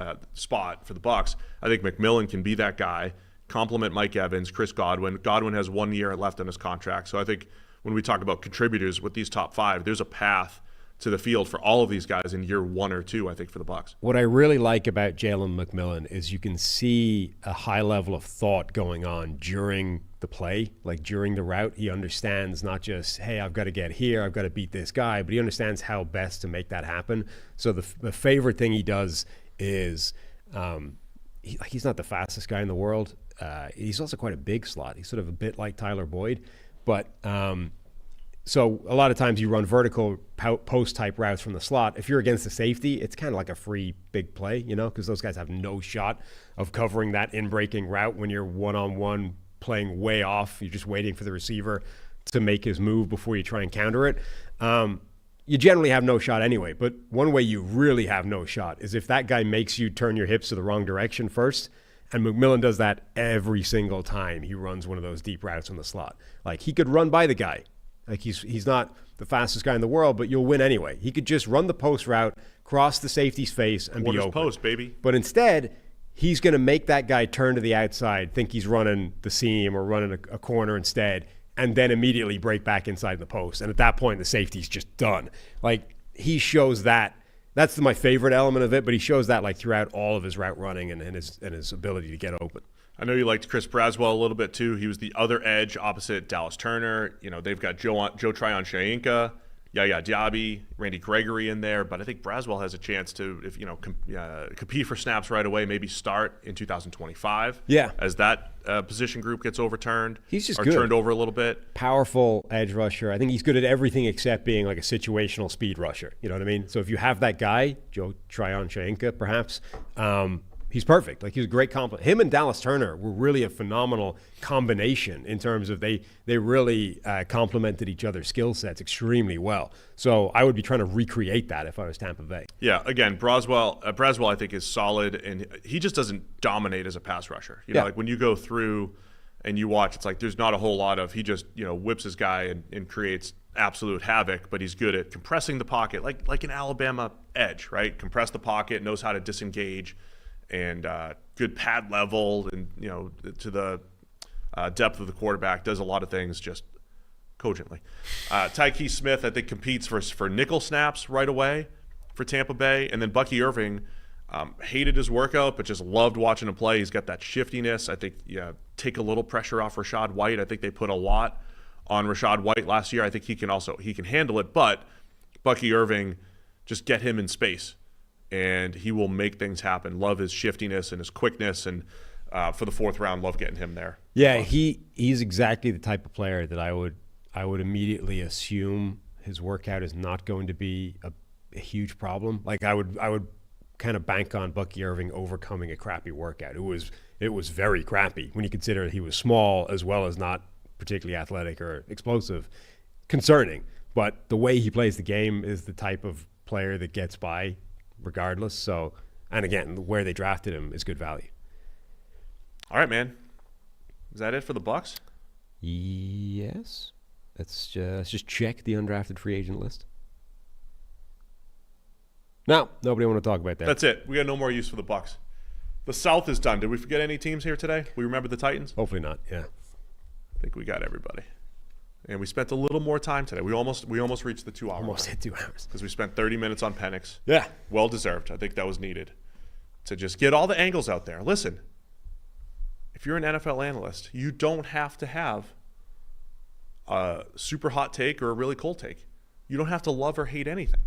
for the Bucs. I think McMillan can be that guy, complement Mike Evans, Chris Godwin. Godwin has 1 year left on his contract. So I think when we talk about contributors with these top 5, there's a path to the field for all of these guys in year 1 or 2, I think, for the Bucs. What I really like about Jalen McMillan is you can see a high level of thought going on during the play, like during the route. He understands not just, hey, I've got to get here, I've got to beat this guy, but he understands how best to make that happen. So the favorite thing he does is he's not the fastest guy in the world. He's also quite a big slot. He's sort of a bit like Tyler Boyd, but so a lot of times you run vertical post-type routes from the slot. If you're against the safety, it's kind of like a free big play, because those guys have no shot of covering that in-breaking route when you're one-on-one playing way off. You're just waiting for the receiver to make his move before you try and counter it. You generally have no shot anyway, but one way you really have no shot is if that guy makes you turn your hips to the wrong direction first, and McMillan does that every single time he runs one of those deep routes in the slot. Like, he could run by the guy. Like, he's not the fastest guy in the world, but you'll win anyway. He could just run the post route, cross the safety's face, and be open. Post, baby. But instead, he's going to make that guy turn to the outside, think he's running the seam or running a corner instead, and then immediately break back inside the post. And at that point, the safety's just done. Like, he shows that. That's my favorite element of it, but he shows that like throughout all of his route running and his ability to get open. I know you liked Chris Braswell a little bit too. He was the other edge opposite Dallas Turner. They've got Joe Tryon-Shoyinka, Yaya Diaby, Randy Gregory in there, but I think Braswell has a chance to, if compete for snaps right away, maybe start in 2025. Yeah, as that position group gets overturned. He's just good. Turned over a little bit. Powerful edge rusher. I think he's good at everything except being like a situational speed rusher. You know what I mean? So if you have that guy, Joe Tryon-Shoyinka, perhaps. He's perfect. Like, he's a great complement. Him and Dallas Turner were really a phenomenal combination in terms of they really complemented each other's skill sets extremely well. So I would be trying to recreate that if I was Tampa Bay. Yeah, again, Braswell I think is solid, and he just doesn't dominate as a pass rusher. Like when you go through and you watch, it's like there's not a whole lot of, he just whips his guy and creates absolute havoc, but he's good at compressing the pocket, like an Alabama edge, right? Compress the pocket, knows how to disengage, and good pad level, and to the depth of the quarterback, does a lot of things just cogently. Tyke Smith, I think, competes for nickel snaps right away for Tampa Bay, and then Bucky Irving hated his workout, but just loved watching him play. He's got that shiftiness. I think take a little pressure off Rachaad White. I think they put a lot on Rachaad White last year. I think he can handle it, but Bucky Irving, just get him in space, and he will make things happen. Love his shiftiness and his quickness, and for the 4th round, love getting him there. Yeah, he's exactly the type of player that I would immediately assume his workout is not going to be a huge problem. Like, I would kind of bank on Bucky Irving overcoming a crappy workout. It was very crappy when you consider he was small as well as not particularly athletic or explosive. Concerning, but the way he plays the game is the type of player that gets by regardless. So, and again, where they drafted him is good value. All right, man. Is that it for the Bucs? Yes. Let's just check the undrafted free agent list. No, nobody want to talk about that. That's it. We got no more use for the Bucs. The South is done. Did we forget any teams here today? We remember the Titans? Hopefully not. Yeah. I think we got everybody. And we spent a little more time today. We almost reached the 2 hours. Almost hit 2 hours. Because we spent 30 minutes on Penix. Yeah. Well deserved. I think that was needed to just get all the angles out there. Listen, if you're an NFL analyst, you don't have to have a super hot take or a really cold take. You don't have to love or hate anything.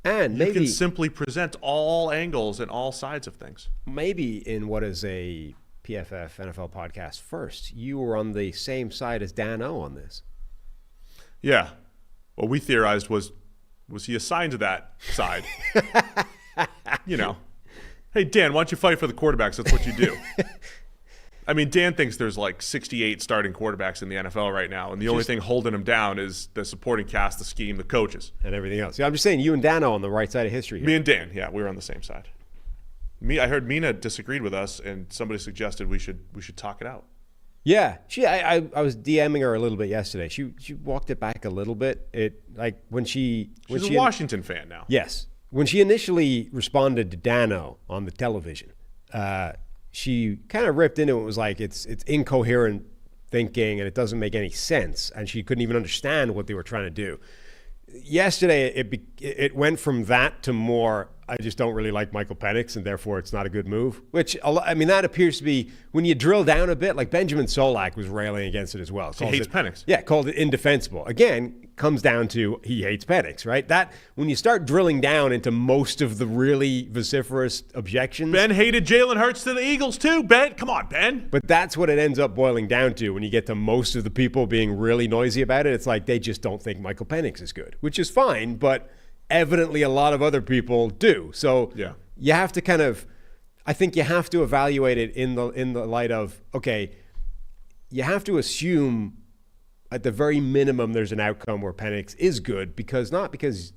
And you can simply present all angles and all sides of things. Maybe in what is a PFF NFL podcast first, you were on the same side as Dan O on this. Yeah. What we theorized was he assigned to that side? Hey, Dan, why don't you fight for the quarterbacks? That's what you do. I mean, Dan thinks there's like 68 starting quarterbacks in the NFL right now, and the only thing holding him down is the supporting cast, the scheme, the coaches. And everything else. Yeah, I'm just saying you and Dan are on the right side of history here. Me and Dan, yeah, we were on the same side. I heard Mina disagreed with us, and somebody suggested we should talk it out. Yeah, I was DMing her a little bit yesterday. She walked it back a little bit. She's a Washington fan now. Yes. When she initially responded to Dano on the television, she kind of ripped into it. It was like it's incoherent thinking and it doesn't make any sense, and she couldn't even understand what they were trying to do. Yesterday, it went from that to more, I just don't really like Michael Penix, and therefore it's not a good move. Which, I mean, that appears to be, when you drill down a bit, like Benjamin Solak was railing against it as well. He hates Penix. Yeah, called it indefensible. Again, comes down to he hates Penix, right? That, when you start drilling down into most of the really vociferous objections. Ben hated Jalen Hurts to the Eagles too, Ben. Come on, Ben. But that's what it ends up boiling down to when you get to most of the people being really noisy about it. It's like they just don't think Michael Penix is good, which is fine, but evidently a lot of other people do. So yeah. You have to I think you have to evaluate it in the light of, okay, you have to assume at the very minimum there's an outcome where Penix is good, not because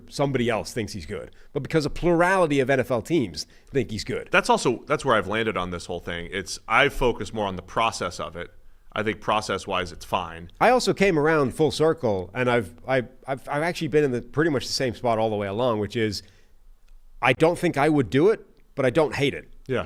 somebody else thinks he's good, but because a plurality of NFL teams think he's good. That's where I've landed on this whole thing. I've focused more on the process of it. I think process-wise, it's fine. I also came around full circle, and I've actually been in pretty much the same spot all the way along, which is I don't think I would do it, but I don't hate it. Yeah.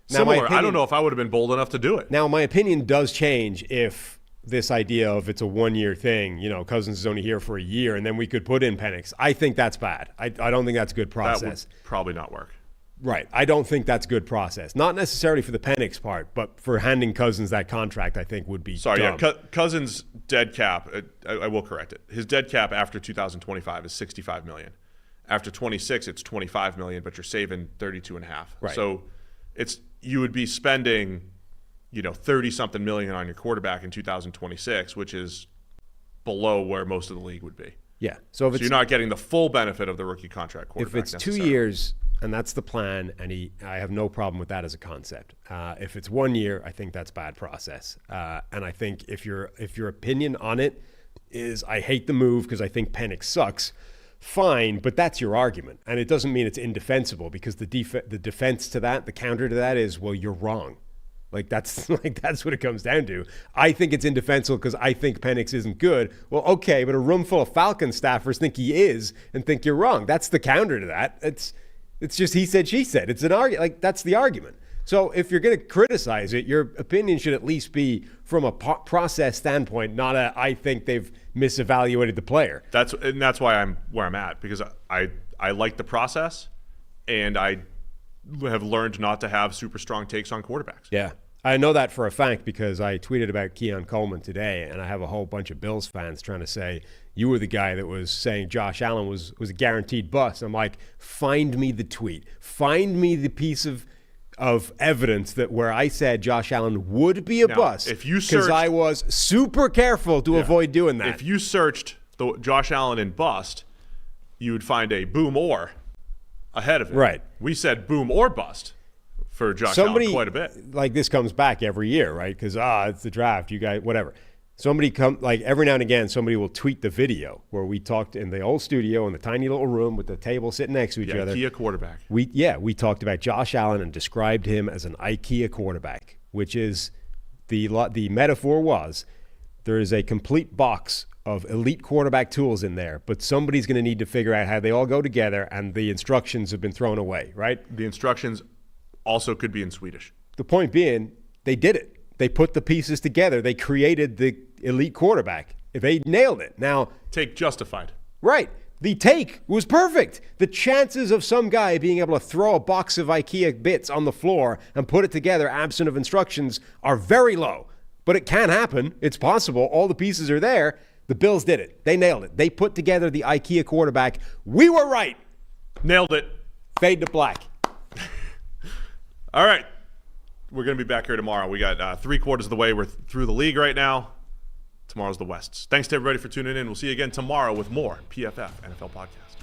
Similar. I don't know if I would have been bold enough to do it. Now, my opinion does change if this idea of it's a one-year thing, Cousins is only here for a year, and then we could put in Penix. I think that's bad. I don't think that's good process. That would probably not work. Right. I don't think that's good process. Not necessarily for the Penix part, but for handing Cousins that contract, I think would be dumb. Yeah, Cousins' dead cap, I will correct it. His dead cap after 2025 is $65 million. After 26, it's $25 million, but you're saving $32.5 million. Right. So you would be spending, 30-something million on your quarterback in 2026, which is below where most of the league would be. Yeah. So you're not getting the full benefit of the rookie contract quarterback. If it's 2 years and that's the plan, and I have no problem with that as a concept. If it's 1 year, I think that's bad process. And I think if your opinion on it is I hate the move because I think Penix sucks, fine, but that's your argument. And it doesn't mean it's indefensible, because the defense to that, the counter to that is, well, you're wrong. That's what it comes down to. I think it's indefensible because I think Penix isn't good. Well, okay, but a room full of Falcons staffers think he is and think you're wrong. That's the counter to that. It's just he said, she said. It's an argument. That's the argument. So if you're going to criticize it, your opinion should at least be from a process standpoint, not I think they've misevaluated the player. That's why I'm where I'm at, because I like the process, and I have learned not to have super strong takes on quarterbacks. Yeah. I know that for a fact because I tweeted about Keon Coleman today, and I have a whole bunch of Bills fans trying to say, you were the guy that was saying Josh Allen was a guaranteed bust. I'm like, find me the tweet. Find me the piece of evidence that where I said Josh Allen would be a bust. If you searched, because I was super careful to avoid doing that. If you searched the Josh Allen and bust, you would find a boom or ahead of it. Right. We said boom or bust for Josh Allen quite a bit. Like this comes back every year, right? Because it's the draft, you guys, whatever. Somebody every now and again, somebody will tweet the video where we talked in the old studio in the tiny little room with the table sitting next to each other. IKEA quarterback. We talked about Josh Allen and described him as an IKEA quarterback, which is the metaphor was there is a complete box of elite quarterback tools in there, but somebody's going to need to figure out how they all go together, and the instructions have been thrown away, right? The instructions also could be in Swedish. The point being, they did it. They put the pieces together. They created the elite quarterback. They nailed it. Now, take Justified. Right. The take was perfect. The chances of some guy being able to throw a box of IKEA bits on the floor and put it together absent of instructions are very low. But it can happen. It's possible. All the pieces are there. The Bills did it. They nailed it. They put together the IKEA quarterback. We were right. Nailed it. Fade to black. All right. We're going to be back here tomorrow. We got 3/4 of the way. We're through the league right now. Tomorrow's the Wests. Thanks to everybody for tuning in. We'll see you again tomorrow with more PFF NFL Podcast.